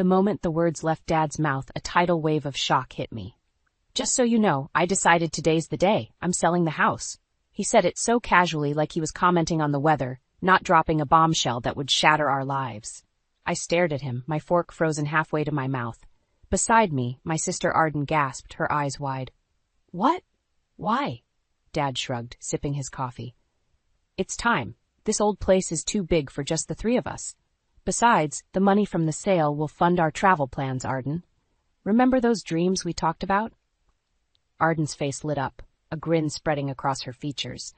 The moment the words left Dad's mouth, a tidal wave of shock hit me. "Just so you know, I decided today's the day. I'm selling the house." He said it so casually, like he was commenting on the weather, not dropping a bombshell that would shatter our lives. I stared at him, my fork frozen halfway to my mouth. Beside me, my sister Arden gasped, her eyes wide. "What? Why?" Dad shrugged, sipping his coffee. "It's time. This old place is too big for just the three of us. Besides, the money from the sale will fund our travel plans, Arden. Remember those dreams we talked about?" Arden's face lit up, a grin spreading across her features.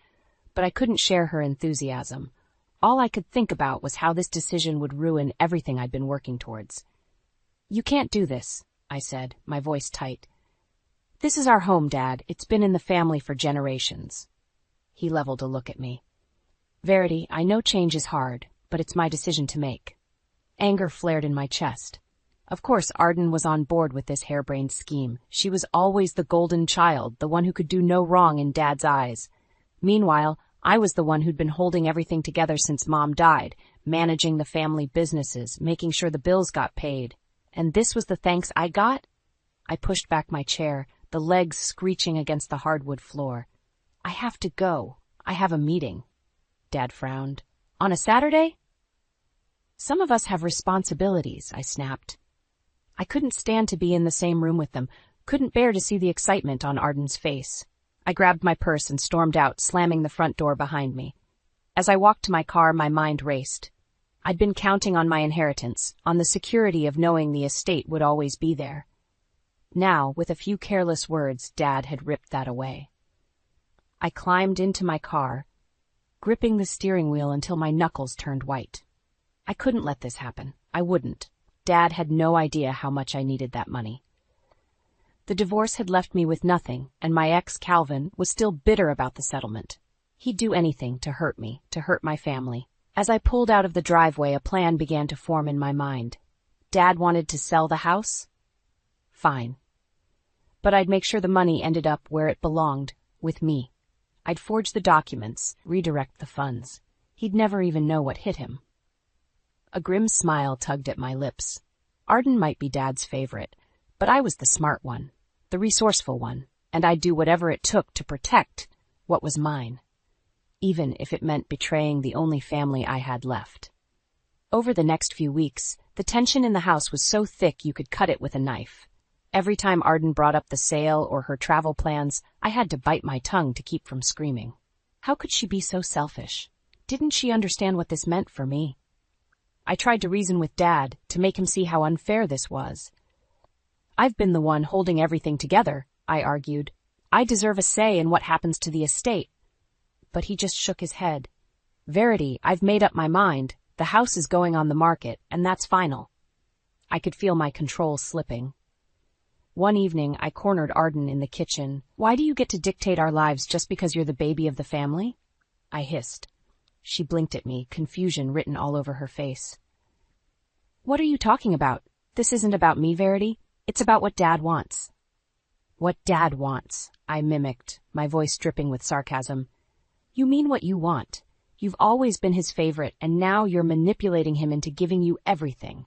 But I couldn't share her enthusiasm. All I could think about was how this decision would ruin everything I'd been working towards. "You can't do this," I said, my voice tight. "This is our home, Dad. It's been in the family for generations." He leveled a look at me. "Verity, I know change is hard, but it's my decision to make." Anger flared in my chest. Of course, Arden was on board with this harebrained scheme. She was always the golden child, the one who could do no wrong in Dad's eyes. Meanwhile, I was the one who'd been holding everything together since Mom died, managing the family businesses, making sure the bills got paid. And this was the thanks I got? I pushed back my chair, the legs screeching against the hardwood floor. "I have to go. I have a meeting." Dad frowned. "On a Saturday?" "Some of us have responsibilities," I snapped. I couldn't stand to be in the same room with them, couldn't bear to see the excitement on Arden's face. I grabbed my purse and stormed out, slamming the front door behind me. As I walked to my car, my mind raced. I'd been counting on my inheritance, on the security of knowing the estate would always be there. Now, with a few careless words, Dad had ripped that away. I climbed into my car, gripping the steering wheel until my knuckles turned white. I couldn't let this happen. I wouldn't. Dad had no idea how much I needed that money. The divorce had left me with nothing, and my ex, Calvin, was still bitter about the settlement. He'd do anything to hurt me, to hurt my family. As I pulled out of the driveway, a plan began to form in my mind. Dad wanted to sell the house? Fine. But I'd make sure the money ended up where it belonged, with me. I'd forge the documents, redirect the funds. He'd never even know what hit him. A grim smile tugged at my lips. Arden might be Dad's favorite, but I was the smart one, the resourceful one, and I'd do whatever it took to protect what was mine, even if it meant betraying the only family I had left. Over the next few weeks, the tension in the house was so thick you could cut it with a knife. Every time Arden brought up the sale or her travel plans, I had to bite my tongue to keep from screaming. How could she be so selfish? Didn't she understand what this meant for me? I tried to reason with Dad, to make him see how unfair this was. "I've been the one holding everything together," I argued. "I deserve a say in what happens to the estate." But he just shook his head. "Verity, I've made up my mind. The house is going on the market, and that's final." I could feel my control slipping. One evening, I cornered Arden in the kitchen. "Why do you get to dictate our lives just because you're the baby of the family?" I hissed. She blinked at me, confusion written all over her face. "What are you talking about? This isn't about me, Verity. It's about what Dad wants." "What Dad wants," I mimicked, my voice dripping with sarcasm. "You mean what you want. You've always been his favorite, and now you're manipulating him into giving you everything."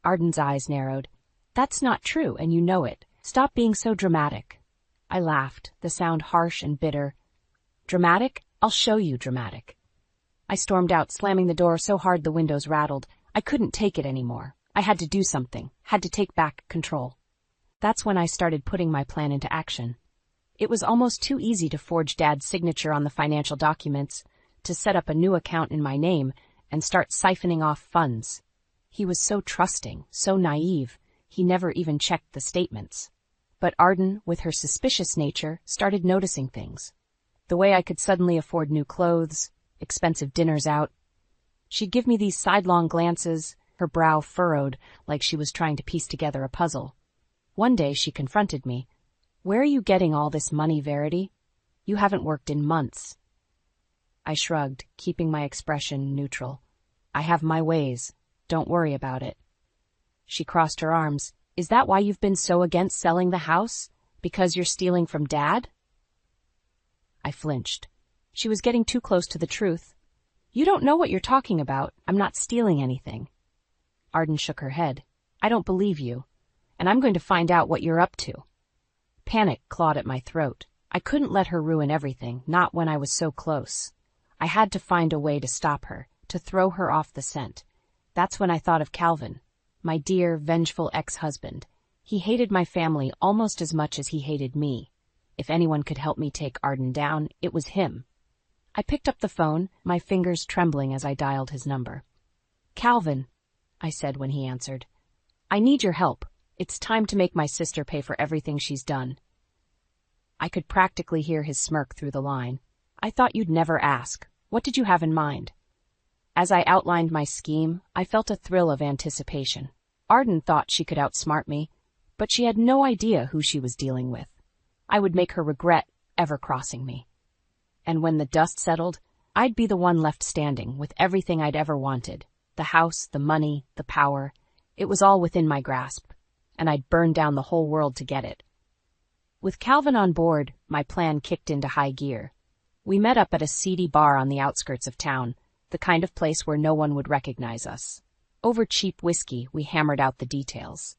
Arden's eyes narrowed. "That's not true, and you know it. Stop being so dramatic." I laughed, the sound harsh and bitter. "Dramatic? I'll show you dramatic." I stormed out, slamming the door so hard the windows rattled. I couldn't take it anymore. I had to do something, had to take back control. That's when I started putting my plan into action. It was almost too easy to forge Dad's signature on the financial documents, to set up a new account in my name, and start siphoning off funds. He was so trusting, so naive, he never even checked the statements. But Arden, with her suspicious nature, started noticing things. The way I could suddenly afford new clothes, expensive dinners out. She'd give me these sidelong glances, her brow furrowed like she was trying to piece together a puzzle. One day she confronted me. "Where are you getting all this money, Verity? You haven't worked in months." I shrugged, keeping my expression neutral. "I have my ways. Don't worry about it." She crossed her arms. "Is that why you've been so against selling the house? Because you're stealing from Dad?" I flinched. She was getting too close to the truth. "You don't know what you're talking about. I'm not stealing anything." Arden shook her head. I don't believe you, and I'm going to find out what you're up to. Panic clawed at my throat. I couldn't let her ruin everything, not when I was so close. I had to find a way to stop her, to throw her off the scent. That's when I thought of Calvin, my dear, vengeful ex-husband. He hated my family almost as much as he hated me. If anyone could help me take Arden down, it was him. I picked up the phone, my fingers trembling as I dialed his number. "Calvin," I said when he answered. "I need your help. It's time to make my sister pay for everything she's done." I could practically hear his smirk through the line. "I thought you'd never ask. What did you have in mind?" As I outlined my scheme, I felt a thrill of anticipation. Arden thought she could outsmart me, but she had no idea who she was dealing with. I would make her regret ever crossing me. And when the dust settled, I'd be the one left standing with everything I'd ever wanted. The house, the money, the power. It was all within my grasp, and I'd burn down the whole world to get it. With Calvin on board, my plan kicked into high gear. We met up at a seedy bar on the outskirts of town, the kind of place where no one would recognize us. Over cheap whiskey, we hammered out the details.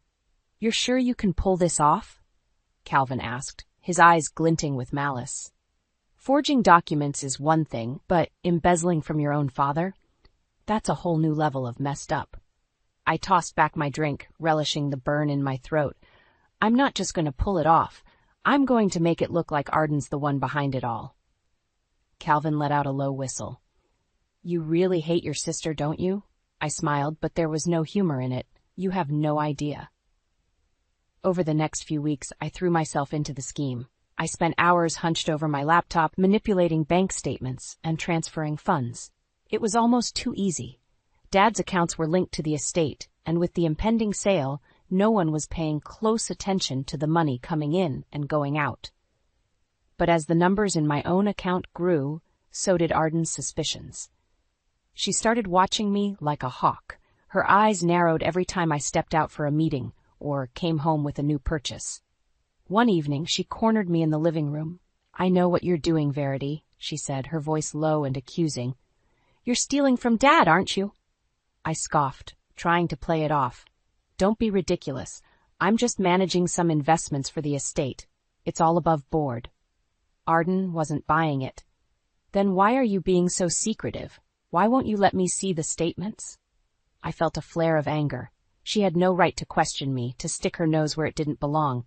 "You're sure you can pull this off?" Calvin asked, his eyes glinting with malice. "Forging documents is one thing, but embezzling from your own father? That's a whole new level of messed up." I tossed back my drink, relishing the burn in my throat. "I'm not just going to pull it off. I'm going to make it look like Arden's the one behind it all." Calvin let out a low whistle. "You really hate your sister, don't you?" I smiled, but there was no humor in it. "You have no idea." Over the next few weeks, I threw myself into the scheme. I spent hours hunched over my laptop, manipulating bank statements and transferring funds. It was almost too easy. Dad's accounts were linked to the estate, and with the impending sale, no one was paying close attention to the money coming in and going out. But as the numbers in my own account grew, so did Arden's suspicions. She started watching me like a hawk. Her eyes narrowed every time I stepped out for a meeting or came home with a new purchase. One evening, she cornered me in the living room. "I know what you're doing, Verity," she said, her voice low and accusing. "You're stealing from Dad, aren't you?" I scoffed, trying to play it off. "Don't be ridiculous. I'm just managing some investments for the estate. It's all above board." Arden wasn't buying it. "Then why are you being so secretive? Why won't you let me see the statements?" I felt a flare of anger. She had no right to question me, to stick her nose where it didn't belong.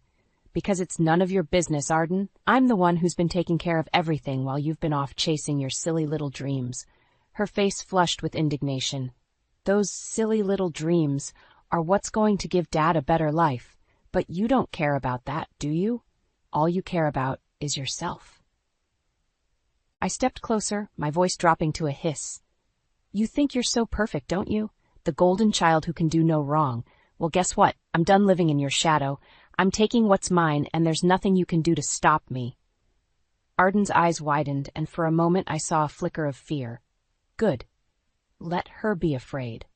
"Because it's none of your business, Arden. I'm the one who's been taking care of everything while you've been off chasing your silly little dreams." Her face flushed with indignation. "Those silly little dreams are what's going to give Dad a better life. But you don't care about that, do you? All you care about is yourself." I stepped closer, my voice dropping to a hiss. "You think you're so perfect, don't you? The golden child who can do no wrong. Well, guess what? I'm done living in your shadow. I'm taking what's mine, and there's nothing you can do to stop me." Arden's eyes widened, and for a moment I saw a flicker of fear. Good. Let her be afraid.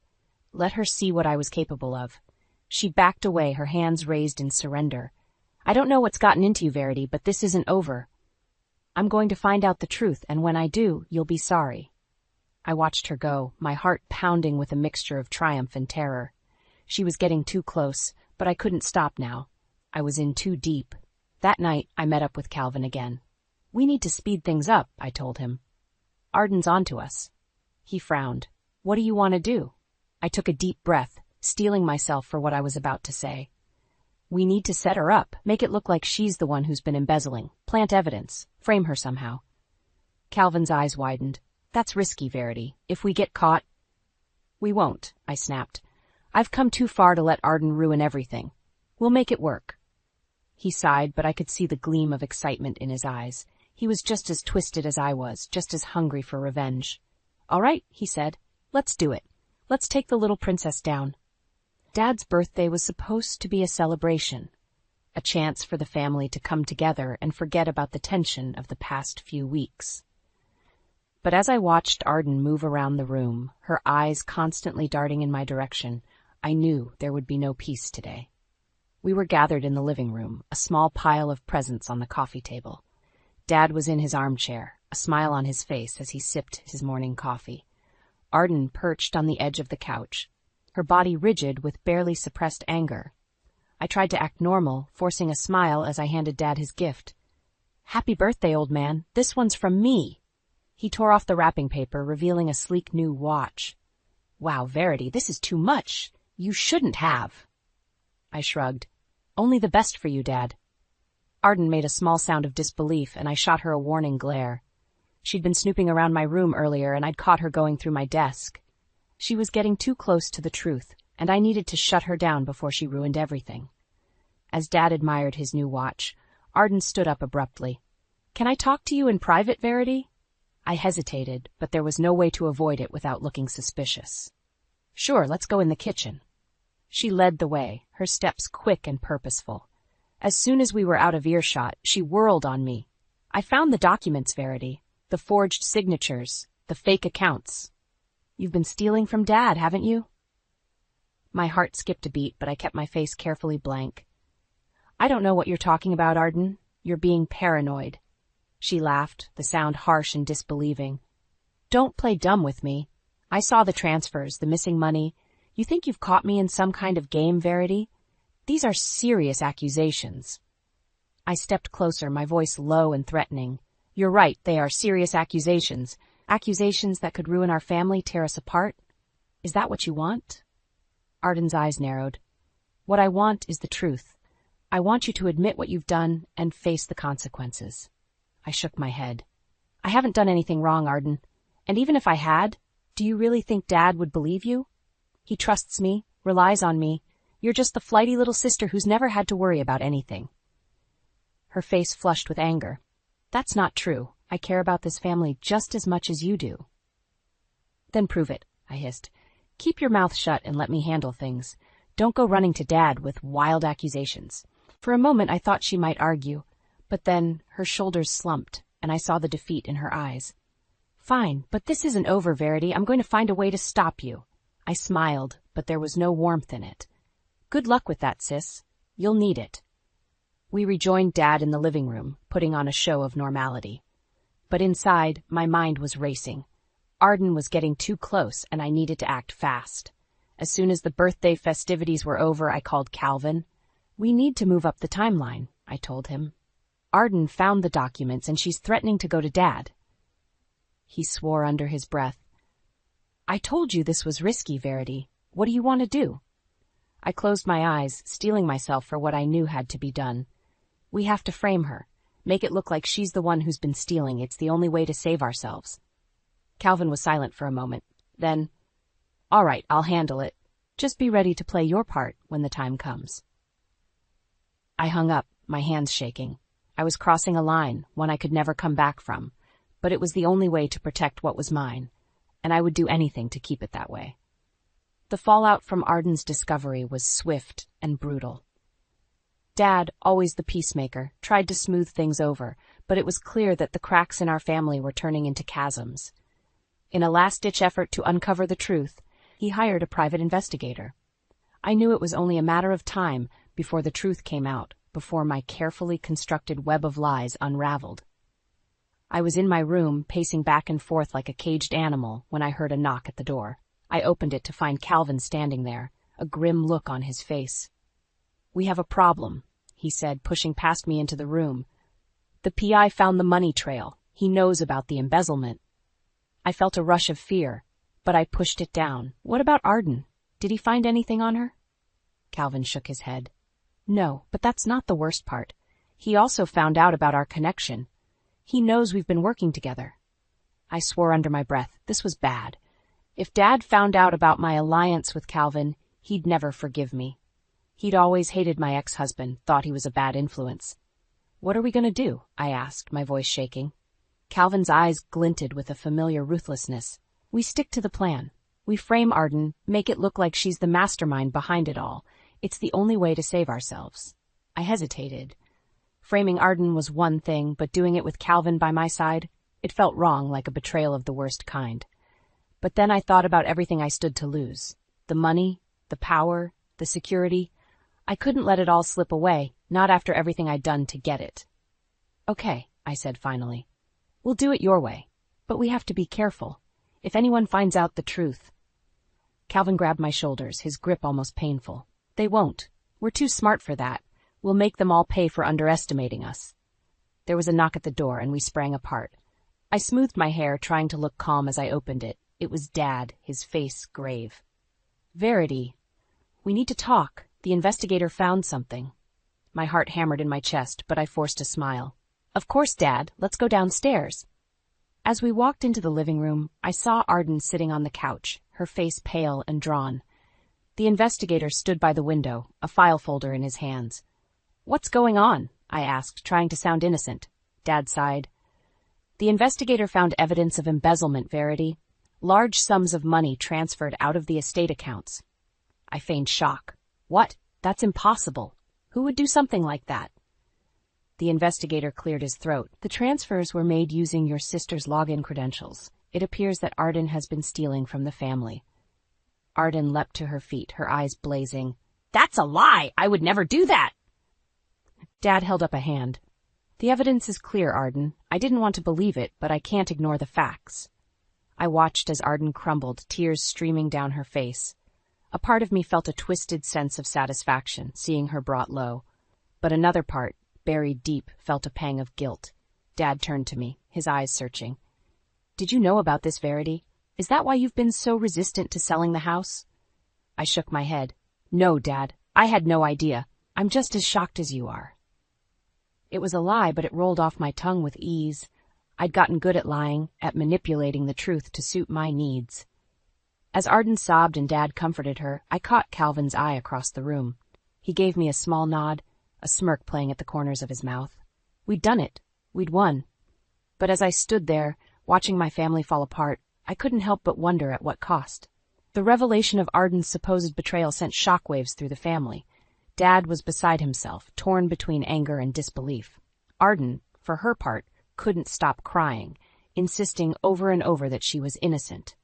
Let her see what I was capable of. She backed away, her hands raised in surrender. "I don't know what's gotten into you, Verity, but this isn't over. I'm going to find out the truth, and when I do, you'll be sorry." I watched her go, my heart pounding with a mixture of triumph and terror. She was getting too close, but I couldn't stop now. I was in too deep. That night, I met up with Calvin again. "We need to speed things up," I told him. "Arden's onto us." He frowned. "What do you want to do?" I took a deep breath, steeling myself for what I was about to say. "We need to set her up, make it look like she's the one who's been embezzling, plant evidence, frame her somehow." Calvin's eyes widened. "That's risky, Verity. If we get caught—" "We won't," I snapped. "I've come too far to let Arden ruin everything. We'll make it work." He sighed, but I could see the gleam of excitement in his eyes. He was just as twisted as I was, just as hungry for revenge. "All right," he said. "Let's do it. Let's take the little princess down." Dad's birthday was supposed to be a celebration, a chance for the family to come together and forget about the tension of the past few weeks. But as I watched Arden move around the room, her eyes constantly darting in my direction, I knew there would be no peace today. We were gathered in the living room, a small pile of presents on the coffee table. Dad was in his armchair, a smile on his face as he sipped his morning coffee. Arden perched on the edge of the couch, her body rigid with barely suppressed anger. I tried to act normal, forcing a smile as I handed Dad his gift. "Happy birthday, old man. This one's from me." He tore off the wrapping paper, revealing a sleek new watch. "Wow, Verity, this is too much. You shouldn't have." I shrugged. "Only the best for you, Dad." Arden made a small sound of disbelief, and I shot her a warning glare. She'd been snooping around my room earlier, and I'd caught her going through my desk. She was getting too close to the truth, and I needed to shut her down before she ruined everything. As Dad admired his new watch, Arden stood up abruptly. "Can I talk to you in private, Verity?" I hesitated, but there was no way to avoid it without looking suspicious. "Sure, let's go in the kitchen." She led the way, her steps quick and purposeful. As soon as we were out of earshot, she whirled on me. "I found the documents, Verity. The forged signatures, the fake accounts. You've been stealing from Dad, haven't you?" My heart skipped a beat, but I kept my face carefully blank. "I don't know what you're talking about, Arden. You're being paranoid." She laughed, the sound harsh and disbelieving. "Don't play dumb with me. I saw the transfers, the missing money. You think you've caught me in some kind of game, Verity? These are serious accusations." I stepped closer, my voice low and threatening. "You're right, they are serious accusations. Accusations that could ruin our family, tear us apart. Is that what you want?" Arden's eyes narrowed. "What I want is the truth. I want you to admit what you've done and face the consequences." I shook my head. "I haven't done anything wrong, Arden. And even if I had, do you really think Dad would believe you? He trusts me, relies on me. You're just the flighty little sister who's never had to worry about anything." Her face flushed with anger. "That's not true. I care about this family just as much as you do." "Then prove it," I hissed. "Keep your mouth shut and let me handle things. Don't go running to Dad with wild accusations." For a moment I thought she might argue, but then her shoulders slumped, and I saw the defeat in her eyes. "Fine, but this isn't over, Verity. I'm going to find a way to stop you." I smiled, but there was no warmth in it. "Good luck with that, sis. You'll need it." We rejoined Dad in the living room, putting on a show of normality. But inside, my mind was racing. Arden was getting too close, and I needed to act fast. As soon as the birthday festivities were over, I called Calvin. "We need to move up the timeline," I told him. "Arden found the documents, and she's threatening to go to Dad." He swore under his breath. "I told you this was risky, Verity. What do you want to do?" I closed my eyes, steeling myself for what I knew had to be done. "We have to frame her. Make it look like she's the one who's been stealing. It's the only way to save ourselves." Calvin was silent for a moment. Then, "All right, I'll handle it. Just be ready to play your part when the time comes." I hung up, my hands shaking. I was crossing a line, one I could never come back from, but it was the only way to protect what was mine, and I would do anything to keep it that way. The fallout from Arden's discovery was swift and brutal. Dad, always the peacemaker, tried to smooth things over, but it was clear that the cracks in our family were turning into chasms. In a last-ditch effort to uncover the truth, he hired a private investigator. I knew it was only a matter of time before the truth came out, before my carefully constructed web of lies unraveled. I was in my room, pacing back and forth like a caged animal, when I heard a knock at the door. I opened it to find Calvin standing there, a grim look on his face. "We have a problem," he said, pushing past me into the room. "The PI found the money trail. He knows about the embezzlement." I felt a rush of fear, but I pushed it down. "What about Arden? Did he find anything on her?" Calvin shook his head. "No, but that's not the worst part. He also found out about our connection. He knows we've been working together." I swore under my breath. This was bad. If Dad found out about my alliance with Calvin, he'd never forgive me. He'd always hated my ex-husband, thought he was a bad influence. "What are we going to do?" I asked, my voice shaking. Calvin's eyes glinted with a familiar ruthlessness. "We stick to the plan. We frame Arden, make it look like she's the mastermind behind it all. It's the only way to save ourselves." I hesitated. Framing Arden was one thing, but doing it with Calvin by my side, it felt wrong, like a betrayal of the worst kind. But then I thought about everything I stood to lose. The money, the power, the security. I couldn't let it all slip away, not after everything I'd done to get it. "Okay," I said finally. "We'll do it your way. But we have to be careful. If anyone finds out the truth..." Calvin grabbed my shoulders, his grip almost painful. They won't. We're too smart for that. We'll make them all pay for underestimating us. There was a knock at the door, and we sprang apart. I smoothed my hair, trying to look calm as I opened it. It was Dad, his face grave. Verity, we need to talk. The investigator found something. My heart hammered in my chest, but I forced a smile. Of course, Dad. Let's go downstairs. As we walked into the living room, I saw Arden sitting on the couch, her face pale and drawn. The investigator stood by the window, a file folder in his hands. What's going on? I asked, trying to sound innocent. Dad sighed. The investigator found evidence of embezzlement, Verity. Large sums of money transferred out of the estate accounts. I feigned shock. What? That's impossible. Who would do something like that? The investigator cleared his throat. The transfers were made using your sister's login credentials. It appears that Arden has been stealing from the family. Arden leapt to her feet, her eyes blazing. That's a lie! I would never do that! Dad held up a hand. The evidence is clear, Arden. I didn't want to believe it, but I can't ignore the facts. I watched as Arden crumbled, tears streaming down her face. A part of me felt a twisted sense of satisfaction, seeing her brought low. But another part, buried deep, felt a pang of guilt. Dad turned to me, his eyes searching. Did you know about this, Verity? Is that why you've been so resistant to selling the house? I shook my head. No, Dad. I had no idea. I'm just as shocked as you are. It was a lie, but it rolled off my tongue with ease. I'd gotten good at lying, at manipulating the truth to suit my needs. As Arden sobbed and Dad comforted her, I caught Calvin's eye across the room. He gave me a small nod, a smirk playing at the corners of his mouth. We'd done it. We'd won. But as I stood there, watching my family fall apart, I couldn't help but wonder at what cost. The revelation of Arden's supposed betrayal sent shockwaves through the family. Dad was beside himself, torn between anger and disbelief. Arden, for her part, couldn't stop crying, insisting over and over that she was innocent.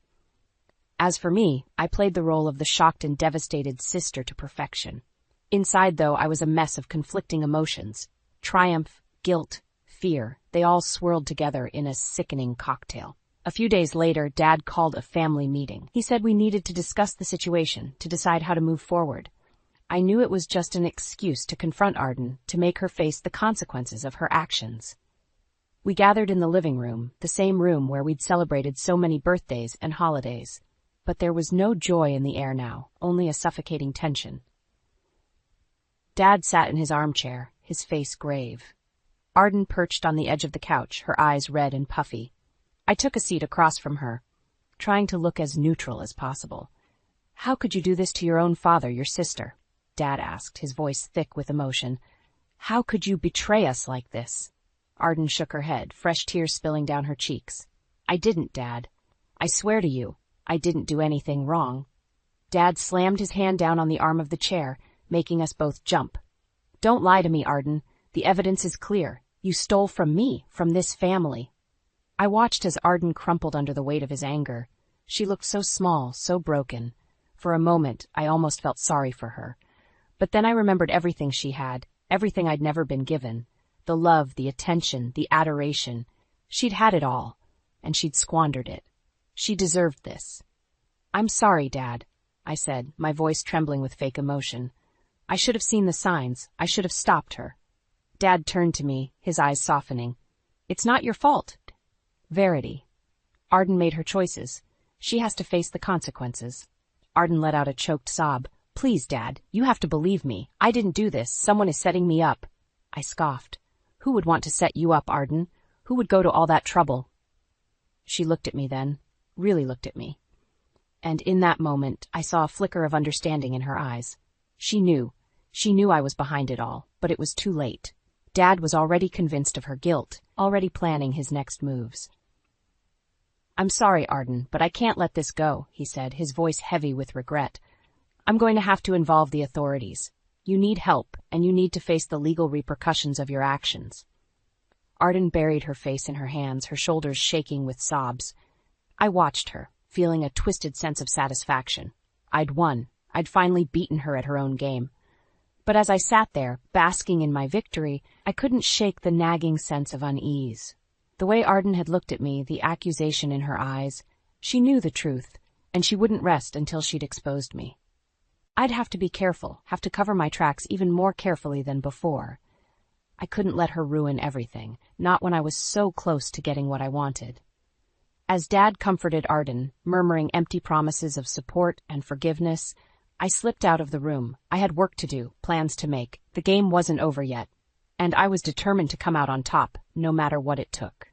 As for me, I played the role of the shocked and devastated sister to perfection. Inside, though, I was a mess of conflicting emotions. Triumph, guilt, fear, they all swirled together in a sickening cocktail. A few days later, Dad called a family meeting. He said we needed to discuss the situation, to decide how to move forward. I knew it was just an excuse to confront Arden, to make her face the consequences of her actions. We gathered in the living room, the same room where we'd celebrated so many birthdays and holidays. But there was no joy in the air now, only a suffocating tension. Dad sat in his armchair, his face grave. Arden perched on the edge of the couch, her eyes red and puffy. I took a seat across from her, trying to look as neutral as possible. How could you do this to your own father, your sister? Dad asked, his voice thick with emotion. How could you betray us like this? Arden shook her head, fresh tears spilling down her cheeks. I didn't, Dad. I swear to you, I didn't do anything wrong. Dad slammed his hand down on the arm of the chair, making us both jump. Don't lie to me, Arden. The evidence is clear. You stole from me, from this family. I watched as Arden crumpled under the weight of his anger. She looked so small, so broken. For a moment, I almost felt sorry for her. But then I remembered everything she had, everything I'd never been given. The love, the attention, the adoration. She'd had it all, and she'd squandered it. She deserved this. I'm sorry, Dad, I said, my voice trembling with fake emotion. I should have seen the signs. I should have stopped her. Dad turned to me, his eyes softening. It's not your fault. Verity. Arden made her choices. She has to face the consequences. Arden let out a choked sob. Please, Dad, you have to believe me. I didn't do this. Someone is setting me up. I scoffed. Who would want to set you up, Arden? Who would go to all that trouble? She looked at me then, really looked at me. And in that moment, I saw a flicker of understanding in her eyes. She knew I was behind it all, but it was too late. Dad was already convinced of her guilt, already planning his next moves. I'm sorry, Arden, but I can't let this go, he said, his voice heavy with regret. I'm going to have to involve the authorities. You need help, and you need to face the legal repercussions of your actions. Arden buried her face in her hands, her shoulders shaking with sobs. I watched her, feeling a twisted sense of satisfaction. I'd won. I'd finally beaten her at her own game. But as I sat there, basking in my victory, I couldn't shake the nagging sense of unease. The way Arden had looked at me, the accusation in her eyes, she knew the truth. and she wouldn't rest until she'd exposed me. I'd have to be careful, have to cover my tracks even more carefully than before. I couldn't let her ruin everything, not when I was so close to getting what I wanted. As Dad comforted Arden, murmuring empty promises of support and forgiveness, I slipped out of the room. I had work to do, plans to make. The game wasn't over yet, and I was determined to come out on top, no matter what it took.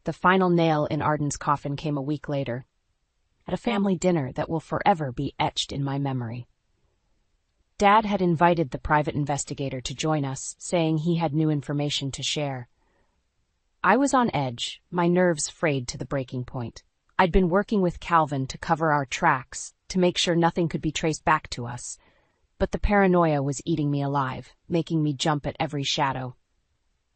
The final nail in Arden's coffin came a week later, at a family dinner that will forever be etched in my memory. Dad had invited the private investigator to join us, saying he had new information to share. I was on edge, my nerves frayed to the breaking point. I'd been working with Calvin to cover our tracks, to make sure nothing could be traced back to us, but the paranoia was eating me alive, making me jump at every shadow.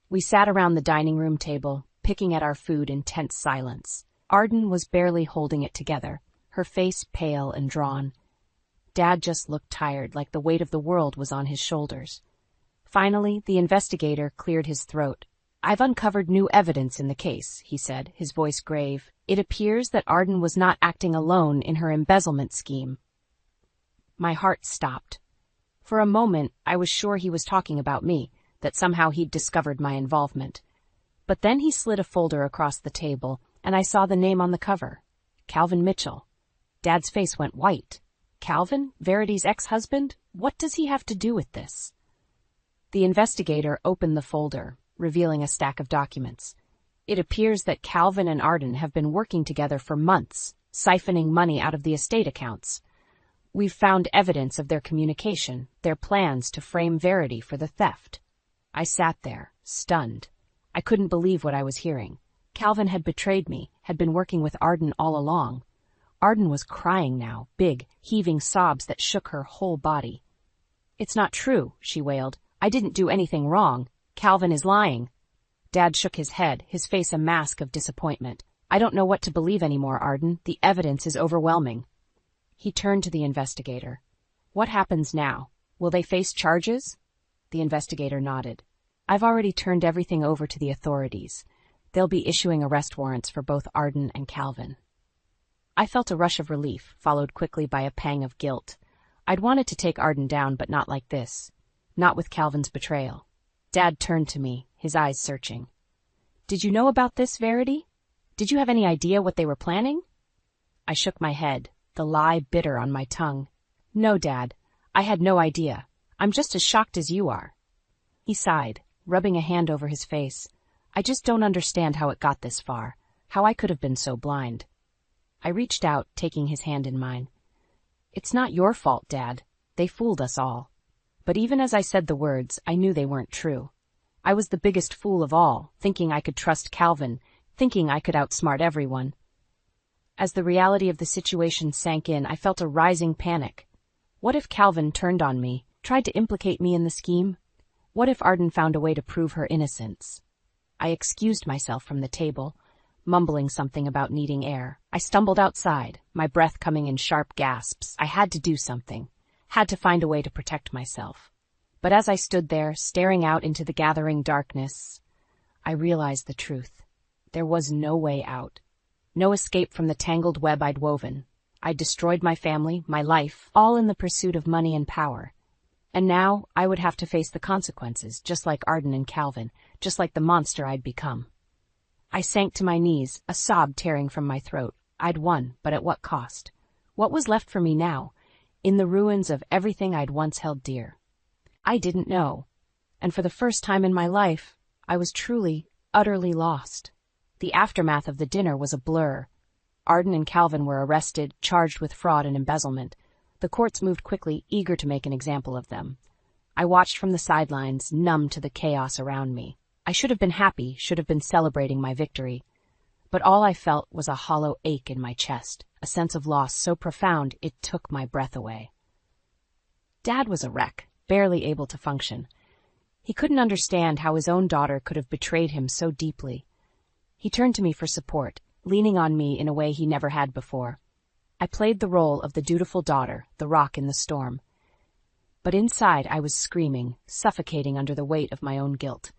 We sat around the dining room table, picking at our food in tense silence. Arden was barely holding it together, her face pale and drawn. Dad just looked tired, like the weight of the world was on his shoulders. Finally, the investigator cleared his throat. "I've uncovered new evidence in the case," he said, his voice grave. "It appears that Arden was not acting alone in her embezzlement scheme." My heart stopped. For a moment, I was sure he was talking about me, that somehow he'd discovered my involvement. But then he slid a folder across the table, and I saw the name on the cover. Calvin Mitchell. Dad's face went white. Calvin? Verity's ex-husband? What does he have to do with this? The investigator opened the folder, revealing a stack of documents. It appears that Calvin and Arden have been working together for months, siphoning money out of the estate accounts. We've found evidence of their communication, their plans to frame Verity for the theft. I sat there, stunned. I couldn't believe what I was hearing. Calvin had betrayed me, had been working with Arden all along. Arden was crying now, big, heaving sobs that shook her whole body. "It's not true," she wailed. "I didn't do anything wrong. Calvin is lying." Dad shook his head, his face a mask of disappointment. "I don't know what to believe anymore, Arden. The evidence is overwhelming." He turned to the investigator. "What happens now? Will they face charges?" The investigator nodded. "I've already turned everything over to the authorities. They'll be issuing arrest warrants for both Arden and Calvin." I felt a rush of relief, followed quickly by a pang of guilt. I'd wanted to take Arden down, but not like this. Not with Calvin's betrayal. Dad turned to me, his eyes searching. "Did you know about this, Verity? Did you have any idea what they were planning?" I shook my head, the lie bitter on my tongue. "No, Dad. I had no idea. I'm just as shocked as you are." He sighed, rubbing a hand over his face. "I just don't understand how it got this far, how I could have been so blind." I reached out, taking his hand in mine. "It's not your fault, Dad. They fooled us all." But even as I said the words, I knew they weren't true. I was the biggest fool of all, thinking I could trust Calvin, thinking I could outsmart everyone. As the reality of the situation sank in, I felt a rising panic. What if Calvin turned on me, tried to implicate me in the scheme? What if Arden found a way to prove her innocence? I excused myself from the table, mumbling something about needing air. I stumbled outside, my breath coming in sharp gasps. I had to do something, had to find a way to protect myself. But as I stood there, staring out into the gathering darkness, I realized the truth. There was no way out. No escape from the tangled web I'd woven. I'd destroyed my family, my life, all in the pursuit of money and power. And now I would have to face the consequences, just like Arden and Calvin, just like the monster I'd become. I sank to my knees, a sob tearing from my throat. I'd won, but at what cost? What was left for me now, in the ruins of everything I'd once held dear? I didn't know. And for the first time in my life, I was truly, utterly lost. The aftermath of the dinner was a blur. Arden and Calvin were arrested, charged with fraud and embezzlement. The courts moved quickly, eager to make an example of them. I watched from the sidelines, numb to the chaos around me. I should have been happy, should have been celebrating my victory. But all I felt was a hollow ache in my chest, a sense of loss so profound it took my breath away. Dad was a wreck, barely able to function. He couldn't understand how his own daughter could have betrayed him so deeply. He turned to me for support, leaning on me in a way he never had before. I played the role of the dutiful daughter, the rock in the storm. But inside I was screaming, suffocating under the weight of my own guilt.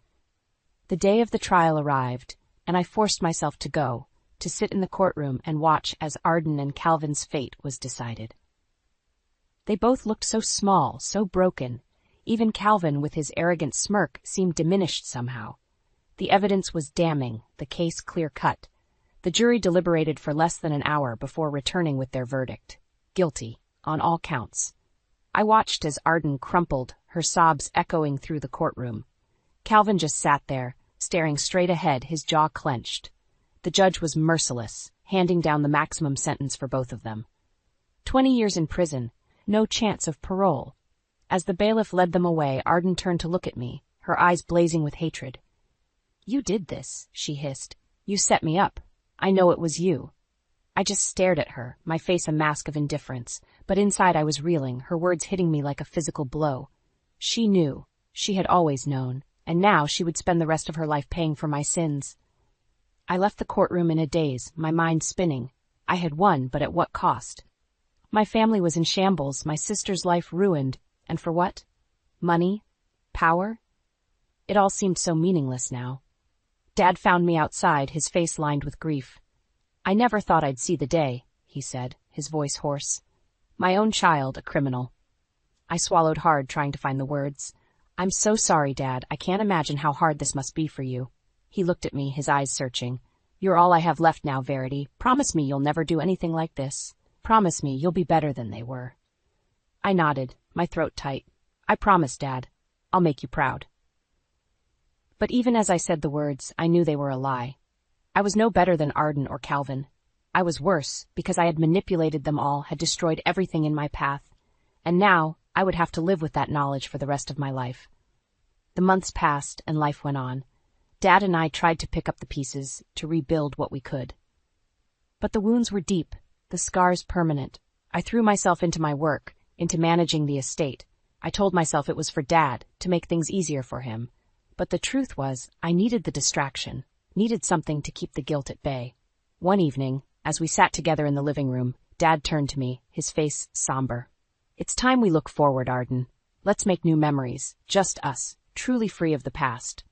The day of the trial arrived, and I forced myself to go to sit in the courtroom and watch as Arden and Calvin's fate was decided. They both looked so small, so broken. Even Calvin, with his arrogant smirk, seemed diminished somehow. The evidence was damning, the case clear-cut. The jury deliberated for less than an hour before returning with their verdict. Guilty, on all counts. I watched as Arden crumpled, her sobs echoing through the courtroom. Calvin just sat there, staring straight ahead, his jaw clenched. The judge was merciless, handing down the maximum sentence for both of them. 20 years in prison, no chance of parole. As the bailiff led them away, Arden turned to look at me, her eyes blazing with hatred. "You did this," she hissed. "You set me up. I know it was you." I just stared at her, my face a mask of indifference, but inside I was reeling, her words hitting me like a physical blow. She knew. She had always known, and now she would spend the rest of her life paying for my sins. I left the courtroom in a daze, my mind spinning. I had won, but at what cost? My family was in shambles, my sister's life ruined, and for what? Money? Power? It all seemed so meaningless now. Dad found me outside, his face lined with grief. "I never thought I'd see the day," he said, his voice hoarse. "My own child, a criminal." I swallowed hard, trying to find the words. "I'm so sorry, Dad. I can't imagine how hard this must be for you." He looked at me, his eyes searching. "You're all I have left now, Verity. Promise me you'll never do anything like this. Promise me you'll be better than they were." I nodded, my throat tight. "I promise, Dad. I'll make you proud." But even as I said the words, I knew they were a lie. I was no better than Arden or Calvin. I was worse, because I had manipulated them all, had destroyed everything in my path. And now, I would have to live with that knowledge for the rest of my life. The months passed, and life went on. Dad and I tried to pick up the pieces, to rebuild what we could. But the wounds were deep, the scars permanent. I threw myself into my work, into managing the estate. I told myself it was for Dad, to make things easier for him. But the truth was, I needed the distraction, needed something to keep the guilt at bay. One evening, as we sat together in the living room, Dad turned to me, his face somber. "It's time we look forward, Arden. Let's make new memories, just us, truly free of the past."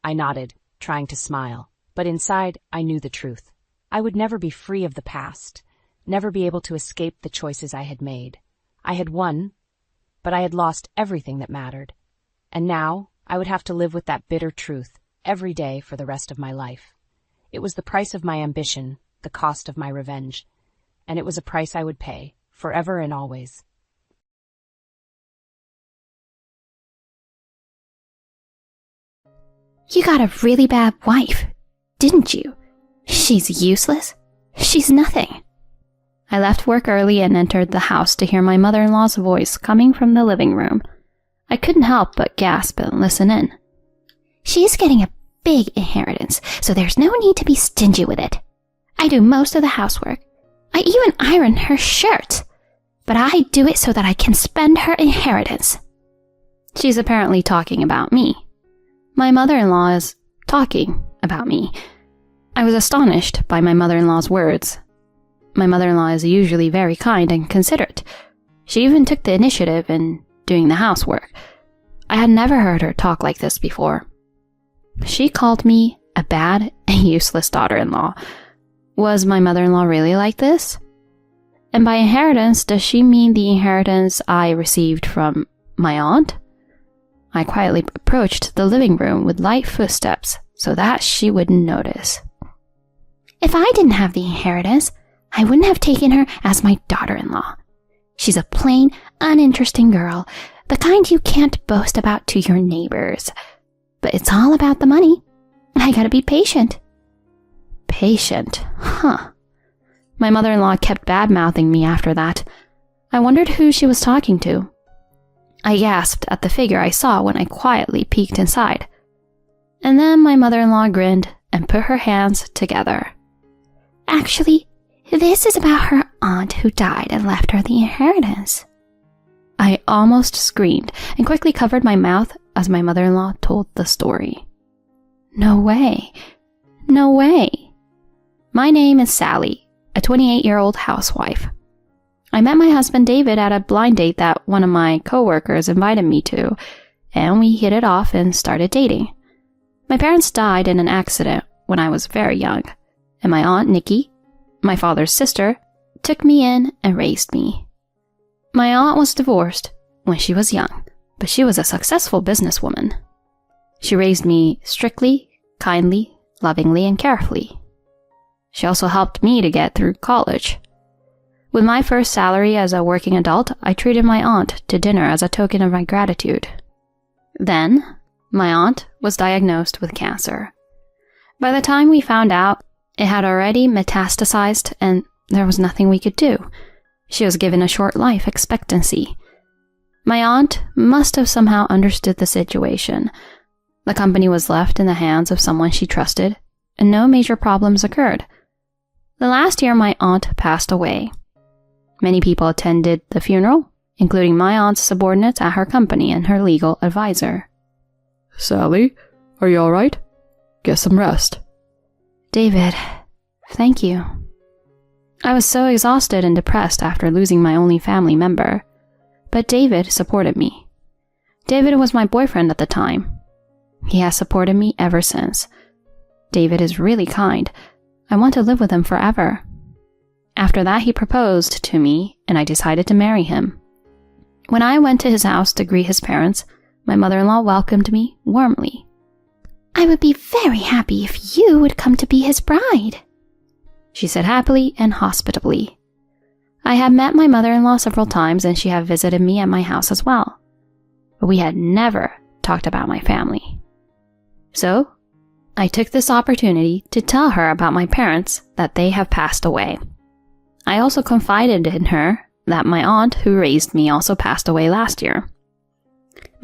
I nodded, trying to smile, but inside I knew the truth. I would never be free of the past, never be able to escape the choices I had made. I had won, but I had lost everything that mattered. And now I would have to live with that bitter truth every day for the rest of my life. It was the price of my ambition, the cost of my revenge, and it was a price I would pay, forever and always. You got a really bad wife, didn't you? She's useless. She's nothing. I left work early and entered the house to hear my mother-in-law's voice coming from the living room. I couldn't help but gasp and listen in. She's getting a big inheritance, so there's no need to be stingy with it. I do most of the housework. I even iron her shirts. But I do it so that I can spend her inheritance. She's apparently talking about me. My mother-in-law is talking about me. I was astonished by my mother-in-law's words. My mother-in-law is usually very kind and considerate. She even took the initiative in doing the housework. I had never heard her talk like this before. She called me a bad and useless daughter-in-law. Was my mother-in-law really like this? And by inheritance, does she mean the inheritance I received from my aunt? I quietly approached the living room with light footsteps so that she wouldn't notice. If I didn't have the inheritance, I wouldn't have taken her as my daughter-in-law. She's a plain, uninteresting girl, the kind you can't boast about to your neighbors. But it's all about the money, and I gotta be patient. Patient, huh? My mother-in-law kept bad-mouthing me after that. I wondered who she was talking to. I gasped at the figure I saw when I quietly peeked inside. And then my mother-in-law grinned and put her hands together. Actually, this is about her aunt who died and left her the inheritance. I almost screamed and quickly covered my mouth as my mother-in-law told the story. No way. No way. My name is Sally, a 28-year-old housewife. I met my husband David at a blind date that one of my coworkers invited me to, and we hit it off and started dating. My parents died in an accident when I was very young, and my aunt Nikki, my father's sister, took me in and raised me. My aunt was divorced when she was young, but she was a successful businesswoman. She raised me strictly, kindly, lovingly, and carefully. She also helped me to get through college. With my first salary as a working adult, I treated my aunt to dinner as a token of my gratitude. Then, my aunt was diagnosed with cancer. By the time we found out, it had already metastasized and there was nothing we could do. She was given a short life expectancy. My aunt must have somehow understood the situation. The company was left in the hands of someone she trusted, and no major problems occurred. The last year my aunt passed away. Many people attended the funeral, including my aunt's subordinates at her company and her legal advisor. Sally, are you all right? Get some rest. David, thank you. I was so exhausted and depressed after losing my only family member, but David supported me. David was my boyfriend at the time. He has supported me ever since. David is really kind. I want to live with him forever. After that, he proposed to me, and I decided to marry him. When I went to his house to greet his parents, my mother-in-law welcomed me warmly. I would be very happy if you would come to be his bride, she said happily and hospitably. I had met my mother-in-law several times, and she had visited me at my house as well. But we had never talked about my family. So, I took this opportunity to tell her about my parents, that they have passed away. I also confided in her that my aunt who raised me also passed away last year.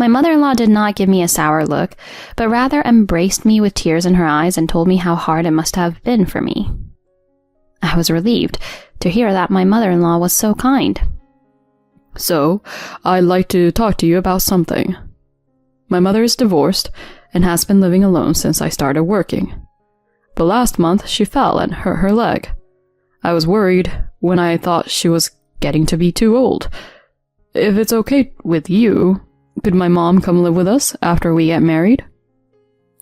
My mother-in-law did not give me a sour look, but rather embraced me with tears in her eyes and told me how hard it must have been for me. I was relieved to hear that my mother-in-law was so kind. So, I'd like to talk to you about something. My mother is divorced and has been living alone since I started working. But last month she fell and hurt her leg. I was worried when I thought she was getting to be too old. If it's okay with you, could my mom come live with us after we get married?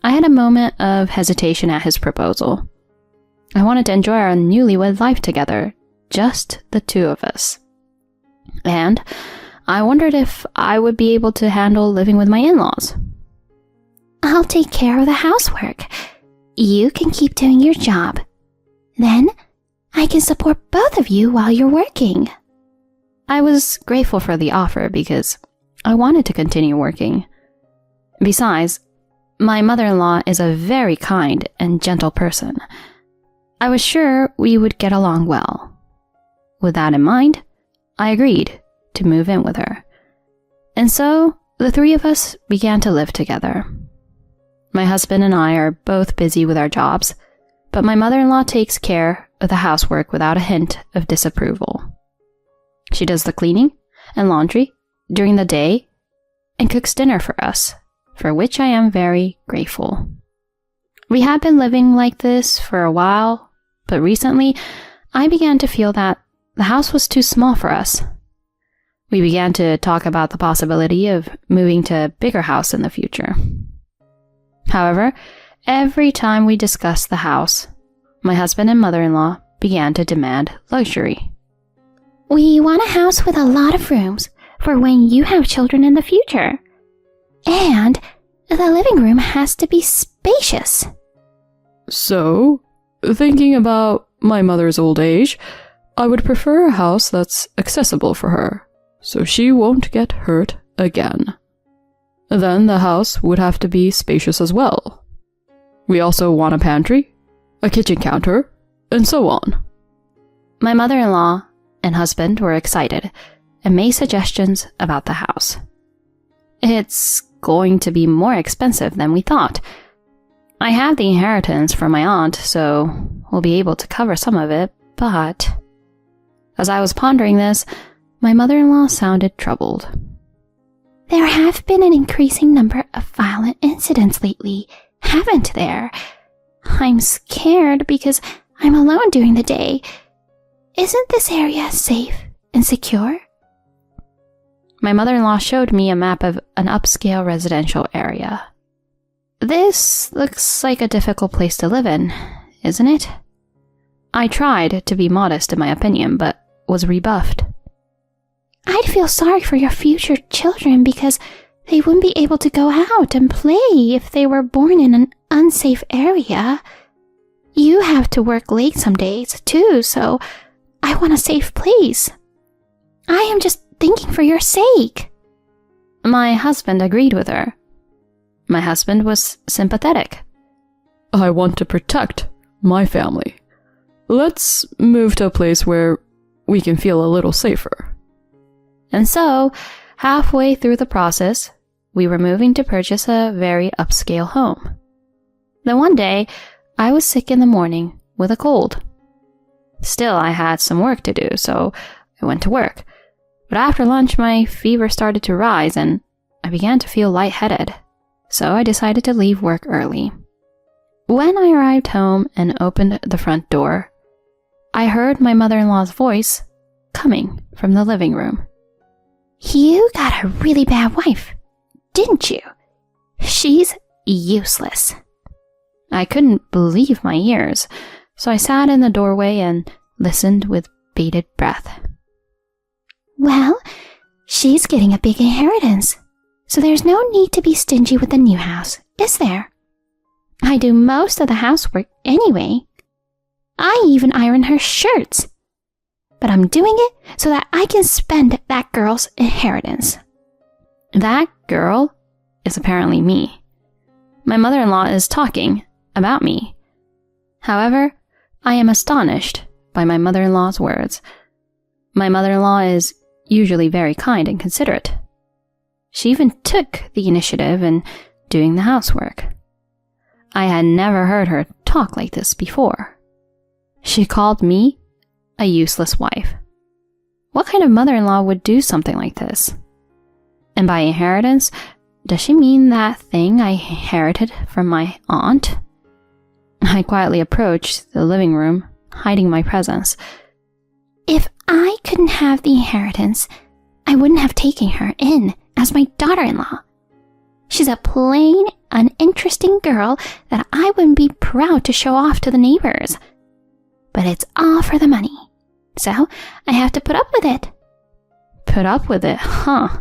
I had a moment of hesitation at his proposal. I wanted to enjoy our newlywed life together, just the two of us. And I wondered if I would be able to handle living with my in-laws. I'll take care of the housework. You can keep doing your job. Then, I can support both of you while you're working. I was grateful for the offer because I wanted to continue working. Besides, my mother-in-law is a very kind and gentle person. I was sure we would get along well. With that in mind, I agreed to move in with her. And so, the three of us began to live together. My husband and I are both busy with our jobs, but my mother-in-law takes care of the housework without a hint of disapproval. She does the cleaning and laundry during the day and cooks dinner for us, for which I am very grateful. We had been living like this for a while, but recently I began to feel that the house was too small for us. We began to talk about the possibility of moving to a bigger house in the future. However, every time we discussed the house, my husband and mother-in-law began to demand luxury. We want a house with a lot of rooms for when you have children in the future. And the living room has to be spacious. So, thinking about my mother's old age, I would prefer a house that's accessible for her, so she won't get hurt again. Then the house would have to be spacious as well. We also want a pantry, a kitchen counter, and so on. My mother-in-law and husband were excited and made suggestions about the house. It's going to be more expensive than we thought. I have the inheritance from my aunt, so we'll be able to cover some of it, but... As I was pondering this, my mother-in-law sounded troubled. There have been an increasing number of violent incidents lately, haven't there? I'm scared because I'm alone during the day. Isn't this area safe and secure? My mother-in-law showed me a map of an upscale residential area. This looks like a difficult place to live in, isn't it? I tried to be modest in my opinion, but was rebuffed. I'd feel sorry for your future children because they wouldn't be able to go out and play if they were born in an unsafe area. You have to work late some days, too, so I want a safe place. I am just thinking for your sake. My husband agreed with her. My husband was sympathetic. I want to protect my family. Let's move to a place where we can feel a little safer. And so, halfway through the process, we were moving to purchase a very upscale home. Then one day, I was sick in the morning with a cold. Still, I had some work to do, so I went to work. But after lunch, my fever started to rise and I began to feel lightheaded, so I decided to leave work early. When I arrived home and opened the front door, I heard my mother-in-law's voice coming from the living room. You got a really bad wife, didn't you? She's useless. I couldn't believe my ears, so I sat in the doorway and listened with bated breath. Well, she's getting a big inheritance, so there's no need to be stingy with the new house, is there? I do most of the housework anyway. I even iron her shirts. But I'm doing it so that I can spend that girl's inheritance. That girl is apparently me. My mother-in-law is talking about me. However, I am astonished by my mother-in-law's words. My mother-in-law is usually very kind and considerate. She even took the initiative in doing the housework. I had never heard her talk like this before. She called me a useless wife. What kind of mother-in-law would do something like this? And by inheritance, does she mean that thing I inherited from my aunt? I quietly approached the living room, hiding my presence. If I couldn't have the inheritance, I wouldn't have taken her in as my daughter-in-law. She's a plain, uninteresting girl that I wouldn't be proud to show off to the neighbors. But it's all for the money, so I have to put up with it. Put up with it, huh?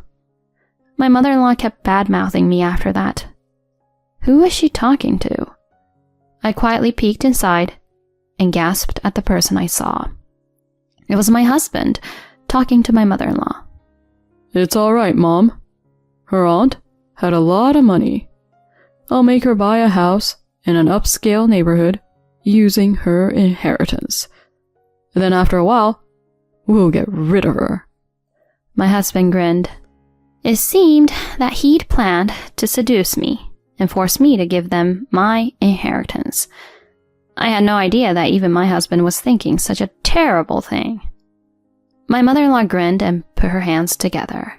My mother-in-law kept bad-mouthing me after that. Who was she talking to? I quietly peeked inside and gasped at the person I saw. It was my husband talking to my mother-in-law. It's all right, Mom. Her aunt had a lot of money. I'll make her buy a house in an upscale neighborhood using her inheritance. Then after a while, we'll get rid of her. My husband grinned. It seemed that he'd planned to seduce me and force me to give them my inheritance. I had no idea that even my husband was thinking such a terrible thing. My mother-in-law grinned and put her hands together.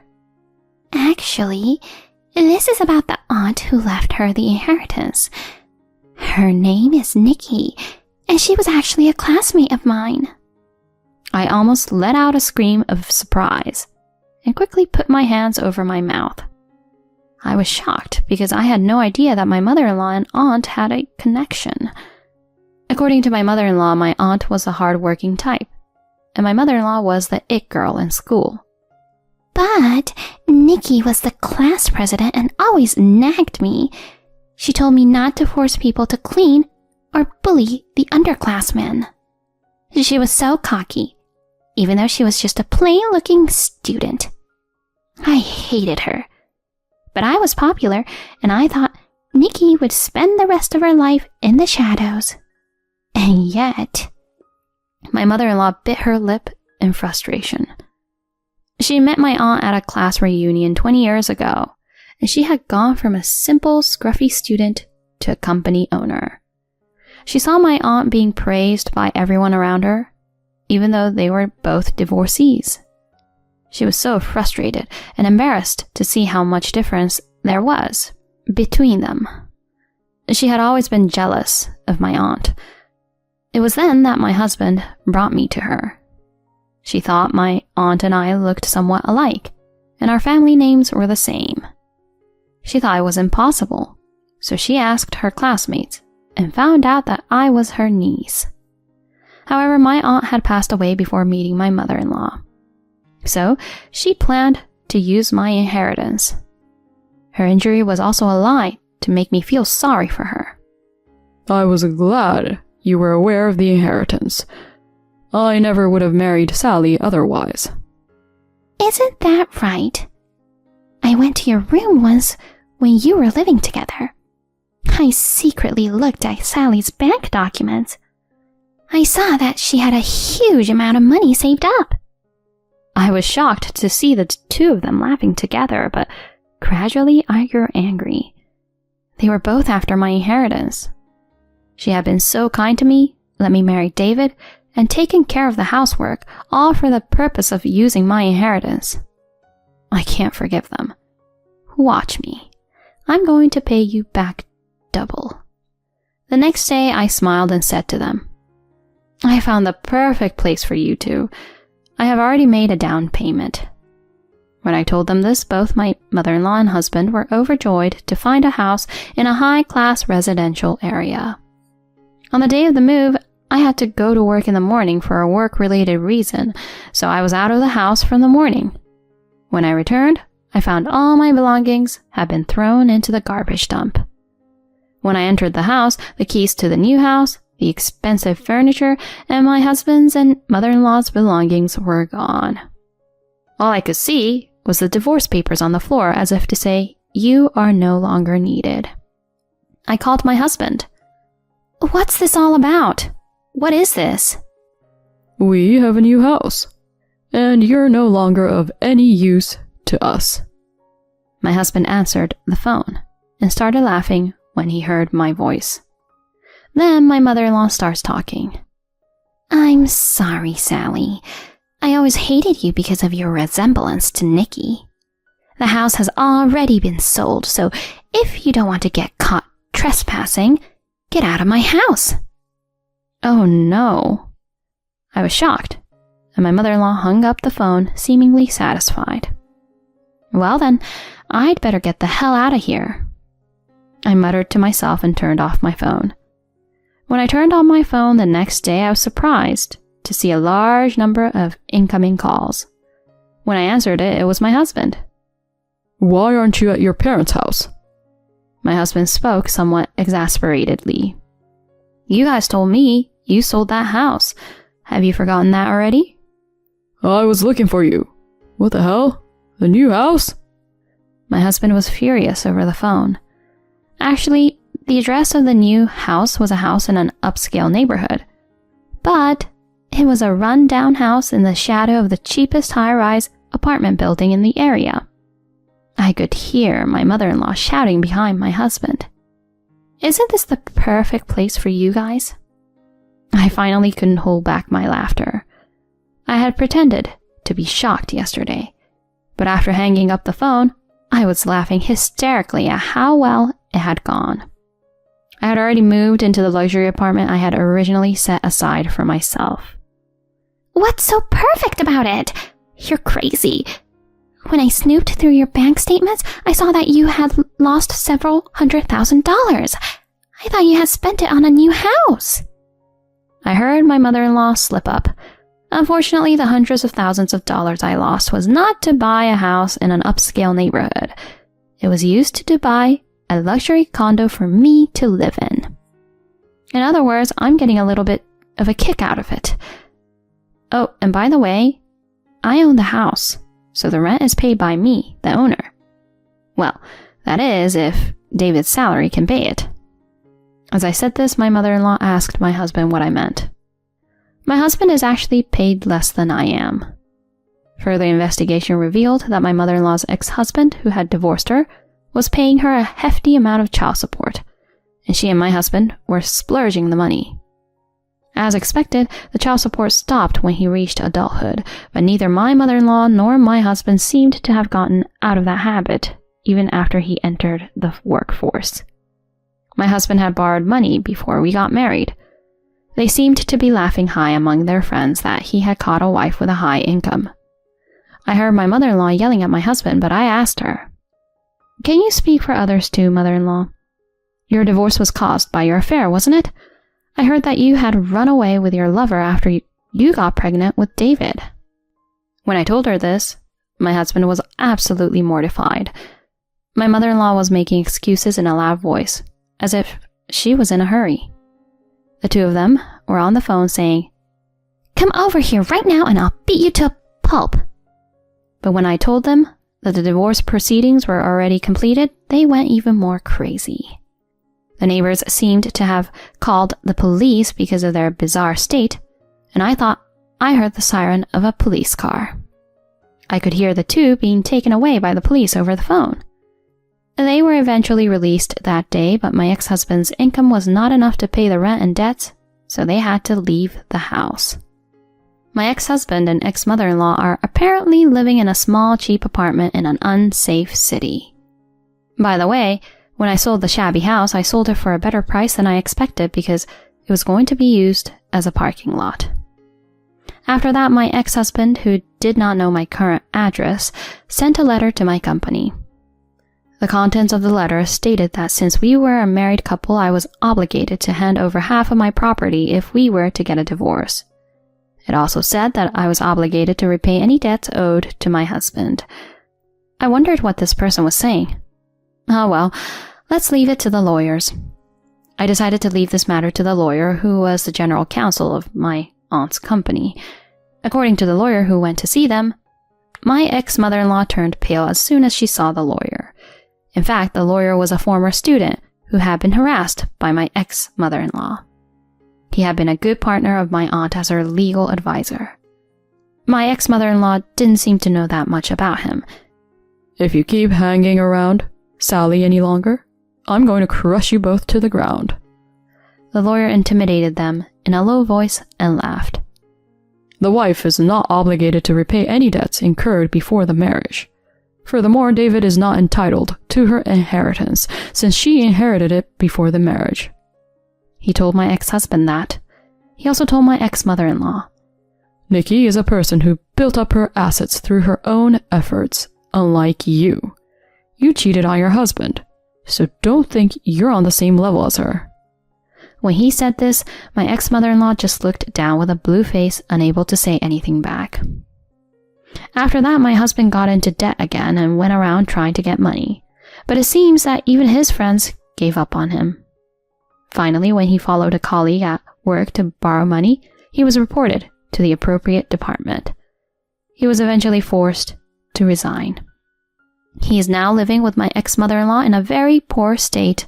Actually, this is about the aunt who left her the inheritance. Her name is Nikki, and she was actually a classmate of mine. I almost let out a scream of surprise and quickly put my hands over my mouth. I was shocked because I had no idea that my mother-in-law and aunt had a connection. According to my mother-in-law, my aunt was a hard-working type, and my mother-in-law was the it girl in school. But Nikki was the class president and always nagged me. She told me not to force people to clean or bully the underclassmen. She was so cocky, even though she was just a plain-looking student. I hated her. But I was popular, and I thought Nikki would spend the rest of her life in the shadows. And yet, my mother-in-law bit her lip in frustration. She met my aunt at a class reunion 20 years ago, and she had gone from a simple, scruffy student to a company owner. She saw my aunt being praised by everyone around her, even though they were both divorcees. She was so frustrated and embarrassed to see how much difference there was between them. She had always been jealous of my aunt. It was then that my husband brought me to her. She thought my aunt and I looked somewhat alike, and our family names were the same. She thought it was impossible, so she asked her classmates and found out that I was her niece. However, my aunt had passed away before meeting my mother-in-law. So, she planned to use my inheritance. Her injury was also a lie to make me feel sorry for her. I was glad you were aware of the inheritance. I never would have married Sally otherwise. Isn't that right? I went to your room once when you were living together. I secretly looked at Sally's bank documents. I saw that she had a huge amount of money saved up. I was shocked to see the two of them laughing together, but gradually I grew angry. They were both after my inheritance. She had been so kind to me, let me marry David, and taken care of the housework, all for the purpose of using my inheritance. I can't forgive them. Watch me. I'm going to pay you back double. The next day I smiled and said to them, I found the perfect place for you two. I have already made a down payment. When I told them this, both my mother-in-law and husband were overjoyed to find a house in a high-class residential area. On the day of the move, I had to go to work in the morning for a work-related reason, so I was out of the house from the morning. When I returned, I found all my belongings had been thrown into the garbage dump. When I entered the house, the keys to the new house, the expensive furniture, and my husband's and mother-in-law's belongings were gone. All I could see was the divorce papers on the floor, as if to say, you are no longer needed. I called my husband. What's this all about? What is this? We have a new house, and you're no longer of any use to us. My husband answered the phone and started laughing when he heard my voice. Then my mother-in-law starts talking. I'm sorry, Sally. I always hated you because of your resemblance to Nikki. The house has already been sold, so if you don't want to get caught trespassing, get out of my house. Oh no. I was shocked, and my mother-in-law hung up the phone, seemingly satisfied. Well then, I'd better get the hell out of here. I muttered to myself and turned off my phone. When I turned on my phone the next day, I was surprised to see a large number of incoming calls. When I answered it, it was my husband. Why aren't you at your parents' house? My husband spoke somewhat exasperatedly. You guys told me you sold that house. Have you forgotten that already? I was looking for you. What the hell? The new house? My husband was furious over the phone. Actually, the address of the new house was a house in an upscale neighborhood. But it was a run-down house in the shadow of the cheapest high-rise apartment building in the area. I could hear my mother-in-law shouting behind my husband. Isn't this the perfect place for you guys? I finally couldn't hold back my laughter. I had pretended to be shocked yesterday, but after hanging up the phone, I was laughing hysterically at how well it had gone. I had already moved into the luxury apartment I had originally set aside for myself. What's so perfect about it? You're crazy. When I snooped through your bank statements, I saw that you had lost several $100,000. I thought you had spent it on a new house. I heard my mother-in-law slip up. Unfortunately, the hundreds of thousands of dollars I lost was not to buy a house in an upscale neighborhood. It was used to buy a luxury condo for me to live in. In other words, I'm getting a little bit of a kick out of it. Oh, and by the way, I own the house, so the rent is paid by me, the owner. Well, that is, if David's salary can pay it. As I said this, my mother-in-law asked my husband what I meant. My husband is actually paid less than I am. Further investigation revealed that my mother-in-law's ex-husband, who had divorced her, was paying her a hefty amount of child support, and she and my husband were splurging the money. As expected, the child support stopped when he reached adulthood, but neither my mother-in-law nor my husband seemed to have gotten out of that habit, even after he entered the workforce. My husband had borrowed money before we got married. They seemed to be laughing high among their friends that he had caught a wife with a high income. I heard my mother-in-law yelling at my husband, but I asked her, "Can you speak for others too, mother-in-law? Your divorce was caused by your affair, wasn't it? I heard that you had run away with your lover after you got pregnant with David." When I told her this, my husband was absolutely mortified. My mother-in-law was making excuses in a loud voice, as if she was in a hurry. The two of them were on the phone saying, "Come over here right now and I'll beat you to a pulp." But when I told them that the divorce proceedings were already completed, they went even more crazy. The neighbors seemed to have called the police because of their bizarre state, and I thought I heard the siren of a police car. I could hear the two being taken away by the police over the phone. They were eventually released that day, but my ex-husband's income was not enough to pay the rent and debts, so they had to leave the house. My ex-husband and ex-mother-in-law are apparently living in a small, cheap apartment in an unsafe city. By the way, when I sold the shabby house, I sold it for a better price than I expected because it was going to be used as a parking lot. After that, my ex-husband, who did not know my current address, sent a letter to my company. The contents of the letter stated that since we were a married couple, I was obligated to hand over half of my property if we were to get a divorce. It also said that I was obligated to repay any debts owed to my husband. I wondered what this person was saying. Oh well, let's leave it to the lawyers. I decided to leave this matter to the lawyer who was the general counsel of my aunt's company. According to the lawyer who went to see them, my ex-mother-in-law turned pale as soon as she saw the lawyer. In fact, the lawyer was a former student who had been harassed by my ex-mother-in-law. He had been a good partner of my aunt as her legal advisor. My ex-mother-in-law didn't seem to know that much about him. "If you keep hanging around Sally any longer, I'm going to crush you both to the ground." The lawyer intimidated them in a low voice and laughed. "The wife is not obligated to repay any debts incurred before the marriage. Furthermore, David is not entitled to her inheritance since she inherited it before the marriage." He told my ex-husband that. He also told my ex-mother-in-law. "Nikki is a person who built up her assets through her own efforts, unlike you. You cheated on your husband, so don't think you're on the same level as her." When he said this, my ex-mother-in-law just looked down with a blue face, unable to say anything back. After that, my husband got into debt again and went around trying to get money. But it seems that even his friends gave up on him. Finally, when he followed a colleague at work to borrow money, he was reported to the appropriate department. He was eventually forced to resign. He is now living with my ex-mother-in-law in a very poor state.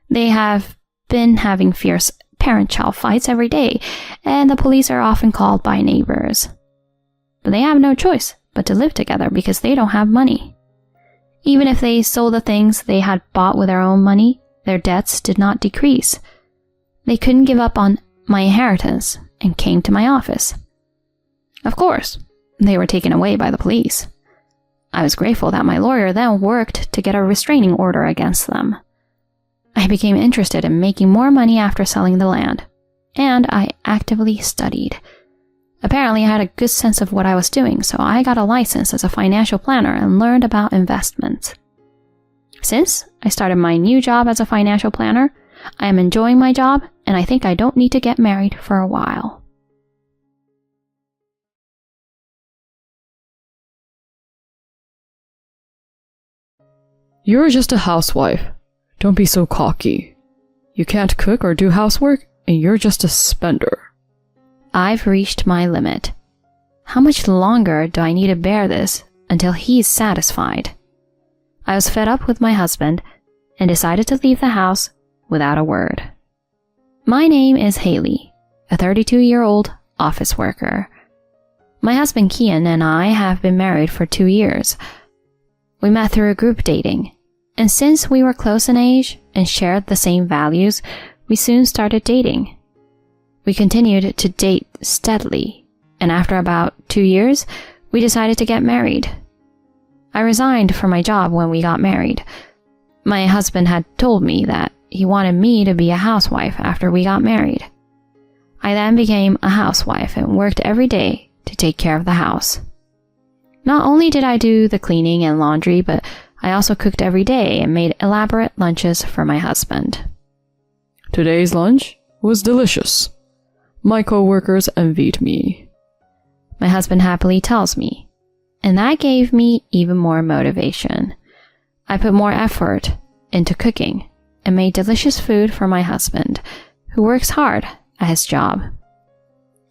They have been having fierce parent-child fights every day, and the police are often called by neighbors. But they have no choice but to live together because they don't have money. Even if they sold the things they had bought with their own money, their debts did not decrease. They couldn't give up on my inheritance and came to my office. Of course, they were taken away by the police. I was grateful that my lawyer then worked to get a restraining order against them. I became interested in making more money after selling the land, and I actively studied. Apparently, I had a good sense of what I was doing, so I got a license as a financial planner and learned about investments. Since I started my new job as a financial planner, I am enjoying my job, and I think I don't need to get married for a while. "You're just a housewife. Don't be so cocky. You can't cook or do housework, and you're just a spender." I've reached my limit. How much longer do I need to bear this until he's satisfied? I was fed up with my husband and decided to leave the house without a word. My name is Haley, a 32-year-old office worker. My husband Kian and I have been married for 2 years. We met through group dating, and since we were close in age and shared the same values, we soon started dating. We continued to date steadily, and after about 2 years, we decided to get married. I resigned from my job when we got married. My husband had told me that he wanted me to be a housewife after we got married. I then became a housewife and worked every day to take care of the house. Not only did I do the cleaning and laundry, but I also cooked every day and made elaborate lunches for my husband. "Today's lunch was delicious. My co-workers envied me. My husband happily tells me, and that gave me even more motivation. I put more effort into cooking and made delicious food for my husband, who works hard at his job.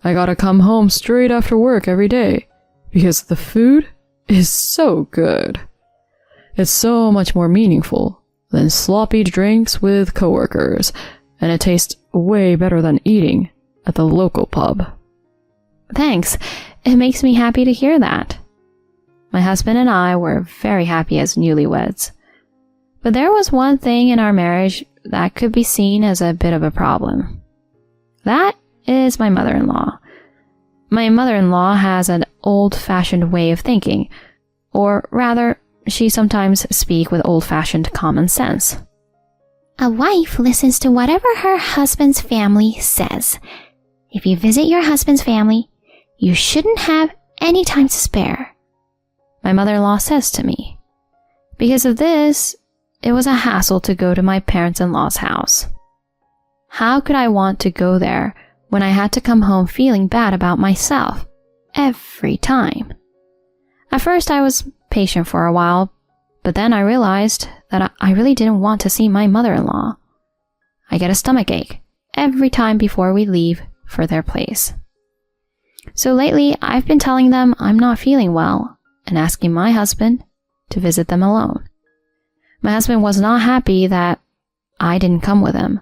I gotta come home straight after work every day because the food is so good. It's so much more meaningful than sloppy drinks with coworkers, and it tastes way better than eating at the local pub. Thanks. It makes me happy to hear that. My husband and I were very happy as newlyweds. But there was one thing in our marriage that could be seen as a bit of a problem. That is my mother-in-law. My mother-in-law has an old-fashioned way of thinking, or rather, she sometimes speaks with old-fashioned common sense. A wife listens to whatever her husband's family says. If you visit your husband's family, you shouldn't have any time to spare, my mother-in-law says to me. Because of this, it was a hassle to go to my parents-in-law's house. How could I want to go there when I had to come home feeling bad about myself every time? At first, I was patient for a while, but then I realized that I really didn't want to see my mother-in-law. I get a stomachache every time before we leave for their place. So lately, I've been telling them I'm not feeling well and asking my husband to visit them alone. My husband was not happy that I didn't come with him,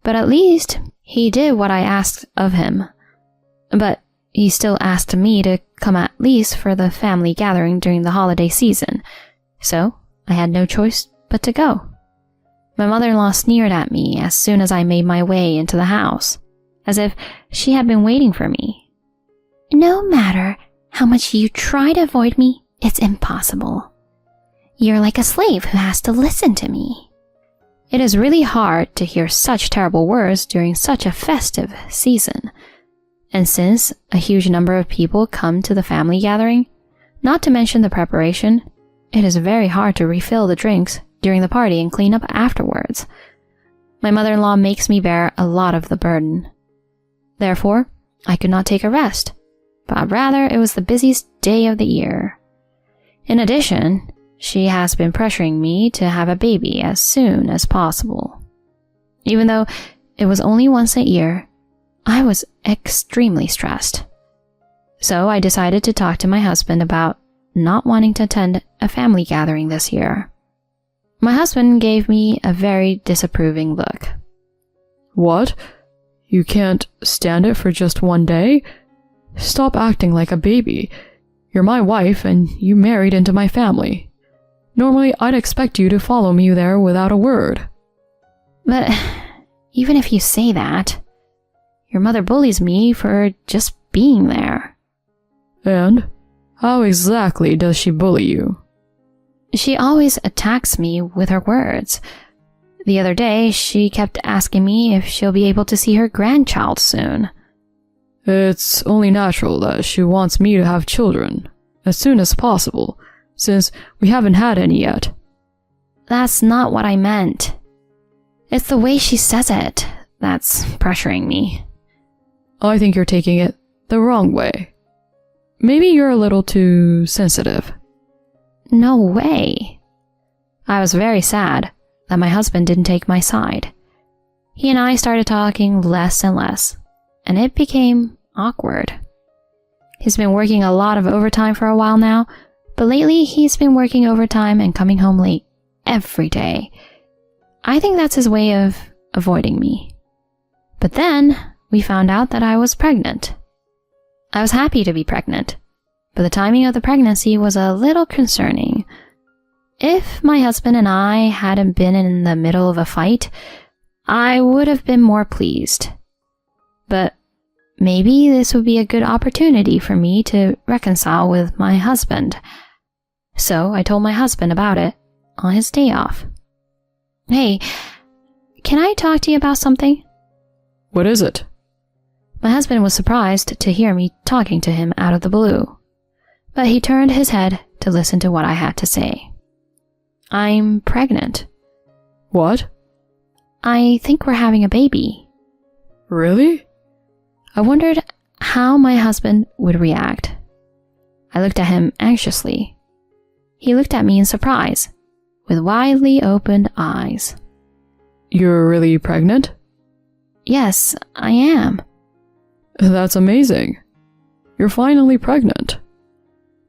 but at least he did what I asked of him. But he still asked me to come at least for the family gathering during the holiday season, so I had no choice but to go. My mother-in-law sneered at me as soon as I made my way into the house, as if she had been waiting for me. No matter how much you try to avoid me, it's impossible. You're like a slave who has to listen to me. It is really hard to hear such terrible words during such a festive season. And since a huge number of people come to the family gathering, not to mention the preparation, it is very hard to refill the drinks during the party and clean up afterwards. My mother-in-law makes me bear a lot of the burden. Therefore, I could not take a rest, but rather it was the busiest day of the year. In addition, she has been pressuring me to have a baby as soon as possible. Even though it was only once a year, I was extremely stressed. So I decided to talk to my husband about not wanting to attend a family gathering this year. My husband gave me a very disapproving look. What? You can't stand it for just one day? Stop acting like a baby. You're my wife and you married into my family. Normally, I'd expect you to follow me there without a word. But even if you say that, your mother bullies me for just being there. And how exactly does she bully you? She always attacks me with her words. The other day, she kept asking me if she'll be able to see her grandchild soon. It's only natural that she wants me to have children as soon as possible, since we haven't had any yet. That's not what I meant. It's the way she says it that's pressuring me. I think you're taking it the wrong way. Maybe you're a little too sensitive. No way. I was very sad that my husband didn't take my side. He and I started talking less and less, and it became awkward. He's been working a lot of overtime for a while now, but lately he's been working overtime and coming home late every day. I think that's his way of avoiding me. But then we found out that I was pregnant. I was happy to be pregnant, but the timing of the pregnancy was a little concerning. If my husband and I hadn't been in the middle of a fight, I would have been more pleased. But maybe this would be a good opportunity for me to reconcile with my husband. So I told my husband about it on his day off. Hey, can I talk to you about something? What is it? My husband was surprised to hear me talking to him out of the blue, but he turned his head to listen to what I had to say. I'm pregnant. What? I think we're having a baby. Really? I wondered how my husband would react. I looked at him anxiously. He looked at me in surprise, with widely opened eyes. You're really pregnant? Yes, I am. That's amazing. You're finally pregnant.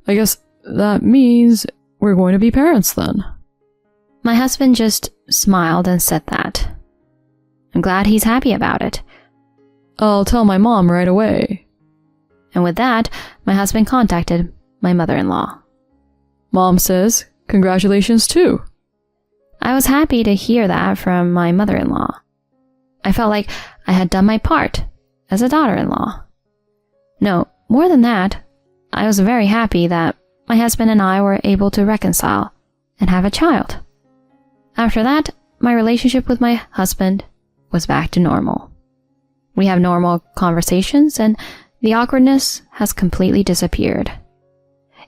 I guess that means we're going to be parents then. My husband just smiled and said that. I'm glad he's happy about it. I'll tell my mom right away. And with that, my husband contacted my mother-in-law. Mom says congratulations too. I was happy to hear that from my mother-in-law. I felt like I had done my part as a daughter-in-law. No, more than that, I was very happy that my husband and I were able to reconcile and have a child. After that, my relationship with my husband was back to normal. We have normal conversations and the awkwardness has completely disappeared.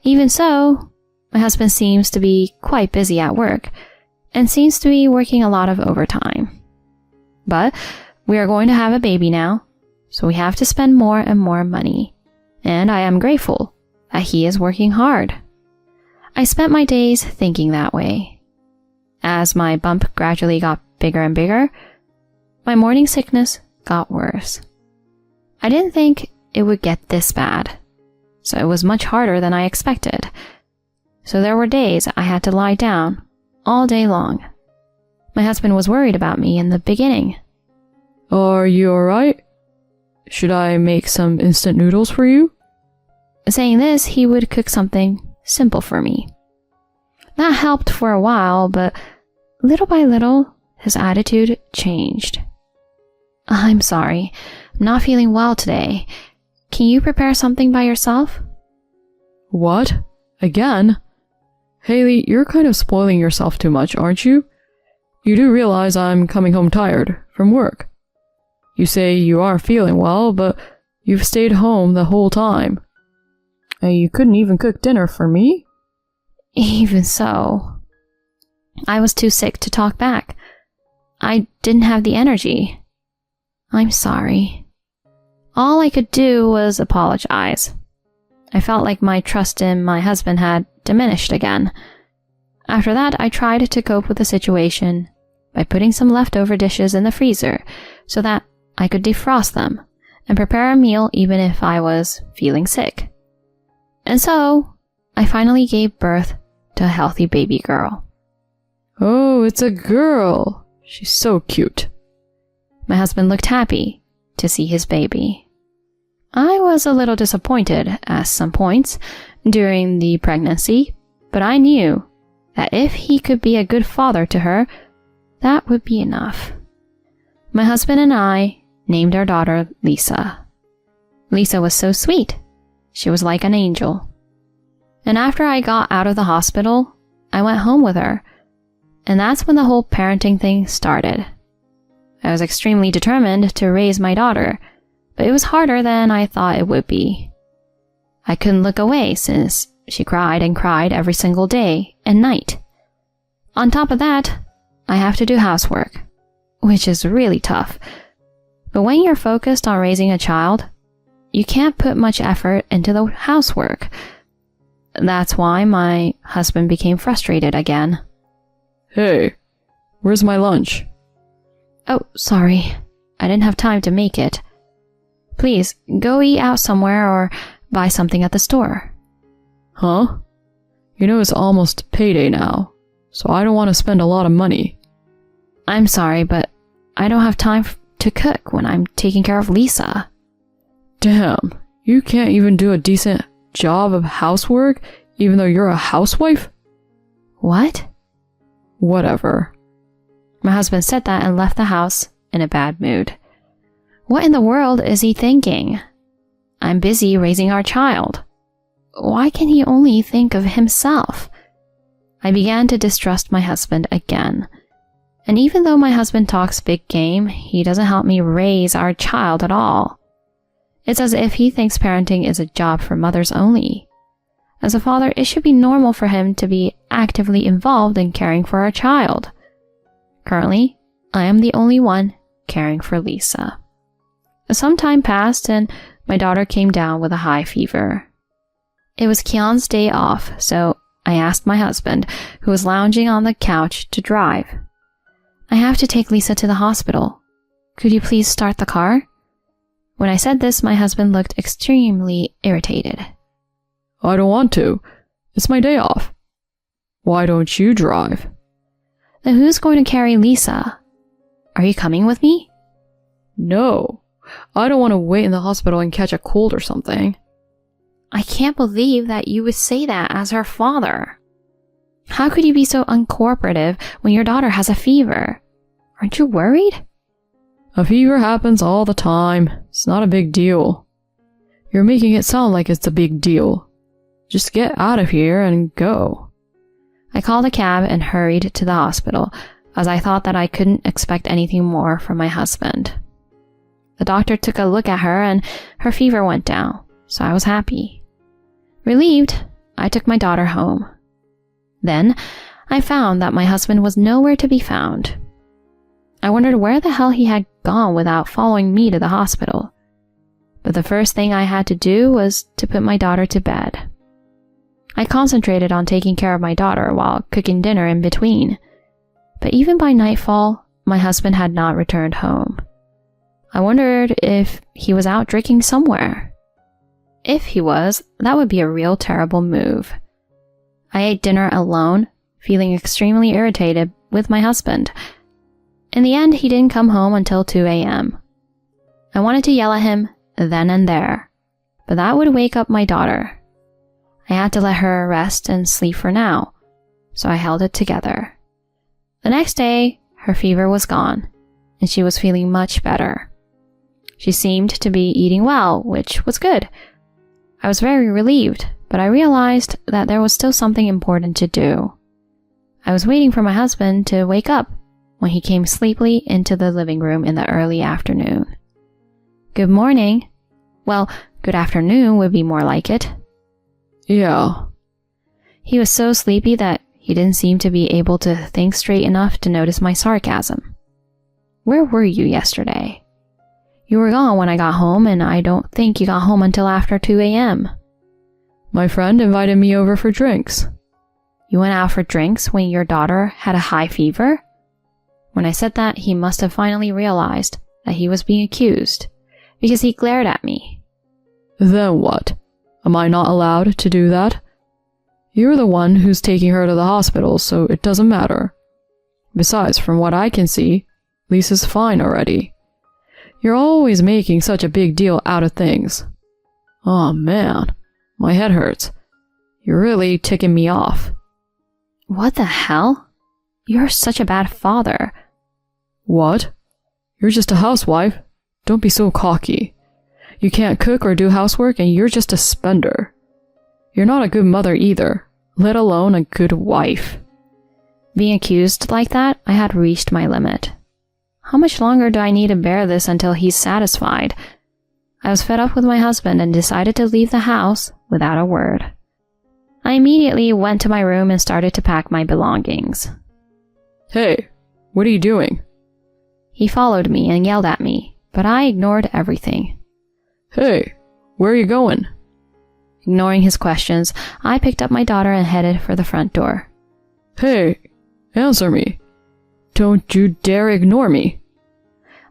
Even so, my husband seems to be quite busy at work and seems to be working a lot of overtime. But we are going to have a baby now, so we have to spend more and more money, and I am grateful that he is working hard. I spent my days thinking that way. As my bump gradually got bigger and bigger, my morning sickness got worse. I didn't think it would get this bad, so it was much harder than I expected. So there were days I had to lie down all day long. My husband was worried about me in the beginning. Are you alright? Should I make some instant noodles for you? Saying this, he would cook something simple for me. That helped for a while, but little by little, his attitude changed. I'm sorry, I'm not feeling well today. Can you prepare something by yourself? What? Again? Haley, you're kind of spoiling yourself too much, aren't you? You do realize I'm coming home tired from work. You say you are feeling well, but you've stayed home the whole time. And you couldn't even cook dinner for me? Even so, I was too sick to talk back. I didn't have the energy. I'm sorry. All I could do was apologize. I felt like my trust in my husband had diminished again. After that, I tried to cope with the situation by putting some leftover dishes in the freezer so that I could defrost them and prepare a meal even if I was feeling sick. And so, I finally gave birth to a healthy baby girl. Oh, it's a girl. She's so cute. My husband looked happy to see his baby. I was a little disappointed at some points during the pregnancy, but I knew that if he could be a good father to her, that would be enough. My husband and I named our daughter Lisa. Lisa was so sweet. She was like an angel. And after I got out of the hospital, I went home with her. And that's when the whole parenting thing started. I was extremely determined to raise my daughter, but it was harder than I thought it would be. I couldn't look away since she cried and cried every single day and night. On top of that, I have to do housework, which is really tough. But when you're focused on raising a child, you can't put much effort into the housework. That's why my husband became frustrated again. Hey, where's my lunch? Oh, sorry. I didn't have time to make it. Please, go eat out somewhere or buy something at the store. Huh? You know it's almost payday now, so I don't want to spend a lot of money. I'm sorry, but I don't have time to cook when I'm taking care of Lisa. Damn, you can't even do a decent job of housework even though you're a housewife? What? Whatever. My husband said that and left the house in a bad mood. What in the world is he thinking? I'm busy raising our child. Why can he only think of himself? I began to distrust my husband again. And even though my husband talks big game, he doesn't help me raise our child at all. It's as if he thinks parenting is a job for mothers only. As a father, it should be normal for him to be actively involved in caring for our child. Currently, I am the only one caring for Lisa. Some time passed and my daughter came down with a high fever. It was Kian's day off, so I asked my husband, who was lounging on the couch, to drive. I have to take Lisa to the hospital. Could you please start the car? When I said this, my husband looked extremely irritated. I don't want to. It's my day off. Why don't you drive? Then who's going to carry Lisa? Are you coming with me? No. I don't want to wait in the hospital and catch a cold or something. I can't believe that you would say that as her father. How could you be so uncooperative when your daughter has a fever? Aren't you worried? A fever happens all the time. It's not a big deal. You're making it sound like it's a big deal. Just get out of here and go. I called a cab and hurried to the hospital, as I thought that I couldn't expect anything more from my husband. The doctor took a look at her and her fever went down, so I was happy. Relieved, I took my daughter home. Then, I found that my husband was nowhere to be found. I wondered where the hell he had gone without following me to the hospital. But the first thing I had to do was to put my daughter to bed. I concentrated on taking care of my daughter while cooking dinner in between. But even by nightfall, my husband had not returned home. I wondered if he was out drinking somewhere. If he was, that would be a real terrible move. I ate dinner alone, feeling extremely irritated with my husband. In the end, he didn't come home until 2 a.m. I wanted to yell at him then and there, but that would wake up my daughter. I had to let her rest and sleep for now, so I held it together. The next day, her fever was gone, and she was feeling much better. She seemed to be eating well, which was good. I was very relieved, but I realized that there was still something important to do. I was waiting for my husband to wake up when he came sleepily into the living room in the early afternoon. Good morning. Well, good afternoon would be more like it. Yeah. He was so sleepy that he didn't seem to be able to think straight enough to notice my sarcasm. Where were you yesterday? You were gone when I got home, and I don't think you got home until after 2 a.m. My friend invited me over for drinks. You went out for drinks when your daughter had a high fever? When I said that, he must have finally realized that he was being accused, because he glared at me. Then what? Am I not allowed to do that? You're the one who's taking her to the hospital, so it doesn't matter. Besides, from what I can see, Lisa's fine already. You're always making such a big deal out of things. Oh man, my head hurts. You're really ticking me off. What the hell? You're such a bad father. What? You're just a housewife. Don't be so cocky. You can't cook or do housework and you're just a spender. You're not a good mother either, let alone a good wife. Being accused like that, I had reached my limit. How much longer do I need to bear this until he's satisfied? I was fed up with my husband and decided to leave the house without a word. I immediately went to my room and started to pack my belongings. Hey, what are you doing? He followed me and yelled at me, but I ignored everything. Hey, where are you going? Ignoring his questions, I picked up my daughter and headed for the front door. Hey, answer me. Don't you dare ignore me.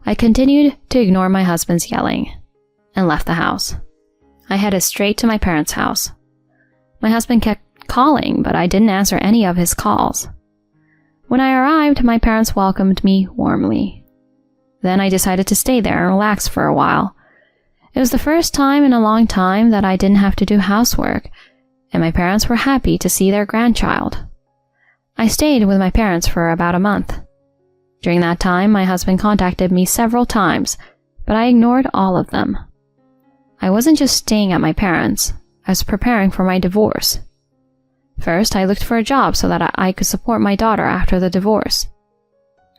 I continued to ignore my husband's yelling and left the house. I headed straight to my parents' house. My husband kept calling, but I didn't answer any of his calls. When I arrived, my parents welcomed me warmly. Then I decided to stay there and relax for a while. It was the first time in a long time that I didn't have to do housework, and my parents were happy to see their grandchild. I stayed with my parents for about a month. During that time, my husband contacted me several times, but I ignored all of them. I wasn't just staying at my parents', I was preparing for my divorce. First, I looked for a job so that I could support my daughter after the divorce.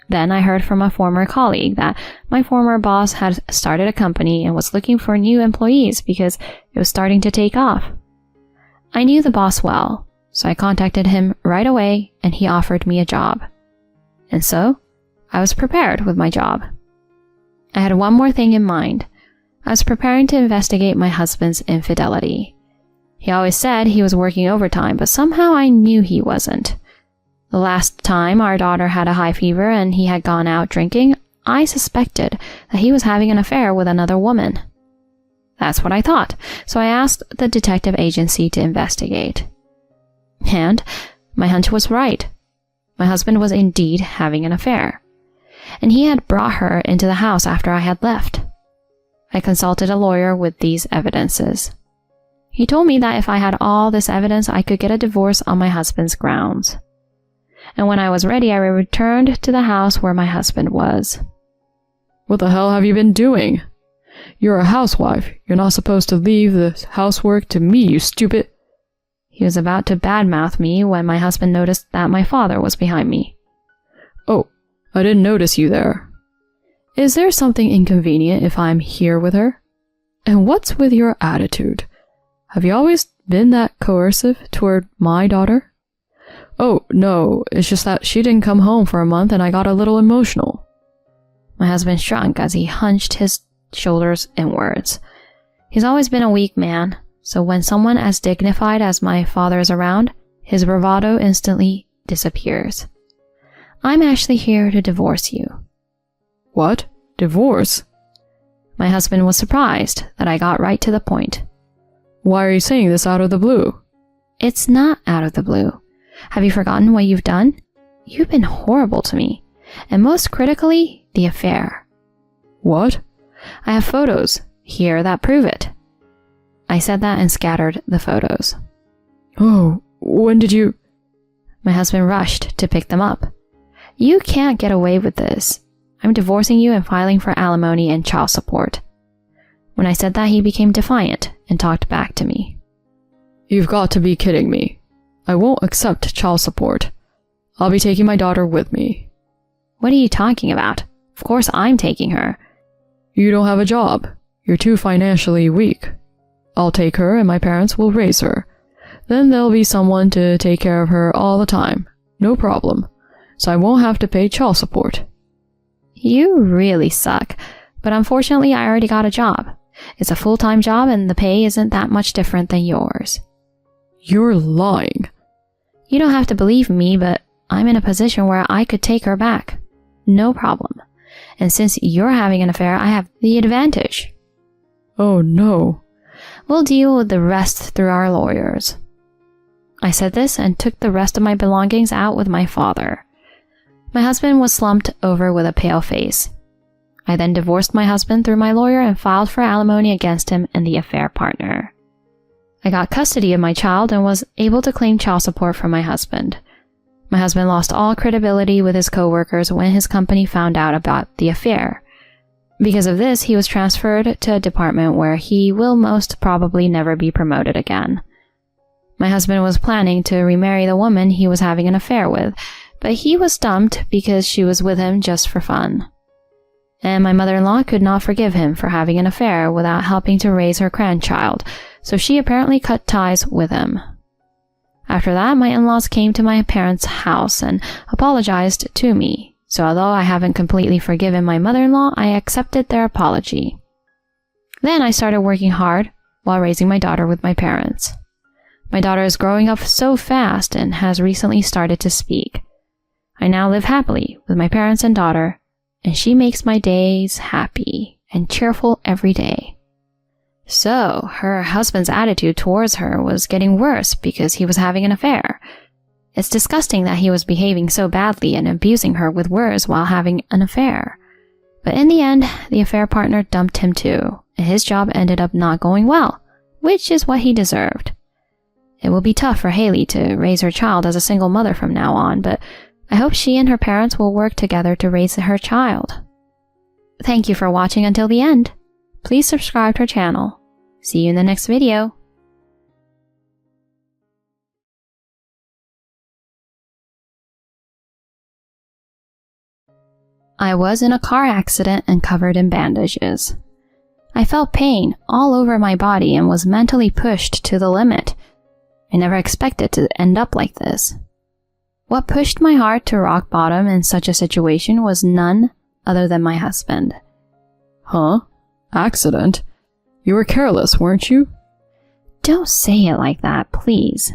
Then I heard from a former colleague that my former boss had started a company and was looking for new employees because it was starting to take off. I knew the boss well, so I contacted him right away and he offered me a job. And so, I was prepared with my job. I had one more thing in mind. I was preparing to investigate my husband's infidelity. He always said he was working overtime, but somehow I knew he wasn't. The last time our daughter had a high fever and he had gone out drinking, I suspected that he was having an affair with another woman. That's what I thought, so I asked the detective agency to investigate. And my hunch was right. My husband was indeed having an affair, and he had brought her into the house after I had left. I consulted a lawyer with these evidences. He told me that if I had all this evidence, I could get a divorce on my husband's grounds. And when I was ready, I returned to the house where my husband was. What the hell have you been doing? You're a housewife. You're not supposed to leave the housework to me, you stupid. He was about to badmouth me when my husband noticed that my father was behind me. Oh, I didn't notice you there. Is there something inconvenient if I'm here with her? And what's with your attitude? Have you always been that coercive toward my daughter? Oh, no, it's just that she didn't come home for a month and I got a little emotional. My husband shrunk as he hunched his shoulders inwards. He's always been a weak man, so when someone as dignified as my father is around, his bravado instantly disappears. I'm actually here to divorce you. What? Divorce? My husband was surprised that I got right to the point. Why are you saying this out of the blue? It's not out of the blue. Have you forgotten what you've done? You've been horrible to me, and most critically, the affair. What? I have photos here that prove it. I said that and scattered the photos. Oh, when did you... My husband rushed to pick them up. You can't get away with this. I'm divorcing you and filing for alimony and child support. When I said that, he became defiant and talked back to me. You've got to be kidding me. I won't accept child support. I'll be taking my daughter with me. What are you talking about? Of course I'm taking her. You don't have a job. You're too financially weak. I'll take her and my parents will raise her. Then there'll be someone to take care of her all the time. No problem. So I won't have to pay child support. You really suck. But unfortunately, I already got a job. It's a full-time job and the pay isn't that much different than yours. You're lying. You don't have to believe me, but I'm in a position where I could take her back. No problem. And since you're having an affair, I have the advantage. Oh no. We'll deal with the rest through our lawyers. I said this and took the rest of my belongings out with my father. My husband was slumped over with a pale face. I then divorced my husband through my lawyer and filed for alimony against him and the affair partner. I got custody of my child and was able to claim child support from my husband. My husband lost all credibility with his coworkers when his company found out about the affair. Because of this, he was transferred to a department where he will most probably never be promoted again. My husband was planning to remarry the woman he was having an affair with, but he was dumped because she was with him just for fun. And my mother-in-law could not forgive him for having an affair without helping to raise her grandchild, so she apparently cut ties with him. After that, my in-laws came to my parents' house and apologized to me, so although I haven't completely forgiven my mother-in-law, I accepted their apology. Then I started working hard while raising my daughter with my parents. My daughter is growing up so fast and has recently started to speak. I now live happily with my parents and daughter, and she makes my days happy and cheerful every day. So, her husband's attitude towards her was getting worse because he was having an affair. It's disgusting that he was behaving so badly and abusing her with words while having an affair. But in the end, the affair partner dumped him too, and his job ended up not going well, which is what he deserved. It will be tough for Haley to raise her child as a single mother from now on, but I hope she and her parents will work together to raise her child. Thank you for watching until the end. Please subscribe to our channel. See you in the next video. I was in a car accident and covered in bandages. I felt pain all over my body and was mentally pushed to the limit. I never expected to end up like this. What pushed my heart to rock bottom in such a situation was none other than my husband. Huh? Accident? You were careless, weren't you? Don't say it like that, please.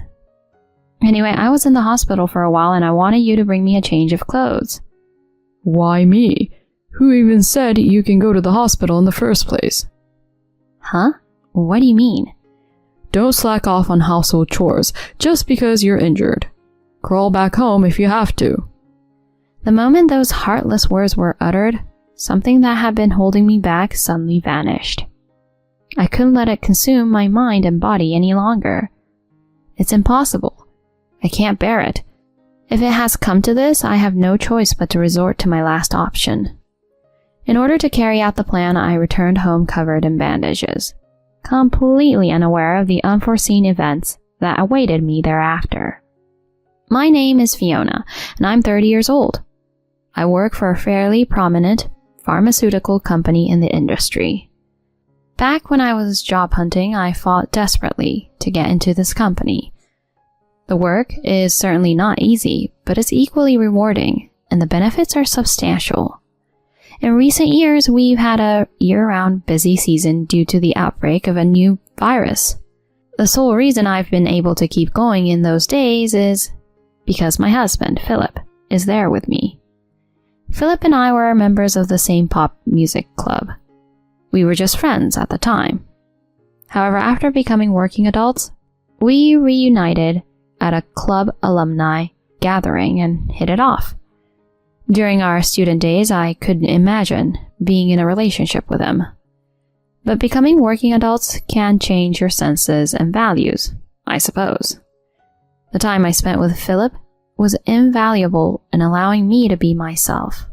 Anyway, I was in the hospital for a while and I wanted you to bring me a change of clothes. Why me? Who even said you can go to the hospital in the first place? Huh? What do you mean? Don't slack off on household chores just because you're injured. Crawl back home if you have to. The moment those heartless words were uttered, something that had been holding me back suddenly vanished. I couldn't let it consume my mind and body any longer. It's impossible. I can't bear it. If it has come to this, I have no choice but to resort to my last option. In order to carry out the plan, I returned home covered in bandages, completely unaware of the unforeseen events that awaited me thereafter. My name is Fiona, and I'm 30 years old. I work for a fairly prominent pharmaceutical company in the industry. Back when I was job hunting, I fought desperately to get into this company. The work is certainly not easy, but it's equally rewarding, and the benefits are substantial. In recent years, we've had a year-round busy season due to the outbreak of a new virus. The sole reason I've been able to keep going in those days is because my husband, Philip, is there with me. Philip and I were members of the same pop music club. We were just friends at the time. However, after becoming working adults, we reunited at a club alumni gathering and hit it off. During our student days, I couldn't imagine being in a relationship with him. But becoming working adults can change your senses and values, I suppose. The time I spent with Philip was invaluable in allowing me to be myself.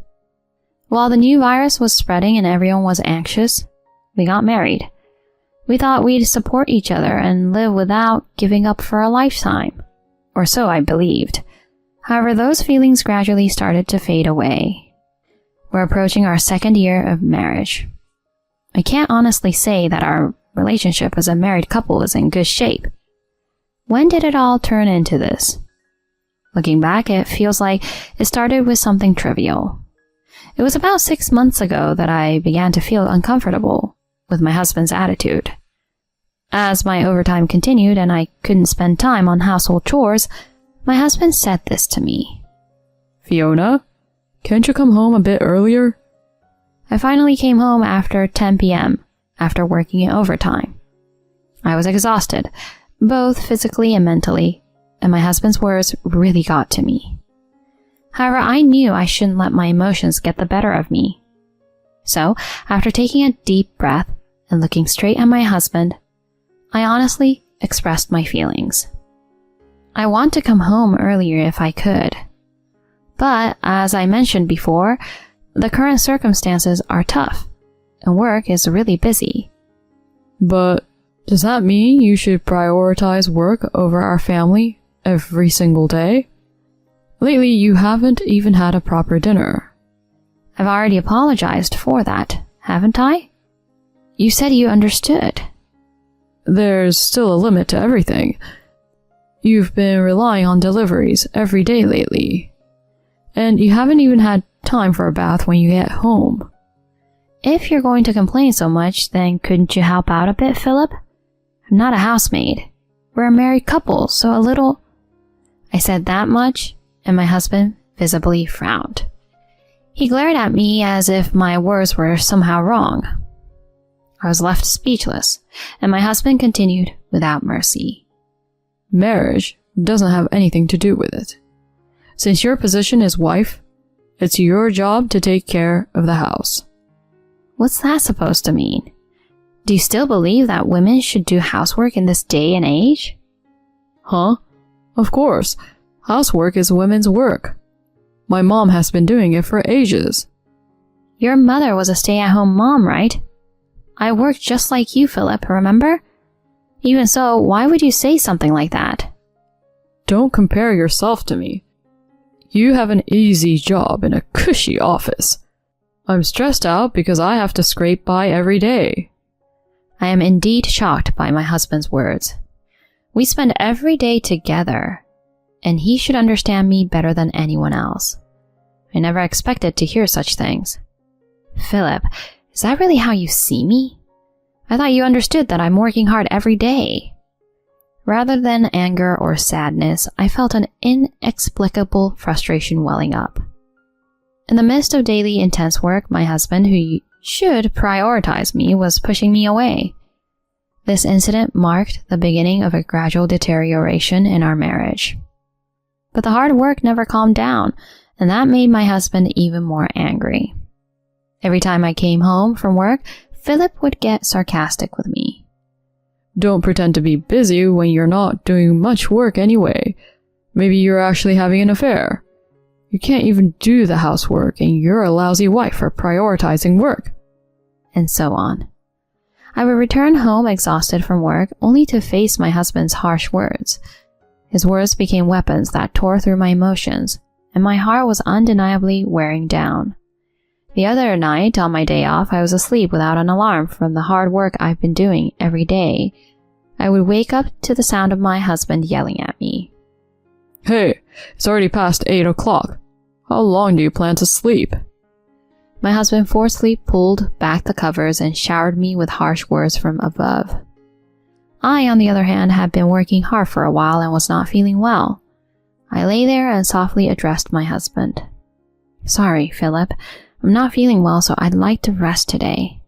While the new virus was spreading and everyone was anxious, we got married. We thought we'd support each other and live without giving up for a lifetime. Or so I believed. However, those feelings gradually started to fade away. We're approaching our second year of marriage. I can't honestly say that our relationship as a married couple is in good shape. When did it all turn into this? Looking back, it feels like it started with something trivial. It was about 6 months ago that I began to feel uncomfortable with my husband's attitude. As my overtime continued and I couldn't spend time on household chores, my husband said this to me. Fiona, can't you come home a bit earlier? I finally came home after 10 p.m. after working in overtime. I was exhausted, both physically and mentally, and my husband's words really got to me. However, I knew I shouldn't let my emotions get the better of me. So, after taking a deep breath and looking straight at my husband, I honestly expressed my feelings. I want to come home earlier if I could. But, as I mentioned before, the current circumstances are tough, and work is really busy. But does that mean you should prioritize work over our family every single day? Lately, you haven't even had a proper dinner. I've already apologized for that, haven't I? You said you understood. There's still a limit to everything. You've been relying on deliveries every day lately. And you haven't even had time for a bath when you get home. If you're going to complain so much, then couldn't you help out a bit, Philip? I'm not a housemaid. We're a married couple, so a little... I said that much, and my husband visibly frowned. He glared at me as if my words were somehow wrong. I was left speechless, and my husband continued without mercy. Marriage doesn't have anything to do with it. Since your position is wife, it's your job to take care of the house. What's that supposed to mean? Do you still believe that women should do housework in this day and age? Huh? Of course. Housework is women's work. My mom has been doing it for ages. Your mother was a stay-at-home mom, right? I worked just like you, Philip, remember? Even so, why would you say something like that? Don't compare yourself to me. You have an easy job in a cushy office. I'm stressed out because I have to scrape by every day. I am indeed shocked by my husband's words. We spend every day together, and he should understand me better than anyone else. I never expected to hear such things. Philip, is that really how you see me? I thought you understood that I'm working hard every day." Rather than anger or sadness, I felt an inexplicable frustration welling up. In the midst of daily intense work, my husband, who should prioritize me, was pushing me away. This incident marked the beginning of a gradual deterioration in our marriage. But the hard work never calmed down, and that made my husband even more angry. Every time I came home from work, Philip would get sarcastic with me. "Don't pretend to be busy when you're not doing much work anyway. Maybe you're actually having an affair. You can't even do the housework, and you're a lousy wife for prioritizing work." And so on. I would return home exhausted from work, only to face my husband's harsh words. His words became weapons that tore through my emotions, and my heart was undeniably wearing down. The other night, on my day off, I was asleep without an alarm from the hard work I've been doing every day. I would wake up to the sound of my husband yelling at me. "Hey, it's already past 8 o'clock. How long do you plan to sleep?" My husband forcefully pulled back the covers and showered me with harsh words from above. I, on the other hand, had been working hard for a while and was not feeling well. I lay there and softly addressed my husband. "Sorry, Philip. I'm not feeling well, so I'd like to rest today."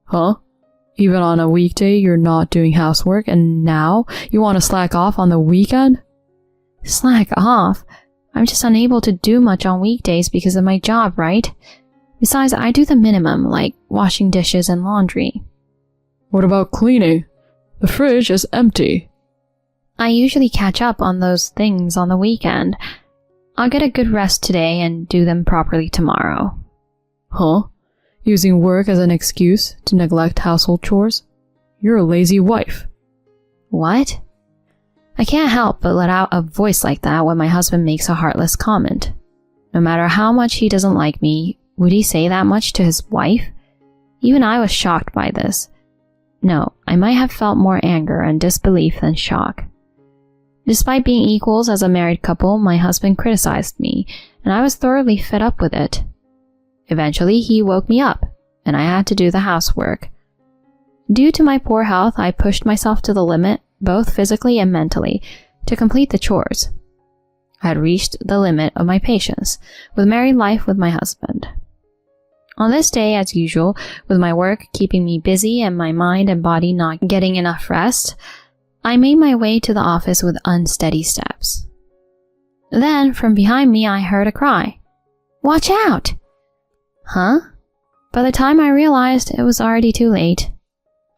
"Huh? Even on a weekday you're not doing housework, and now you want to slack off on the weekend?" "Slack off? I'm just unable to do much on weekdays because of my job, right? Besides, I do the minimum, like washing dishes and laundry." "What about cleaning? The fridge is empty." "I usually catch up on those things on the weekend. I'll get a good rest today and do them properly tomorrow." "Huh? Using work as an excuse to neglect household chores? You're a lazy wife." "What?" I can't help but let out a voice like that when my husband makes a heartless comment. No matter how much he doesn't like me, would he say that much to his wife? Even I was shocked by this. No, I might have felt more anger and disbelief than shock. Despite being equals as a married couple, my husband criticized me, and I was thoroughly fed up with it. Eventually, he woke me up, and I had to do the housework. Due to my poor health, I pushed myself to the limit, both physically and mentally, to complete the chores. I had reached the limit of my patience with married life with my husband. On this day, as usual, with my work keeping me busy and my mind and body not getting enough rest, I made my way to the office with unsteady steps. Then, from behind me, I heard a cry. "Watch out!" Huh? By the time I realized, it was already too late.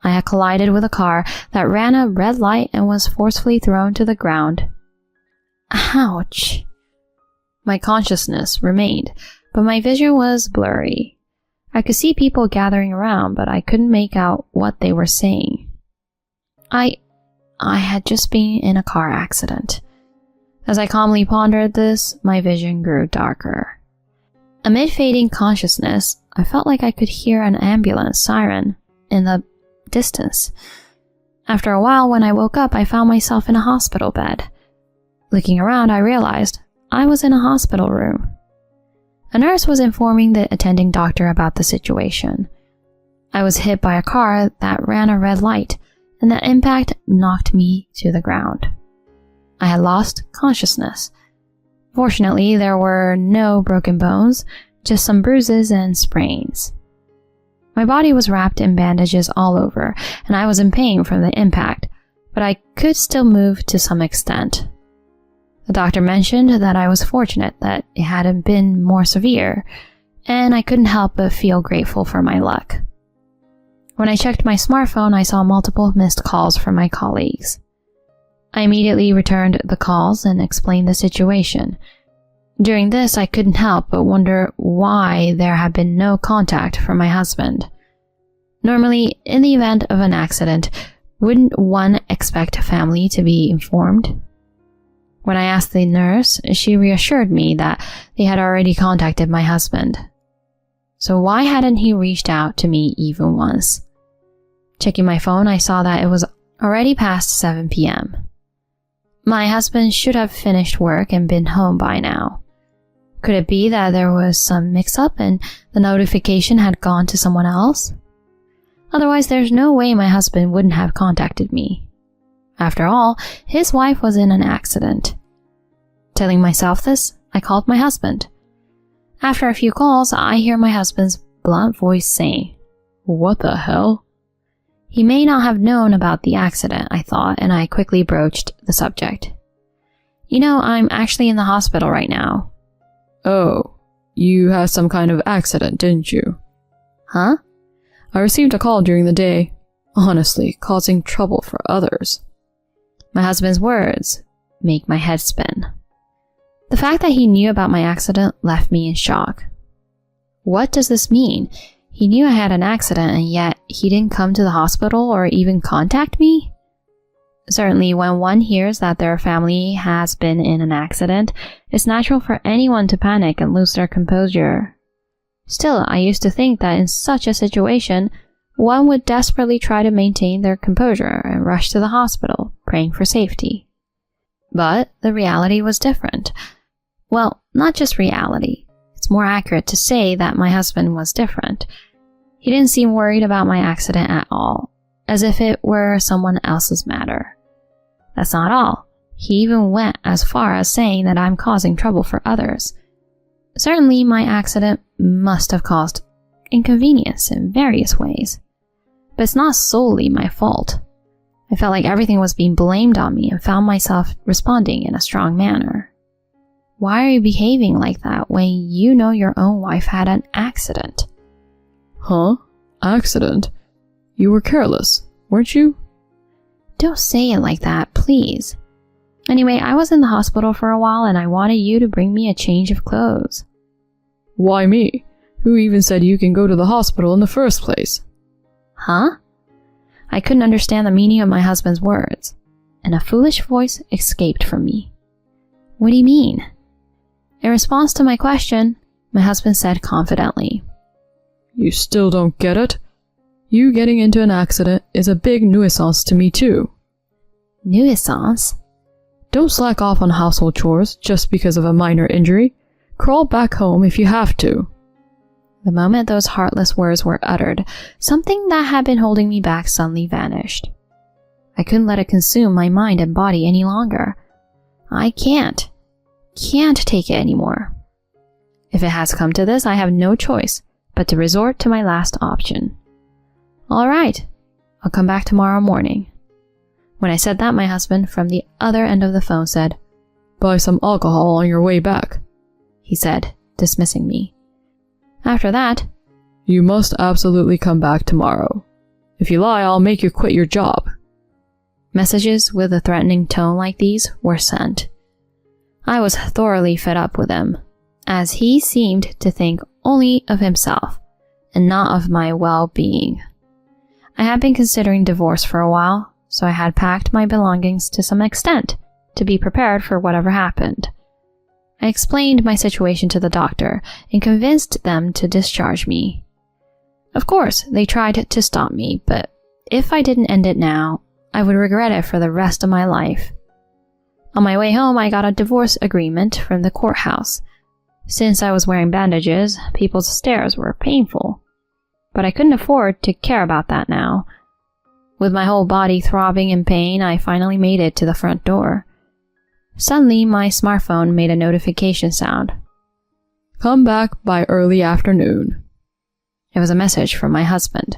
I had collided with a car that ran a red light and was forcefully thrown to the ground. Ouch! My consciousness remained, but my vision was blurry. I could see people gathering around, but I couldn't make out what they were saying. I had just been in a car accident. As I calmly pondered this, my vision grew darker. Amid fading consciousness, I felt like I could hear an ambulance siren in the distance. After a while, when I woke up, I found myself in a hospital bed. Looking around, I realized I was in a hospital room. A nurse was informing the attending doctor about the situation. I was hit by a car that ran a red light, and the impact knocked me to the ground. I had lost consciousness. Fortunately, there were no broken bones, just some bruises and sprains. My body was wrapped in bandages all over, and I was in pain from the impact, but I could still move to some extent. The doctor mentioned that I was fortunate that it hadn't been more severe, and I couldn't help but feel grateful for my luck. When I checked my smartphone, I saw multiple missed calls from my colleagues. I immediately returned the calls and explained the situation. During this, I couldn't help but wonder why there had been no contact from my husband. Normally, in the event of an accident, wouldn't one expect family to be informed? When I asked the nurse, she reassured me that they had already contacted my husband. So why hadn't he reached out to me even once? Checking my phone, I saw that it was already past 7 p.m. My husband should have finished work and been home by now. Could it be that there was some mix-up and the notification had gone to someone else? Otherwise, there's no way my husband wouldn't have contacted me. After all, his wife was in an accident. Telling myself this, I called my husband. After a few calls, I hear my husband's blunt voice saying, "What the hell?" He may not have known about the accident, I thought, and I quickly broached the subject. You know, I'm actually in the hospital right now. Oh, you had some kind of accident, didn't you? Huh? I received a call during the day, honestly, causing trouble for others. My husband's words make my head spin. The fact that he knew about my accident left me in shock. What does this mean? He knew I had an accident and yet he didn't come to the hospital or even contact me? Certainly, when one hears that their family has been in an accident, it's natural for anyone to panic and lose their composure. Still, I used to think that in such a situation, one would desperately try to maintain their composure and rush to the hospital, praying for safety. But the reality was different. Well, not just reality. It's more accurate to say that my husband was different. He didn't seem worried about my accident at all, as if it were someone else's matter. That's not all. He even went as far as saying that I'm causing trouble for others. Certainly, my accident must have caused inconvenience in various ways. But it's not solely my fault. I felt like everything was being blamed on me and found myself responding in a strong manner. Why are you behaving like that when you know your own wife had an accident? Huh? Accident? You were careless, weren't you? Don't say it like that, please. Anyway, I was in the hospital for a while and I wanted you to bring me a change of clothes. Why me? Who even said you can go to the hospital in the first place? Huh? I couldn't understand the meaning of my husband's words, and a foolish voice escaped from me. What do you mean? In response to my question, my husband said confidently, You still don't get it? You getting into an accident is a big nuisance to me too. Nuisance? Don't slack off on household chores just because of a minor injury. Crawl back home if you have to. The moment those heartless words were uttered, something that had been holding me back suddenly vanished. I couldn't let it consume my mind and body any longer. I can't take it anymore. If it has come to this, I have no choice but to resort to my last option. All right, I'll come back tomorrow morning. When I said that, my husband from the other end of the phone said, Buy some alcohol on your way back, he said, dismissing me. After that, You must absolutely come back tomorrow. If you lie, I'll make you quit your job. Messages with a threatening tone like these were sent. I was thoroughly fed up with him, as he seemed to think only of himself and not of my well-being. I had been considering divorce for a while, so I had packed my belongings to some extent to be prepared for whatever happened. I explained my situation to the doctor and convinced them to discharge me. Of course, they tried to stop me, but if I didn't end it now, I would regret it for the rest of my life. On my way home, I got a divorce agreement from the courthouse. Since I was wearing bandages, people's stares were painful. But I couldn't afford to care about that now. With my whole body throbbing in pain, I finally made it to the front door. Suddenly, my smartphone made a notification sound. Come back by early afternoon. It was a message from my husband,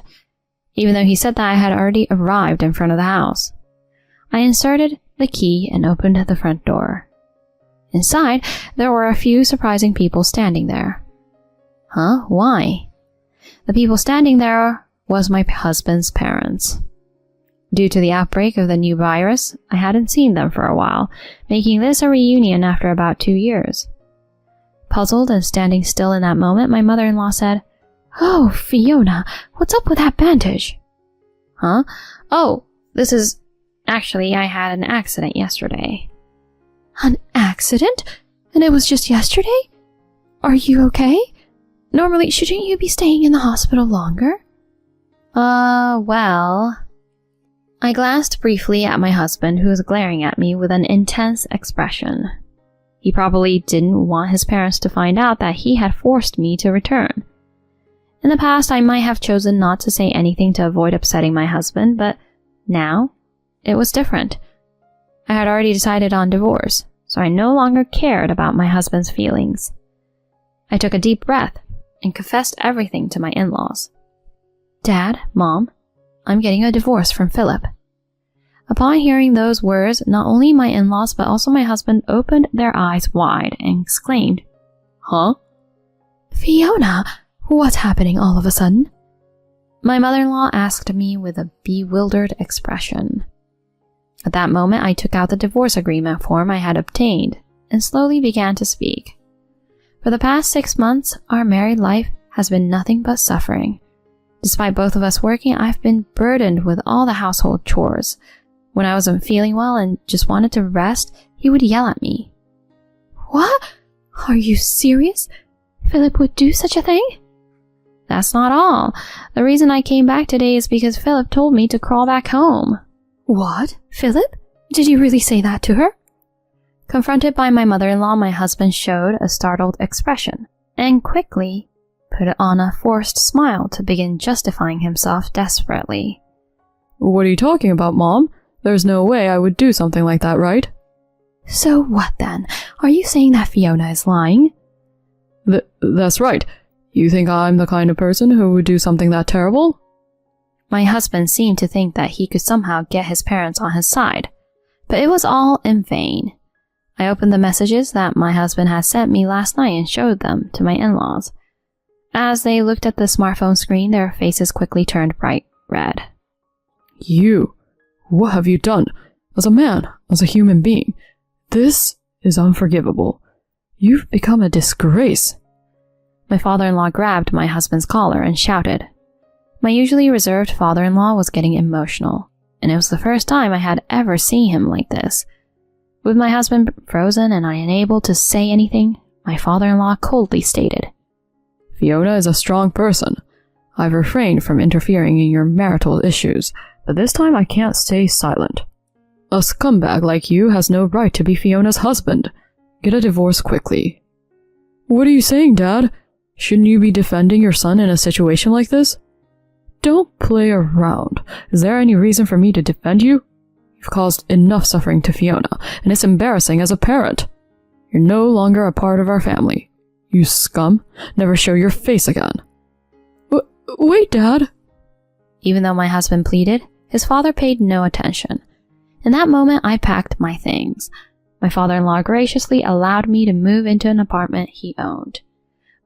even though he said that I had already arrived in front of the house. I inserted the key and opened the front door. Inside, there were a few surprising people standing there. Huh? Why? The people standing there was my husband's parents. Due to the outbreak of the new virus, I hadn't seen them for a while, making this a reunion after about 2 years. Puzzled and standing still in that moment, my mother-in-law said, "Oh, Fiona, what's up with that bandage?" Huh? Oh, actually, I had an accident yesterday. An accident? And it was just yesterday? Are you okay? Normally, shouldn't you be staying in the hospital longer? Well... I glanced briefly at my husband, who was glaring at me with an intense expression. He probably didn't want his parents to find out that he had forced me to return. In the past, I might have chosen not to say anything to avoid upsetting my husband, but now it was different. I had already decided on divorce, so I no longer cared about my husband's feelings. I took a deep breath and confessed everything to my in-laws. Dad, Mom, I'm getting a divorce from Philip. Upon hearing those words, not only my in-laws but also my husband opened their eyes wide and exclaimed, "Huh? Fiona, what's happening all of a sudden?" My mother-in-law asked me with a bewildered expression. At that moment, I took out the divorce agreement form I had obtained and slowly began to speak. For the past 6 months, our married life has been nothing but suffering. Despite both of us working, I've been burdened with all the household chores. When I wasn't feeling well and just wanted to rest, he would yell at me. What? Are you serious? Philip would do such a thing? That's not all. The reason I came back today is because Philip told me to crawl back home. What? Philip? Did you really say that to her? Confronted by my mother-in-law, my husband showed a startled expression and quickly put on a forced smile to begin justifying himself desperately. What are you talking about, Mom? There's no way I would do something like that, right? So what then? Are you saying that Fiona is lying? That's right. You think I'm the kind of person who would do something that terrible? My husband seemed to think that he could somehow get his parents on his side, but it was all in vain. I opened the messages that my husband had sent me last night and showed them to my in-laws. As they looked at the smartphone screen, their faces quickly turned bright red. You? What have you done? As a man, as a human being, this is unforgivable. You've become a disgrace. My father-in-law grabbed my husband's collar and shouted. My usually reserved father-in-law was getting emotional, and it was the first time I had ever seen him like this. With my husband frozen and unable to say anything, my father-in-law coldly stated, Fiona is a strong person. I've refrained from interfering in your marital issues, but this time I can't stay silent. A scumbag like you has no right to be Fiona's husband. Get a divorce quickly. What are you saying, Dad? Shouldn't you be defending your son in a situation like this? Don't play around. Is there any reason for me to defend you? You've caused enough suffering to Fiona, and it's embarrassing as a parent. You're no longer a part of our family. You scum. Never show your face again. Wait, Dad. Even though my husband pleaded, his father paid no attention. In that moment, I packed my things. My father-in-law graciously allowed me to move into an apartment he owned.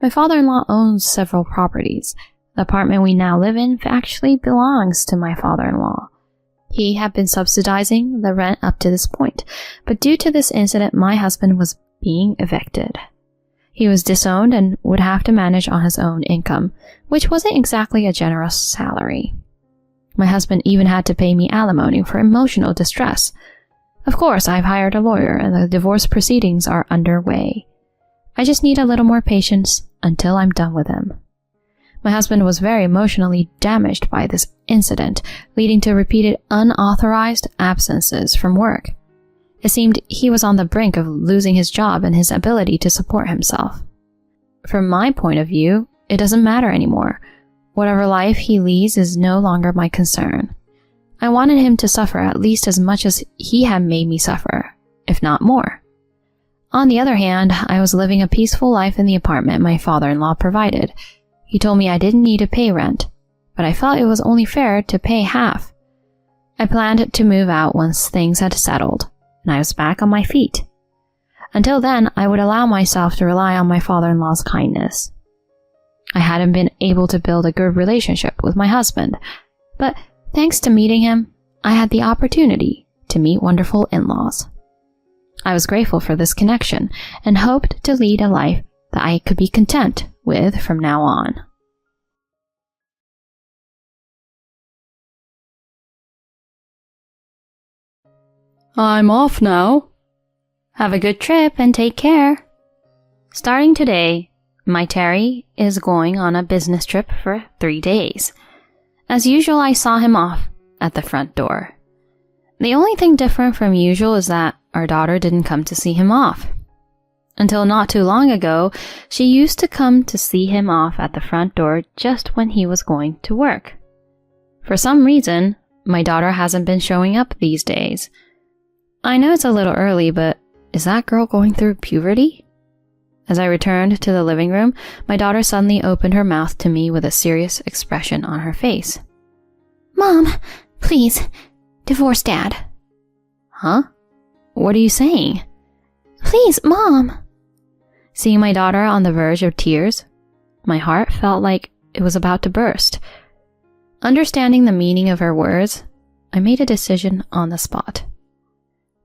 My father-in-law owns several properties. The apartment we now live in actually belongs to my father-in-law. He had been subsidizing the rent up to this point, but due to this incident, my husband was being evicted. He was disowned and would have to manage on his own income, which wasn't exactly a generous salary. My husband even had to pay me alimony for emotional distress. Of course, I've hired a lawyer and the divorce proceedings are underway. I just need a little more patience until I'm done with him. My husband was very emotionally damaged by this incident, leading to repeated unauthorized absences from work. It seemed he was on the brink of losing his job and his ability to support himself. From my point of view, it doesn't matter anymore. Whatever life he leads is no longer my concern. I wanted him to suffer at least as much as he had made me suffer, if not more. On the other hand, I was living a peaceful life in the apartment my father-in-law provided. He told me I didn't need to pay rent, but I felt it was only fair to pay half. I planned to move out once things had settled, and I was back on my feet. Until then, I would allow myself to rely on my father-in-law's kindness. I hadn't been able to build a good relationship with my husband, but thanks to meeting him, I had the opportunity to meet wonderful in-laws. I was grateful for this connection and hoped to lead a life that I could be content with from now on. I'm off now. Have a good trip and take care. Starting today, my Terry is going on a business trip for 3 days. As usual, I saw him off at the front door. The only thing different from usual is that our daughter didn't come to see him off. Until not too long ago, she used to come to see him off at the front door just when he was going to work. For some reason, my daughter hasn't been showing up these days. I know it's a little early, but is that girl going through puberty? As I returned to the living room, my daughter suddenly opened her mouth to me with a serious expression on her face. Mom, please, divorce Dad. Huh? What are you saying? Please, Mom. Seeing my daughter on the verge of tears, my heart felt like it was about to burst. Understanding the meaning of her words, I made a decision on the spot.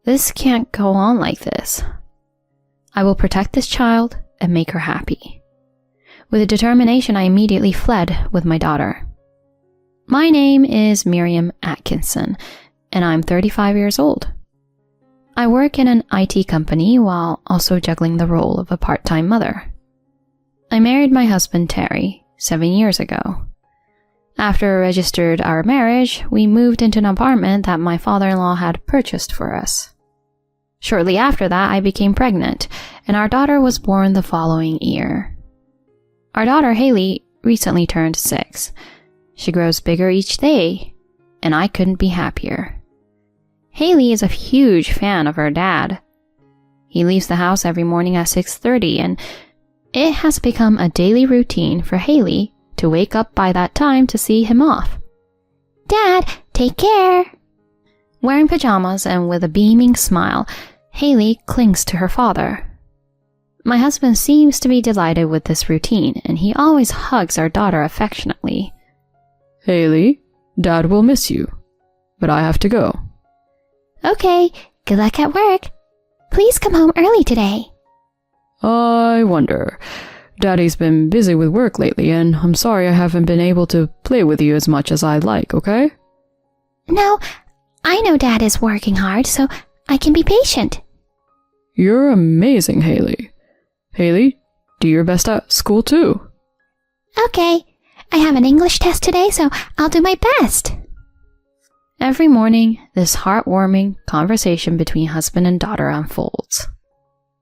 This can't go on like this. I will protect this child and make her happy. With a determination, I immediately fled with my daughter. My name is Miriam Atkinson, and I'm 35 years old. I work in an IT company while also juggling the role of a part-time mother. I married my husband Terry 7 years ago. After we registered our marriage, we moved into an apartment that my father-in-law had purchased for us. Shortly after that, I became pregnant, and our daughter was born the following year. Our daughter Haley recently turned 6. She grows bigger each day, and I couldn't be happier. Haley is a huge fan of her dad. He leaves the house every morning at 6:30, and it has become a daily routine for Haley to wake up by that time to see him off. Dad, take care. Wearing pajamas and with a beaming smile, Haley clings to her father. My husband seems to be delighted with this routine, and he always hugs our daughter affectionately. Haley, Dad will miss you, but I have to go. Okay, good luck at work. Please come home early today. I wonder. Daddy's been busy with work lately, and I'm sorry I haven't been able to play with you as much as I'd like, okay? No, I know Dad is working hard, so I can be patient. You're amazing, Haley. Haley, do your best at school too. Okay, I have an English test today, so I'll do my best. Every morning, this heartwarming conversation between husband and daughter unfolds.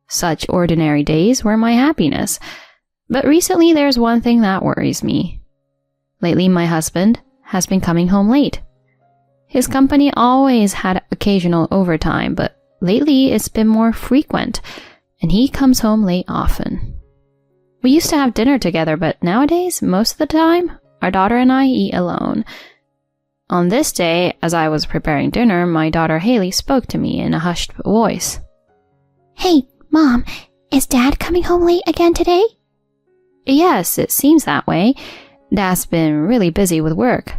Such ordinary days were my happiness, but recently there's one thing that worries me. Lately, my husband has been coming home late. His company always had occasional overtime, but lately it's been more frequent, and he comes home late often. We used to have dinner together, but nowadays, most of the time, our daughter and I eat alone. On this day, as I was preparing dinner, my daughter Haley spoke to me in a hushed voice. Hey, Mom, is Dad coming home late again today? Yes, it seems that way. Dad's been really busy with work.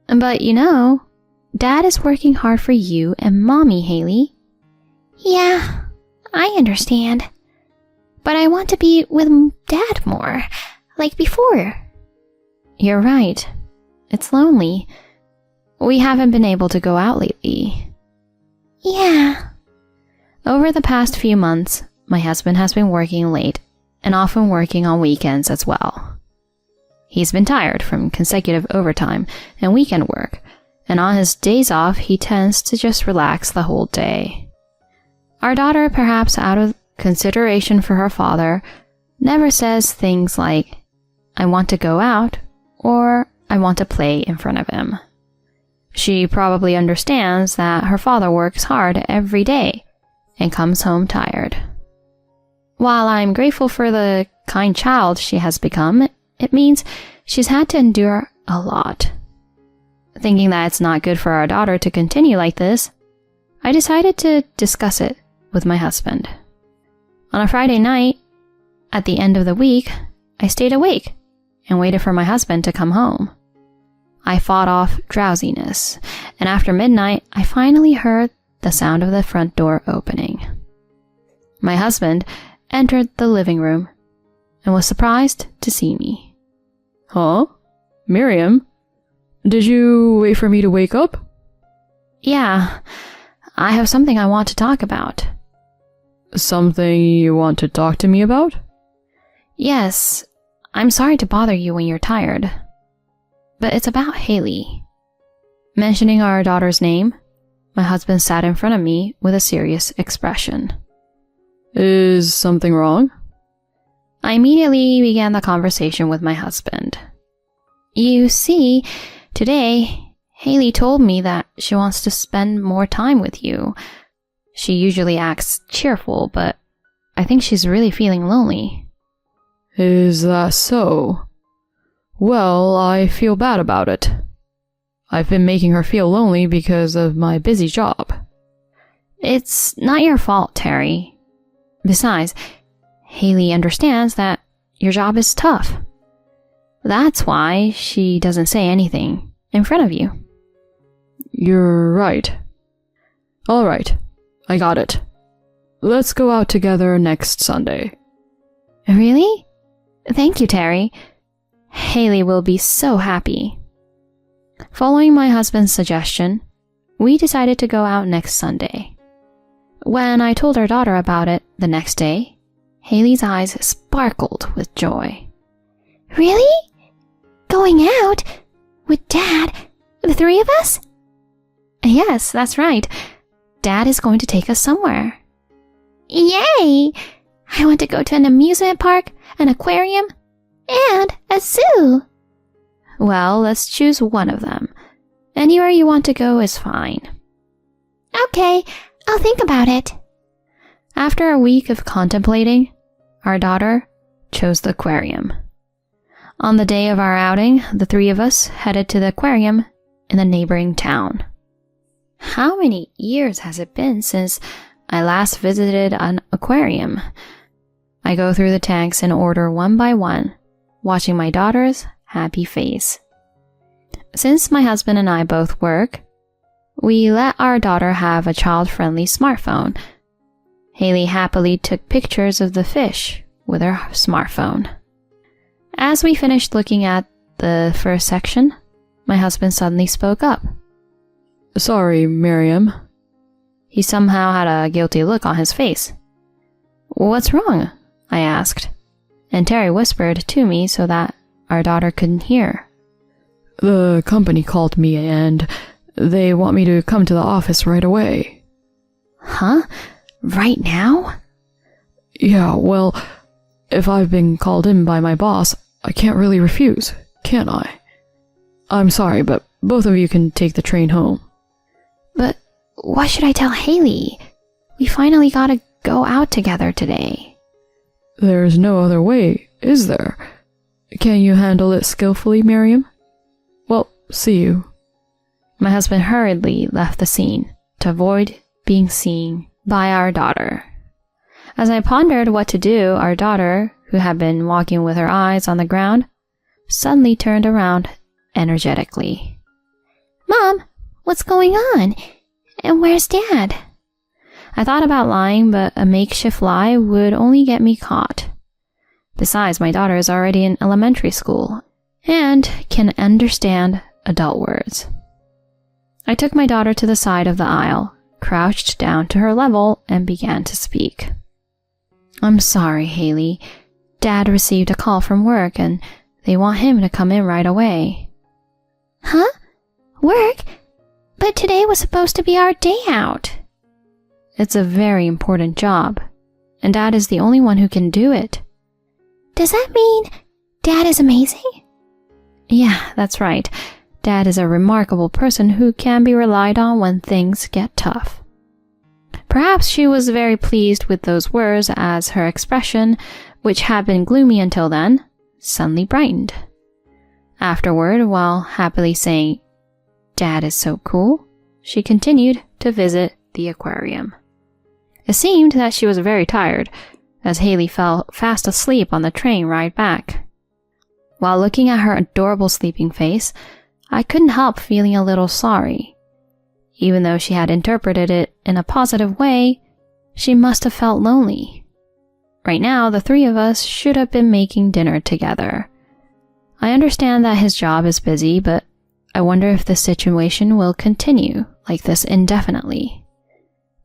But you know, Dad is working hard for you and Mommy, Haley. Yeah, I understand. But I want to be with Dad more, like before. You're right. It's lonely. We haven't been able to go out lately. Yeah. Over the past few months, my husband has been working late and often working on weekends as well. He's been tired from consecutive overtime and weekend work, and on his days off, he tends to just relax the whole day. Our daughter, perhaps out of consideration for her father, never says things like, "I want to go out," or "I want to play in front of him." She probably understands that her father works hard every day and comes home tired. While I'm grateful for the kind child she has become, it means she's had to endure a lot. Thinking that it's not good for our daughter to continue like this, I decided to discuss it with my husband. On a Friday night, at the end of the week, I stayed awake and waited for my husband to come home. I fought off drowsiness, and after midnight, I finally heard the sound of the front door opening. My husband entered the living room and was surprised to see me. Huh? Miriam? Did you wait for me to wake up? Yeah, I have something I want to talk about. Something you want to talk to me about? Yes, I'm sorry to bother you when you're tired, but it's about Haley. Mentioning our daughter's name, my husband sat in front of me with a serious expression. Is something wrong? I immediately began the conversation with my husband. You see, today, Haley told me that she wants to spend more time with you. She usually acts cheerful, but I think she's really feeling lonely. Is that so? Well, I feel bad about it. I've been making her feel lonely because of my busy job. It's not your fault, Terry. Besides, Haley understands that your job is tough. That's why she doesn't say anything in front of you. You're right. All right, I got it. Let's go out together next Sunday. Really? Thank you, Terry. Haley will be so happy. Following my husband's suggestion, we decided to go out next Sunday. When I told our daughter about it the next day, Haley's eyes sparkled with joy. Really? Going out? With Dad? The three of us? Yes, that's right. Dad is going to take us somewhere. Yay! I want to go to an amusement park, an aquarium, and a zoo. Well, let's choose one of them. Anywhere you want to go is fine. Okay, I'll think about it. After a week of contemplating, our daughter chose the aquarium. On the day of our outing, the three of us headed to the aquarium in the neighboring town. How many years has it been since I last visited an aquarium? I go through the tanks in order one by one, watching my daughter's happy face. Since my husband and I both work, we let our daughter have a child-friendly smartphone. Haley happily took pictures of the fish with her smartphone. As we finished looking at the first section, my husband suddenly spoke up. Sorry, Miriam. He somehow had a guilty look on his face. What's wrong? I asked, and Terry whispered to me so that our daughter couldn't hear. The company called me and they want me to come to the office right away. Huh? Right now? Yeah, well, if I've been called in by my boss, I can't really refuse, can I? I'm sorry, but both of you can take the train home. But what should I tell Haley? We finally gotta go out together today. There's no other way, is there? Can you handle it skillfully, Miriam? Well, see you. My husband hurriedly left the scene to avoid being seen by our daughter. As I pondered what to do, our daughter, who had been walking with her eyes on the ground, suddenly turned around energetically. Mom, what's going on? And where's Dad? I thought about lying, but a makeshift lie would only get me caught. Besides, my daughter is already in elementary school and can understand adult words. I took my daughter to the side of the aisle, crouched down to her level, and began to speak. I'm sorry, Haley. Dad received a call from work and they want him to come in right away. Huh? Work? But today was supposed to be our day out. It's a very important job, and Dad is the only one who can do it. Does that mean Dad is amazing? Yeah, that's right. Dad is a remarkable person who can be relied on when things get tough. Perhaps she was very pleased with those words as her expression, which had been gloomy until then, suddenly brightened. Afterward, while happily saying, Dad is so cool, she continued to visit the aquarium. It seemed that she was very tired, as Haley fell fast asleep on the train ride back. While looking at her adorable sleeping face, I couldn't help feeling a little sorry. Even though she had interpreted it in a positive way, she must have felt lonely. Right now, the three of us should have been making dinner together. I understand that his job is busy, but I wonder if this situation will continue like this indefinitely.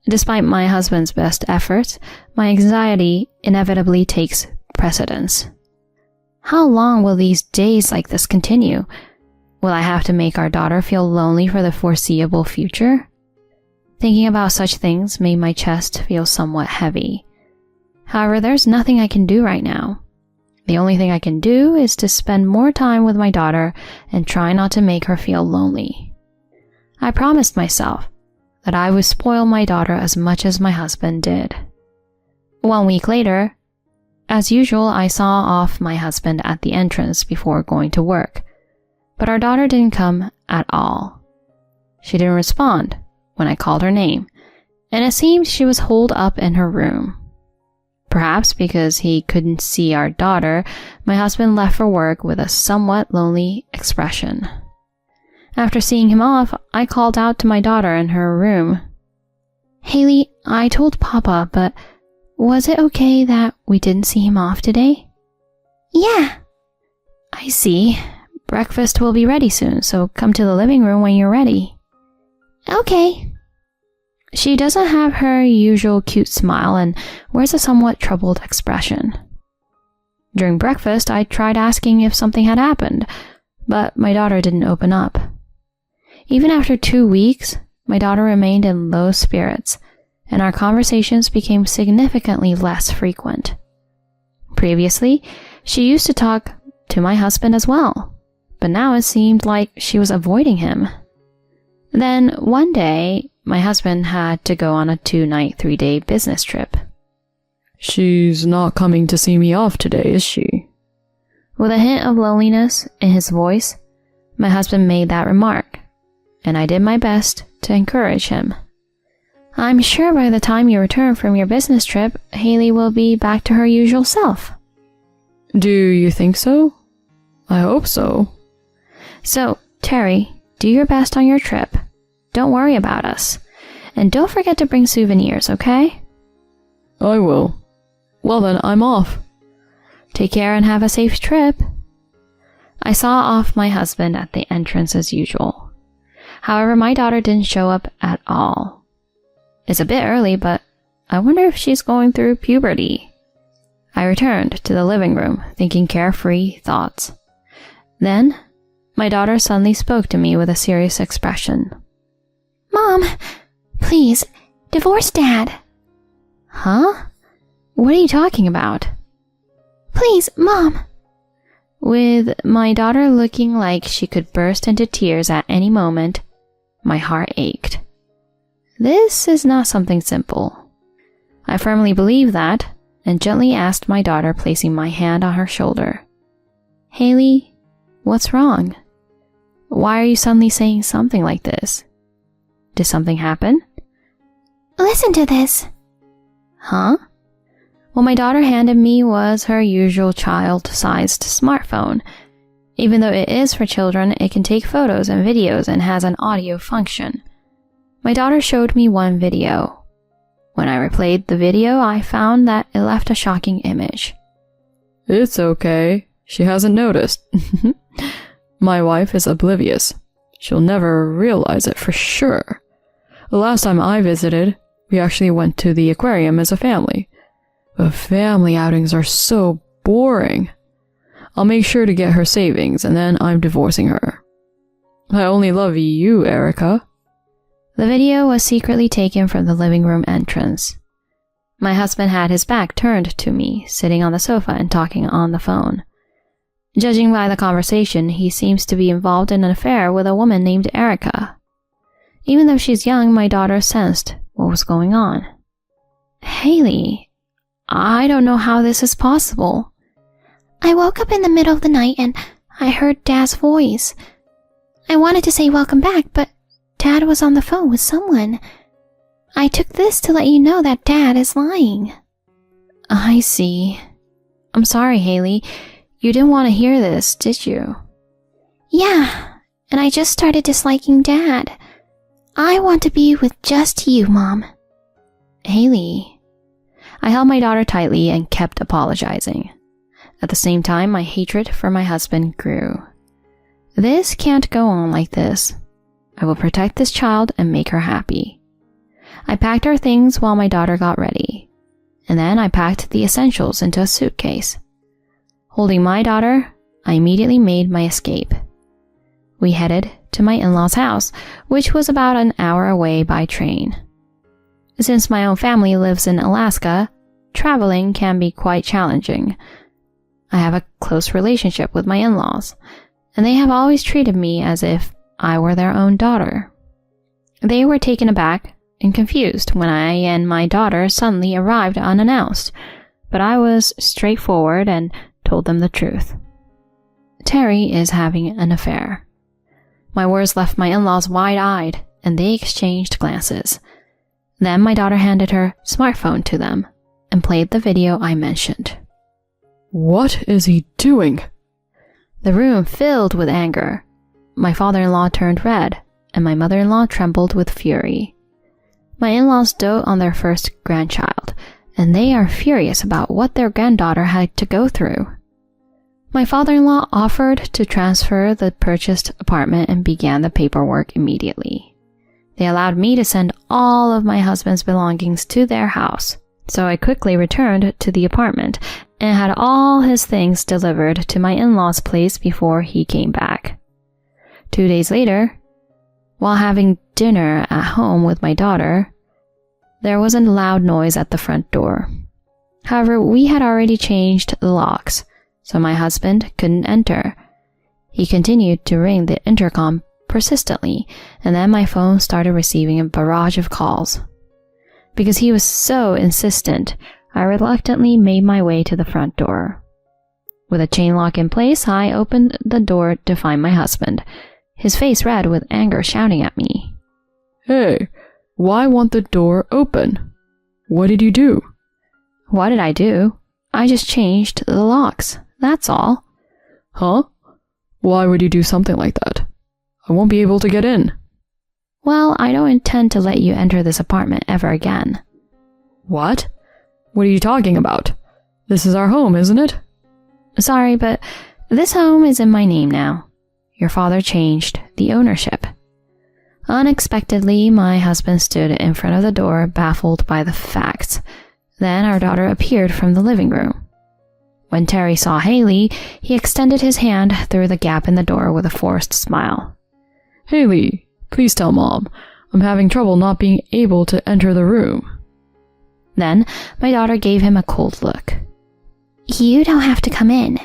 Despite my husband's best efforts, my anxiety inevitably takes precedence. How long will these days like this continue? Will I have to make our daughter feel lonely for the foreseeable future? Thinking about such things made my chest feel somewhat heavy. However, there's nothing I can do right now. The only thing I can do is to spend more time with my daughter and try not to make her feel lonely. I promised myself that I would spoil my daughter as much as my husband did. 1 week later, as usual, I saw off my husband at the entrance before going to work, but our daughter didn't come at all. She didn't respond when I called her name, and it seemed she was holed up in her room. Perhaps because he couldn't see our daughter, my husband left for work with a somewhat lonely expression. After seeing him off, I called out to my daughter in her room. "Haley, I told Papa, but was it okay that we didn't see him off today?" "Yeah." "I see. Breakfast will be ready soon, so come to the living room when you're ready." "Okay." She doesn't have her usual cute smile and wears a somewhat troubled expression. During breakfast, I tried asking if something had happened, but my daughter didn't open up. Even after 2 weeks, my daughter remained in low spirits, and our conversations became significantly less frequent. Previously, she used to talk to my husband as well, but now it seemed like she was avoiding him. Then, one day, my husband had to go on a 2-night, 3-day business trip. "She's not coming to see me off today, is she?" With a hint of loneliness in his voice, my husband made that remark, and I did my best to encourage him. "I'm sure by the time you return from your business trip, Haley will be back to her usual self." "Do you think so? I hope so." "So, Terry, do your best on your trip. Don't worry about us. And don't forget to bring souvenirs, okay?" "I will. Well then, I'm off." "Take care and have a safe trip." I saw off my husband at the entrance as usual. However, my daughter didn't show up at all. It's a bit early, but I wonder if she's going through puberty. I returned to the living room, thinking carefree thoughts. Then, my daughter suddenly spoke to me with a serious expression. "Mom, please, divorce Dad." "Huh? What are you talking about?" "Please, Mom." With my daughter looking like she could burst into tears at any moment, my heart ached. This is not something simple. I firmly believe that, and gently asked my daughter, placing my hand on her shoulder. "Haley, what's wrong? Why are you suddenly saying something like this? Did something happen?" "Listen to this." "Huh?" What my daughter handed me was her usual child-sized smartphone. Even though it is for children, it can take photos and videos and has an audio function. My daughter showed me one video. When I replayed the video, I found that it left a shocking image. "It's okay. She hasn't noticed." "My wife is oblivious. She'll never realize it for sure. The last time I visited, we actually went to the aquarium as a family. But family outings are so boring. I'll make sure to get her savings, and then I'm divorcing her. I only love you, Erica." The video was secretly taken from the living room entrance. My husband had his back turned to me, sitting on the sofa and talking on the phone. Judging by the conversation, he seems to be involved in an affair with a woman named Erica. Even though she's young, my daughter sensed what was going on. "Haley, I don't know how this is possible." "I woke up in the middle of the night and I heard Dad's voice. I wanted to say welcome back, but Dad was on the phone with someone. I took this to let you know that Dad is lying." "I see. I'm sorry, Haley. You didn't want to hear this, did you?" "Yeah, and I just started disliking Dad. I want to be with just you, Mom." "Haley." I held my daughter tightly and kept apologizing. At the same time, my hatred for my husband grew. This can't go on like this. I will protect this child and make her happy. I packed our things while my daughter got ready, and then I packed the essentials into a suitcase. Holding my daughter, I immediately made my escape. We headed to my in-laws' house, which was about an hour away by train. Since my own family lives in Alaska, traveling can be quite challenging. I have a close relationship with my in-laws, and they have always treated me as if I were their own daughter. They were taken aback and confused when I and my daughter suddenly arrived unannounced, but I was straightforward and told them the truth. Terry is having an affair. My words left my in-laws wide-eyed, and they exchanged glances. Then my daughter handed her smartphone to them and played the video I mentioned. What is he doing? The room filled with anger. My father-in-law turned red, and my mother-in-law trembled with fury. My in-laws dote on their first grandchild, and they are furious about what their granddaughter had to go through. My father-in-law offered to transfer the purchased apartment and began the paperwork immediately. They allowed me to send all of my husband's belongings to their house, so I quickly returned to the apartment and had all his things delivered to my in-laws' place before he came back. 2 days later, while having dinner at home with my daughter, there was a loud noise at the front door. However, we had already changed the locks, so my husband couldn't enter. He continued to ring the intercom persistently, and then my phone started receiving a barrage of calls. Because he was so insistent, I reluctantly made my way to the front door. With a chain lock in place, I opened the door to find my husband, his face red with anger, shouting at me. Hey, why want the door open? What did you do? What did I do? I just changed the locks, that's all. Huh? Why would you do something like that? I won't be able to get in. Well, I don't intend to let you enter this apartment ever again. What? What are you talking about? This is our home, isn't it? Sorry, but this home is in my name now. Your father changed the ownership. Unexpectedly, my husband stood in front of the door, baffled by the facts. Then our daughter appeared from the living room. When Terry saw Haley, he extended his hand through the gap in the door with a forced smile. Haley, please tell Mom. I'm having trouble not being able to enter the room. Then my daughter gave him a cold look. You don't have to come in,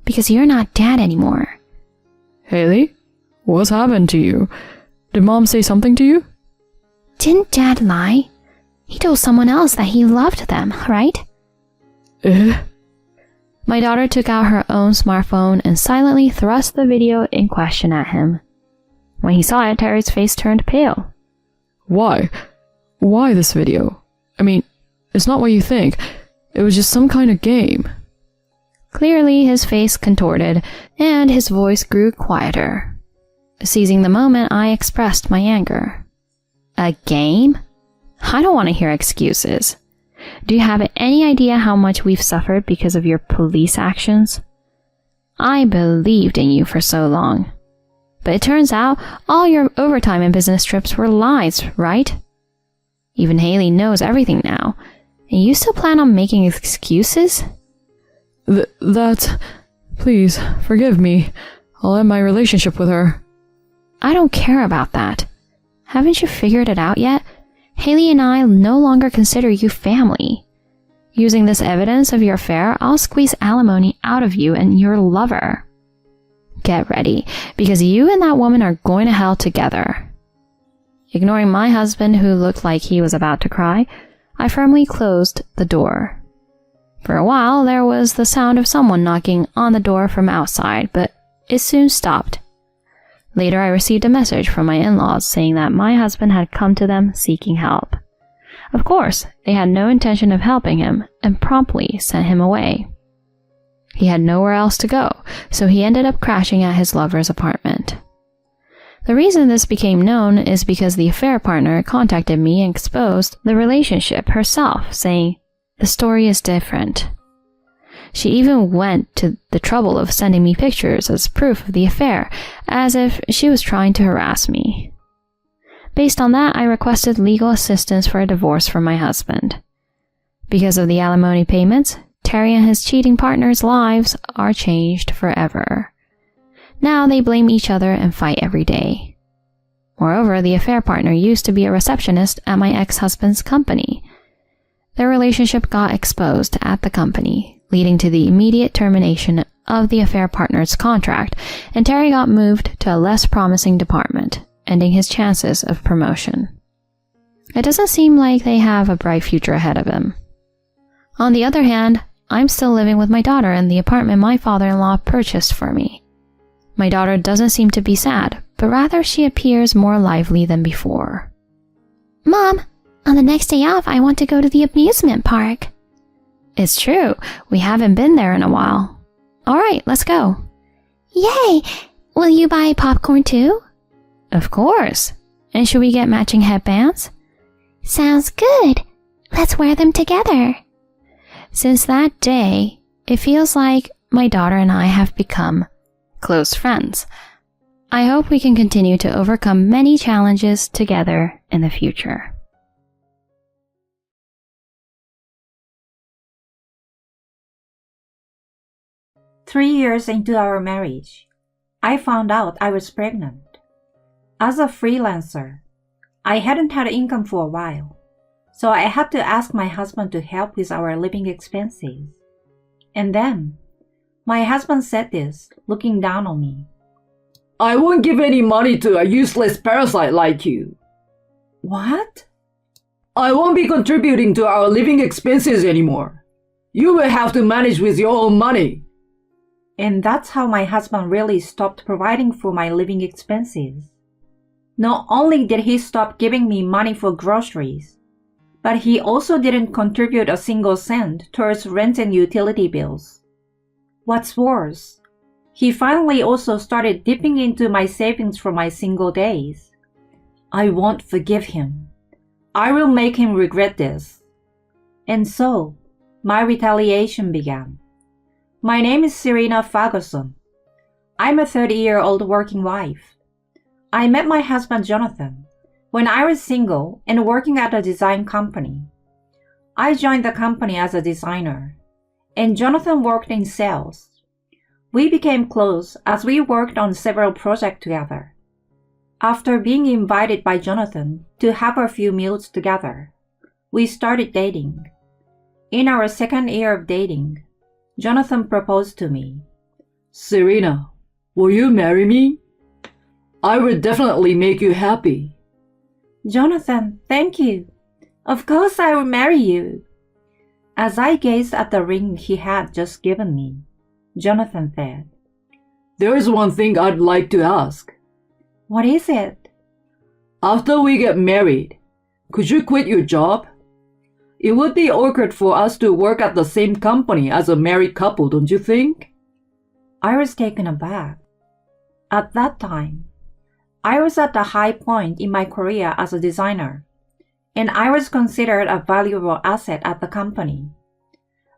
because you're not Dad anymore. Haley, what's happened to you? Did Mom say something to you? Didn't Dad lie? He told someone else that he loved them, right? My daughter took out her own smartphone and silently thrust the video in question at him. When he saw it, Terry's face turned pale. Why? Why this video? I mean, it's not what you think. It was just some kind of game. Clearly, his face contorted, and his voice grew quieter. Seizing the moment, I expressed my anger. A game? I don't want to hear excuses. Do you have any idea how much we've suffered because of your police actions? I believed in you for so long. But it turns out all your overtime and business trips were lies, right? Even Haley knows everything now. And you still plan on making excuses? Please, forgive me. I'll end my relationship with her. I don't care about that. Haven't you figured it out yet? Haley and I no longer consider you family. Using this evidence of your affair, I'll squeeze alimony out of you and your lover. Get ready, because you and that woman are going to hell together. Ignoring my husband, who looked like he was about to cry, I firmly closed the door. For a while, there was the sound of someone knocking on the door from outside, but it soon stopped. Later, I received a message from my in-laws saying that my husband had come to them seeking help. Of course, they had no intention of helping him and promptly sent him away. He had nowhere else to go, so he ended up crashing at his lover's apartment. The reason this became known is because the affair partner contacted me and exposed the relationship herself, saying, "The story is different." She even went to the trouble of sending me pictures as proof of the affair, as if she was trying to harass me. Based on that, I requested legal assistance for a divorce from my husband. Because of the alimony payments, Terry and his cheating partner's lives are changed forever. Now they blame each other and fight every day. Moreover, the affair partner used to be a receptionist at my ex-husband's company. Their relationship got exposed at the company, leading to the immediate termination of the affair partner's contract, and Terry got moved to a less promising department, ending his chances of promotion. It doesn't seem like they have a bright future ahead of him. On the other hand, I'm still living with my daughter in the apartment my father-in-law purchased for me. My daughter doesn't seem to be sad, but rather she appears more lively than before. Mom, on the next day off, I want to go to the amusement park. It's true, we haven't been there in a while. All right, let's go. Yay! Will you buy popcorn too? Of course. And should we get matching headbands? Sounds good. Let's wear them together. Since that day, it feels like my daughter and I have become close friends. I hope we can continue to overcome many challenges together in the future. Three years into our marriage, I found out I was pregnant. As a freelancer, I hadn't had income for a while, so I had to ask my husband to help with our living expenses. And then, my husband said this, looking down on me. I won't give any money to a useless parasite like you. What? I won't be contributing to our living expenses anymore. You will have to manage with your own money. And that's how my husband really stopped providing for my living expenses. Not only did he stop giving me money for groceries, but he also didn't contribute a single cent towards rent and utility bills. What's worse, he finally also started dipping into my savings for my single days. I won't forgive him. I will make him regret this. And so, my retaliation began. My name is Serena Ferguson. I'm a 30-year-old working wife. I met my husband Jonathan when I was single and working at a design company. I joined the company as a designer, and Jonathan worked in sales. We became close as we worked on several projects together. After being invited by Jonathan to have a few meals together, we started dating. In our second year of dating, Jonathan proposed to me. Serena, will you marry me? I will definitely make you happy. Jonathan, thank you. Of course I will marry you. As I gazed at the ring he had just given me, Jonathan said, There is one thing I'd like to ask. What is it? After we get married, could you quit your job? It would be awkward for us to work at the same company as a married couple, don't you think? I was taken aback. At that time, I was at a high point in my career as a designer, and I was considered a valuable asset at the company.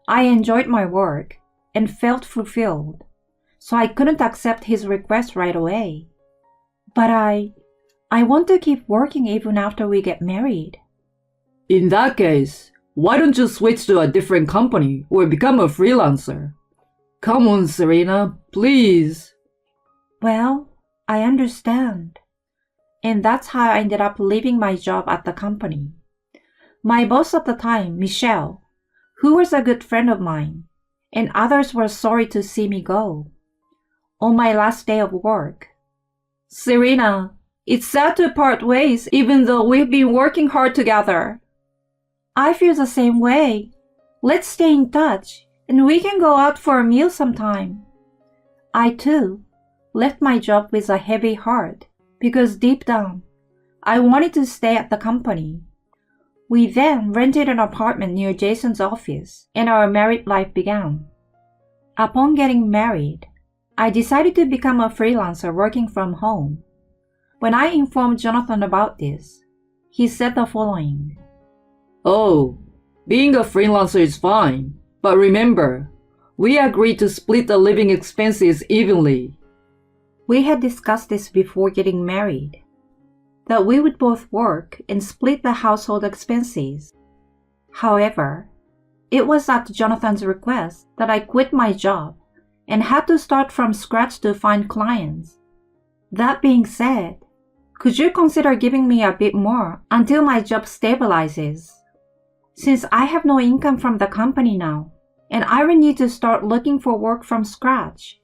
I enjoyed my work and felt fulfilled, so I couldn't accept his request right away. But I want to keep working even after we get married. In that case, why don't you switch to a different company or become a freelancer? Come on, Serena, please. Well, I understand. And that's how I ended up leaving my job at the company. My boss at the time, Michelle, who was a good friend of mine, and others were sorry to see me go. On my last day of work, Serena, it's sad to part ways even though we've been working hard together. I feel the same way. Let's stay in touch, and we can go out for a meal sometime. I, too, left my job with a heavy heart because deep down, I wanted to stay at the company. We then rented an apartment near Jason's office, and our married life began. Upon getting married, I decided to become a freelancer working from home. When I informed Jonathan about this, he said the following. Oh, being a freelancer is fine, but remember, we agreed to split the living expenses evenly. We had discussed this before getting married, that we would both work and split the household expenses. However, it was at Jonathan's request that I quit my job and had to start from scratch to find clients. That being said, could you consider giving me a bit more until my job stabilizes? since I have no income from the company now, and I will need to start looking for work from scratch.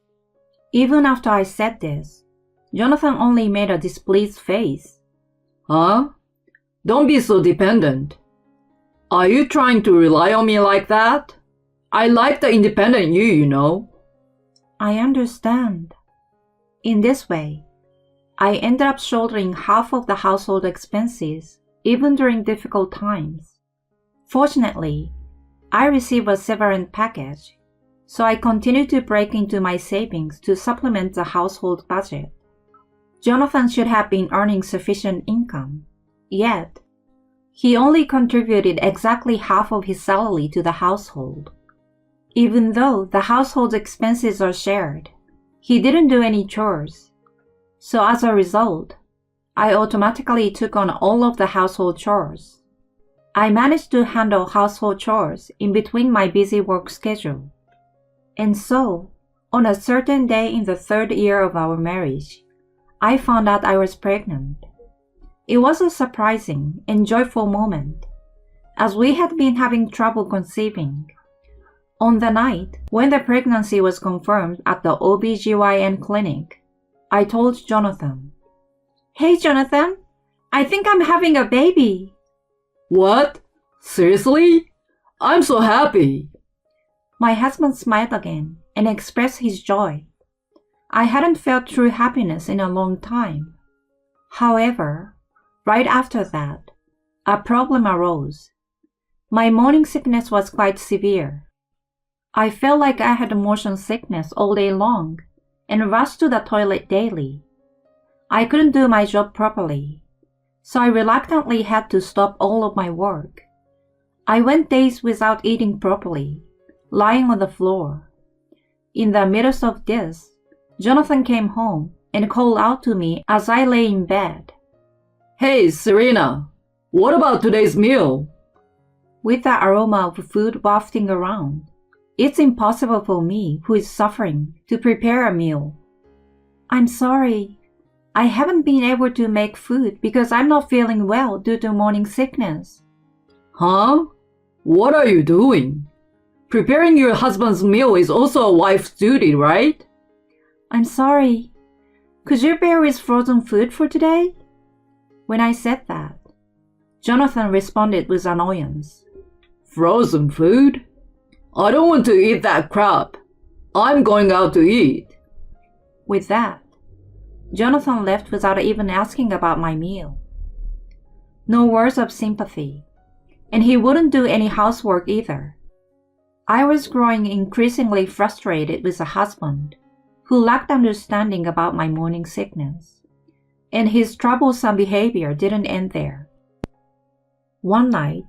Even after I said this, Jonathan only made a displeased face. Huh? Don't be so dependent. Are you trying to rely on me like that? I like the independent you know. I understand. In this way, I ended up shouldering half of the household expenses, even during difficult times. Fortunately, I received a severance package, so I continued to break into my savings to supplement the household budget. Jonathan should have been earning sufficient income, yet he only contributed exactly half of his salary to the household. Even though the household expenses are shared, he didn't do any chores. So as a result, I automatically took on all of the household chores. I managed to handle household chores in between my busy work schedule. And so, on a certain day in the 3rd year of our marriage, I found out I was pregnant. It was a surprising and joyful moment, as we had been having trouble conceiving. On the night when the pregnancy was confirmed at the OBGYN clinic, I told Jonathan, "Hey Jonathan, I think I'm having a baby." What? Seriously? I'm so happy. My husband smiled again and expressed his joy. I hadn't felt true happiness in a long time. However, right after that, a problem arose. My morning sickness was quite severe. I felt like I had motion sickness all day long and rushed to the toilet daily. I couldn't do my job properly, so I reluctantly had to stop all of my work. I went days without eating properly, lying on the floor. In the midst of this, Jonathan came home and called out to me as I lay in bed. Hey, Serena, what about today's meal? With the aroma of food wafting around, it's impossible for me, who is suffering, to prepare a meal. I'm sorry. I haven't been able to make food because I'm not feeling well due to morning sickness. Huh? What are you doing? Preparing your husband's meal is also a wife's duty, right? I'm sorry. Could you bear with frozen food for today? When I said that, Jonathan responded with annoyance. Frozen food? I don't want to eat that crap. I'm going out to eat. With that, Jonathan left without even asking about my meal. No words of sympathy, and he wouldn't do any housework either. I was growing increasingly frustrated with a husband who lacked understanding about my morning sickness, and his troublesome behavior didn't end there. One night,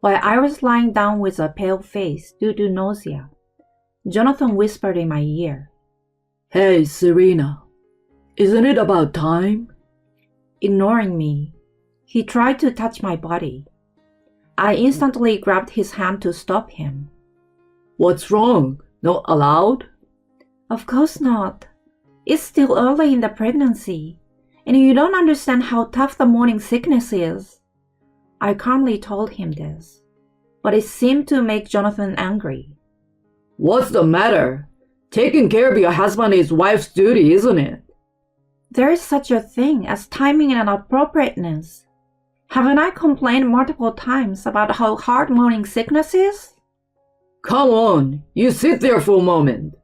while I was lying down with a pale face due to nausea, Jonathan whispered in my ear, Hey, Serena, isn't it about time? Ignoring me, he tried to touch my body. I instantly grabbed his hand to stop him. What's wrong? Not allowed? Of course not. It's still early in the pregnancy, and you don't understand how tough the morning sickness is. I calmly told him this, but it seemed to make Jonathan angry. What's the matter? Taking care of your husband is wife's duty, isn't it? There is such a thing as timing and appropriateness. Haven't I complained multiple times about how hard morning sickness is? Come on, you sit there for a moment.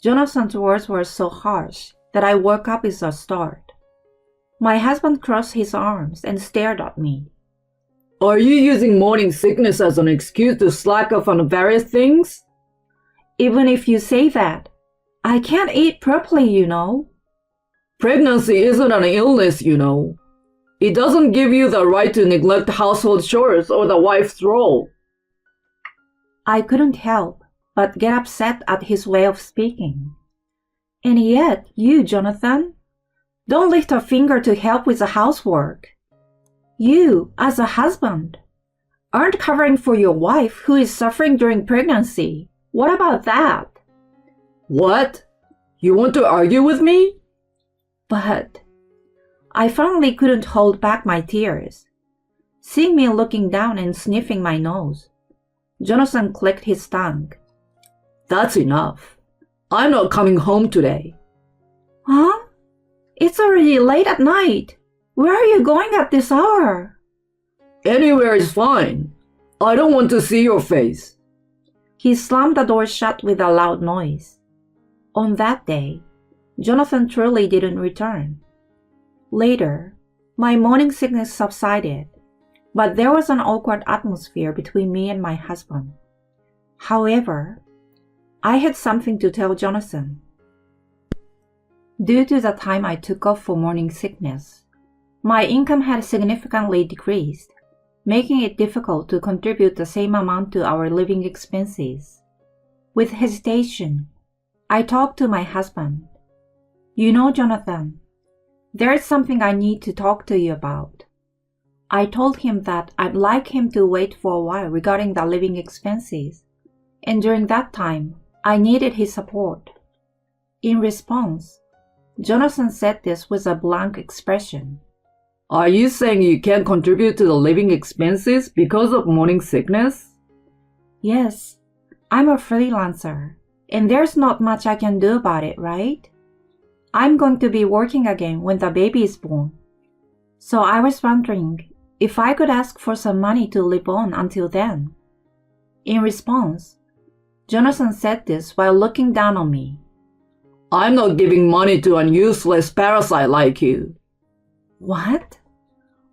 Jonathan's words were so harsh that I woke up with a start. My husband crossed his arms and stared at me. Are you using morning sickness as an excuse to slack off on various things? Even if you say that, I can't eat properly, you know. Pregnancy isn't an illness, you know. It doesn't give you the right to neglect household chores or the wife's role. I couldn't help but get upset at his way of speaking. And yet, you, Jonathan, don't lift a finger to help with the housework. You, as a husband, aren't covering for your wife who is suffering during pregnancy. What about that? What? You want to argue with me? But I finally couldn't hold back my tears. Seeing me looking down and sniffing my nose, Jonathan clicked his tongue. That's enough. I'm not coming home today. Huh? It's already late at night. Where are you going at this hour? Anywhere is fine. I don't want to see your face. He slammed the door shut with a loud noise. On that day, Jonathan truly didn't return. Later, my morning sickness subsided, but there was an awkward atmosphere between me and my husband. However, I had something to tell Jonathan. Due to the time I took off for morning sickness, my income had significantly decreased, making it difficult to contribute the same amount to our living expenses. With hesitation, I talked to my husband. You know, Jonathan, there is something I need to talk to you about. I told him that I'd like him to wait for a while regarding the living expenses, and during that time, I needed his support. In response, Jonathan said this with a blank expression. Are you saying you can't contribute to the living expenses because of morning sickness? Yes, I'm a freelancer, and there's not much I can do about it, right? I'm going to be working again when the baby is born. So I was wondering if I could ask for some money to live on until then. In response, Jonathan said this while looking down on me. I'm not giving money to a useless parasite like you. What?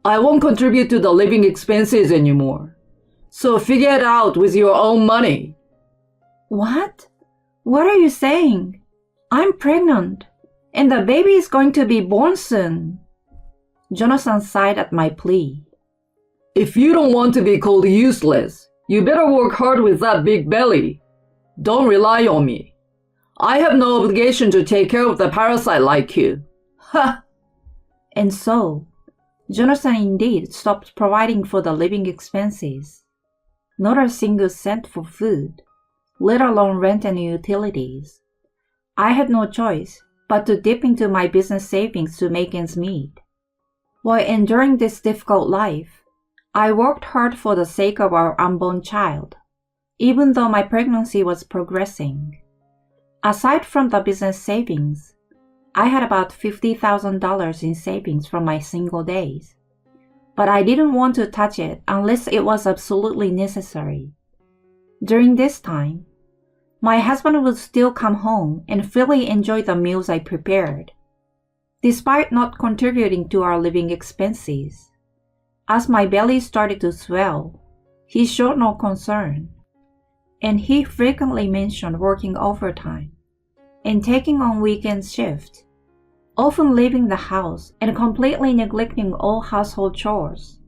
I won't contribute to the living expenses anymore. So figure it out with your own money. What? What are you saying? I'm pregnant, and the baby is going to be born soon. Jonathan sighed at my plea. If you don't want to be called useless, you better work hard with that big belly. Don't rely on me. I have no obligation to take care of the parasite like you. Ha! And so, Jonathan indeed stopped providing for the living expenses. Not a single cent for food, let alone rent and utilities. I had no choice but to dip into my business savings to make ends meet. While enduring this difficult life, I worked hard for the sake of our unborn child, even though my pregnancy was progressing. Aside from the business savings, I had about $50,000 in savings from my single days, but I didn't want to touch it unless it was absolutely necessary. During this time, my husband would still come home and freely enjoy the meals I prepared, despite not contributing to our living expenses. As my belly started to swell, he showed no concern, and he frequently mentioned working overtime and taking on weekend shifts, often leaving the house and completely neglecting all household chores.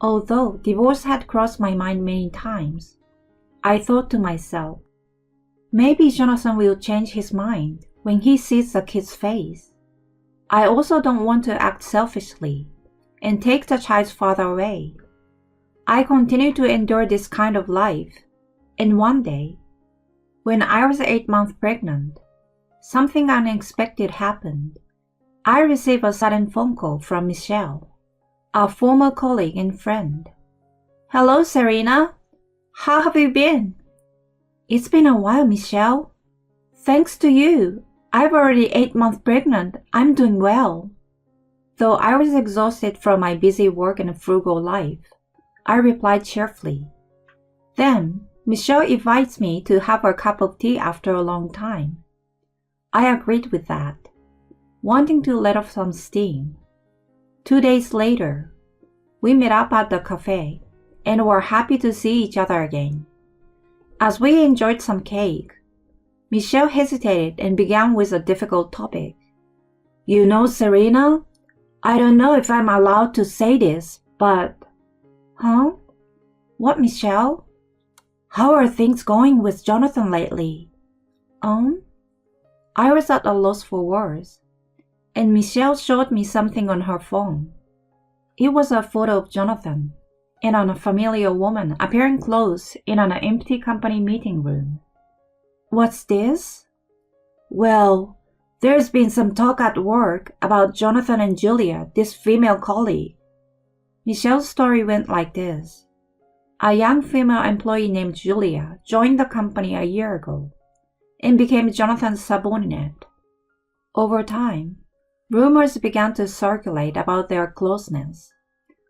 Although divorce had crossed my mind many times, I thought to myself, maybe Jonathan will change his mind when he sees the kid's face. I also don't want to act selfishly and take the child's father away. I continued to endure this kind of life, and one day, when I was 8 months pregnant, something unexpected happened. I received a sudden phone call from Michelle, a former colleague and friend. Hello, Serena. How have you been? It's been a while, Michelle. Thanks to you, I'm already 8 months pregnant. I'm doing well. Though I was exhausted from my busy work and frugal life, I replied cheerfully. Then, Michelle invites me to have a cup of tea after a long time. I agreed with that, wanting to let off some steam. 2 days later, we met up at the cafe and were happy to see each other again. As we enjoyed some cake, Michelle hesitated and began with a difficult topic. You know, Serena, I don't know if I'm allowed to say this, but... Huh? What, Michelle? How are things going with Jonathan lately? I was at a loss for words, and Michelle showed me something on her phone. It was a photo of Jonathan and an unfamiliar woman appearing close in an empty company meeting room. What's this? Well, there's been some talk at work about Jonathan and Julia, this female colleague. Michelle's story went like this. A young female employee named Julia joined the company a year ago and became Jonathan's subordinate. Over time, rumors began to circulate about their closeness,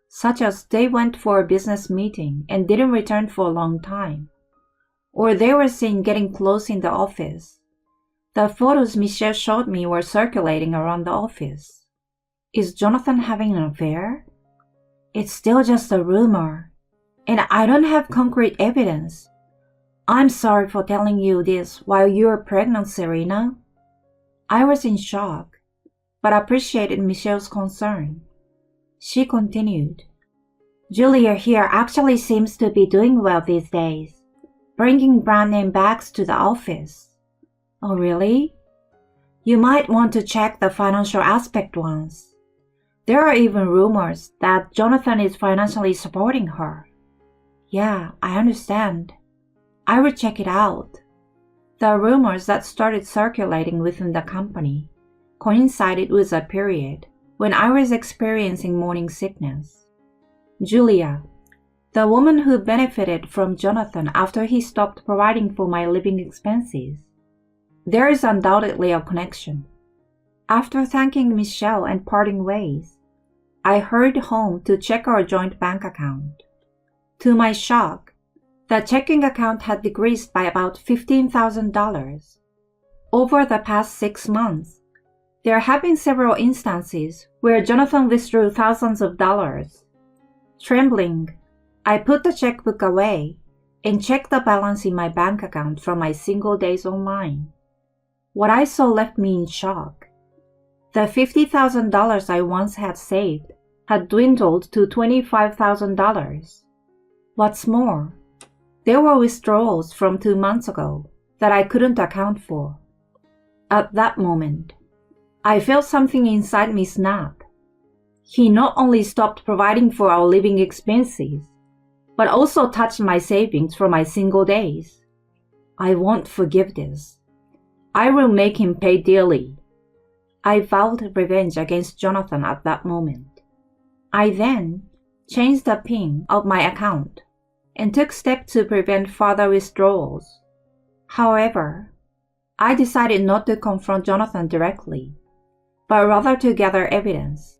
such as they went for a business meeting and didn't return for a long time, or they were seen getting close in the office. The photos Michelle showed me were circulating around the office. Is Jonathan having an affair? It's still just a rumor, and I don't have concrete evidence. I'm sorry for telling you this while you're pregnant, Serena. I was in shock, but appreciated Michelle's concern. She continued, Julia here actually seems to be doing well these days, bringing brand name bags to the office. Oh, really? You might want to check the financial aspect once. There are even rumors that Jonathan is financially supporting her. Yeah, I understand. I will check it out. The rumors that started circulating within the company coincided with a period when I was experiencing morning sickness. Julia, the woman who benefited from Jonathan after he stopped providing for my living expenses. There is undoubtedly a connection. After thanking Michelle and parting ways, I hurried home to check our joint bank account. To my shock, the checking account had decreased by about $15,000. Over the past 6 months, there have been several instances where Jonathan withdrew thousands of dollars. Trembling, I put the checkbook away and checked the balance in my bank account from my single days online. What I saw left me in shock. The $50,000 I once had saved had dwindled to $25,000. What's more, there were withdrawals from 2 months ago that I couldn't account for. At that moment, I felt something inside me snap. He not only stopped providing for our living expenses, but also touched my savings for my single days. I won't forgive this. I will make him pay dearly. I vowed revenge against Jonathan at that moment. I then changed the PIN of my account and took steps to prevent further withdrawals. However, I decided not to confront Jonathan directly, but rather to gather evidence.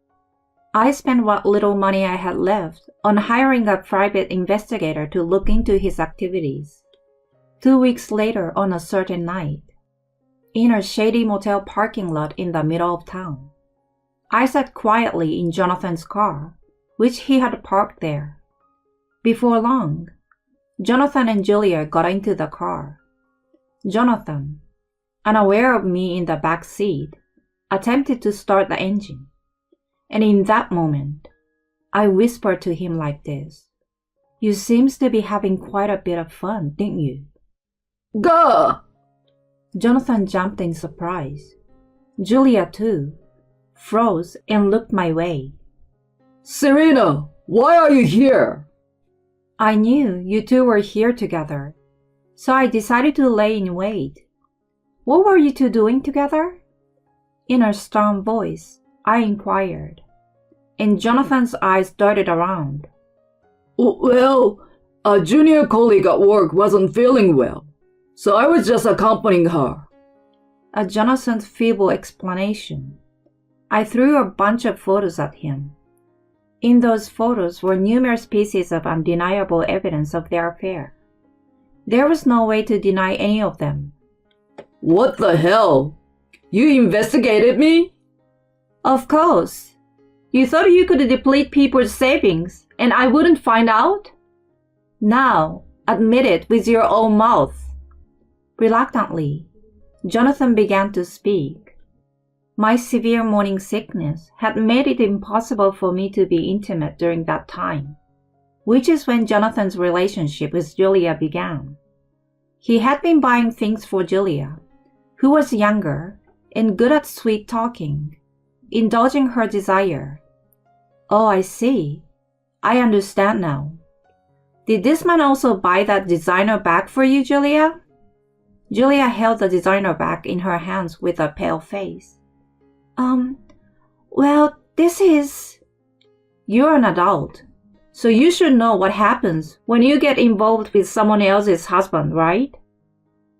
I spent what little money I had left on hiring a private investigator to look into his activities. 2 weeks later, on a certain night, in a shady motel parking lot in the middle of town, I sat quietly in Jonathan's car, which he had parked there. Before long, Jonathan and Julia got into the car. Jonathan, unaware of me in the back seat, attempted to start the engine, and in that moment, I whispered to him like this, You seems to be having quite a bit of fun, didn't you? Gah! Jonathan jumped in surprise. Julia, too, froze and looked my way. Serena, why are you here? I knew you two were here together, so I decided to lay in wait. What were you two doing together? In a stern voice, I inquired, and Jonathan's eyes darted around. Well, a junior colleague at work wasn't feeling well, so I was just accompanying her. A Jonathan's feeble explanation. I threw a bunch of photos at him. In those photos were numerous pieces of undeniable evidence of their affair. There was no way to deny any of them. What the hell? You investigated me? Of course. You thought you could deplete people's savings and I wouldn't find out? Now, admit it with your own mouth. Reluctantly, Jonathan began to speak. My severe morning sickness had made it impossible for me to be intimate during that time, which is when Jonathan's relationship with Julia began. He had been buying things for Julia, who was younger and good at sweet talking, indulging her desire. Oh, I see. I understand now. Did this man also buy that designer bag for you, Julia? Julia held the designer bag in her hands with a pale face. Well, this is... You're an adult, so you should know what happens when you get involved with someone else's husband, right?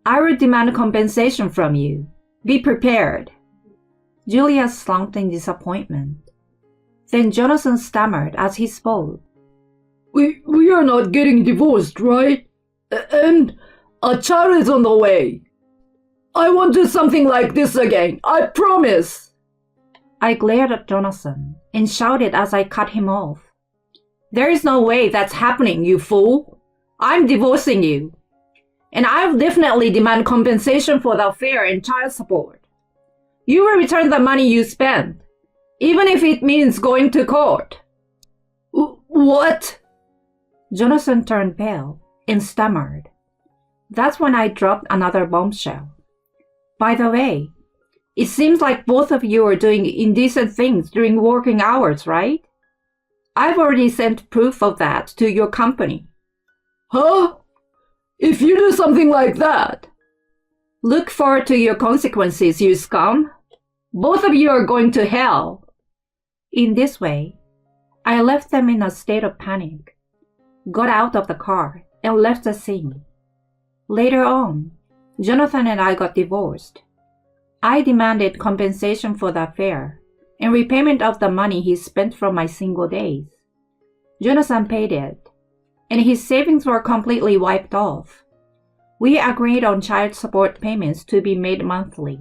I will demand compensation from you. Be prepared. Julia slumped in disappointment. Then Jonathan stammered as he spoke. We are not getting divorced, right? And a child is on the way. I won't do something like this again, I promise. I glared at Jonathan and shouted as I cut him off. There is no way that's happening, you fool. I'm divorcing you. And I'll definitely demand compensation for the affair and child support. You will return the money you spent, even if it means going to court. What? Jonathan turned pale and stammered. That's when I dropped another bombshell. By the way, it seems like both of you are doing indecent things during working hours, right? I've already sent proof of that to your company. Huh? If you do something like that... Look forward to your consequences, you scum. Both of you are going to hell. In this way, I left them in a state of panic, got out of the car, and left the scene. Later on, Jonathan and I got divorced. I demanded compensation for the affair and repayment of the money he spent from my single days. Jonathan paid it, and his savings were completely wiped off. We agreed on child support payments to be made monthly.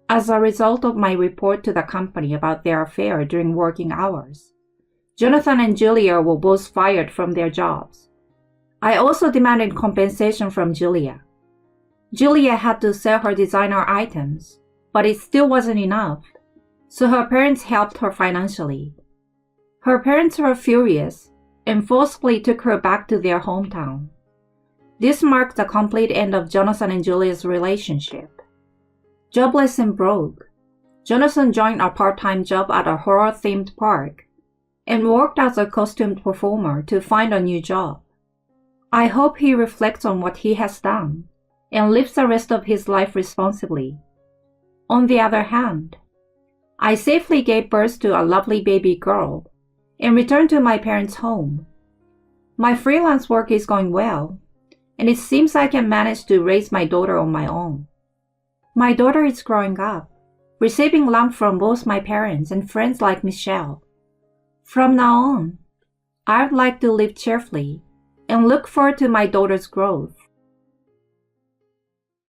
As a result of my report to the company about their affair during working hours, Jonathan and Julia were both fired from their jobs. I also demanded compensation from Julia. Julia had to sell her designer items, but it still wasn't enough, so her parents helped her financially. Her parents were furious and forcibly took her back to their hometown. This marked the complete end of Jonathan and Julia's relationship. Jobless and broke, Jonathan joined a part-time job at a horror-themed park and worked as a costumed performer to find a new job. I hope he reflects on what he has done and lives the rest of his life responsibly. On the other hand, I safely gave birth to a lovely baby girl and returned to my parents' home. My freelance work is going well, and it seems I can manage to raise my daughter on my own. My daughter is growing up, receiving love from both my parents and friends like Michelle. From now on, I would like to live cheerfully and look forward to my daughter's growth.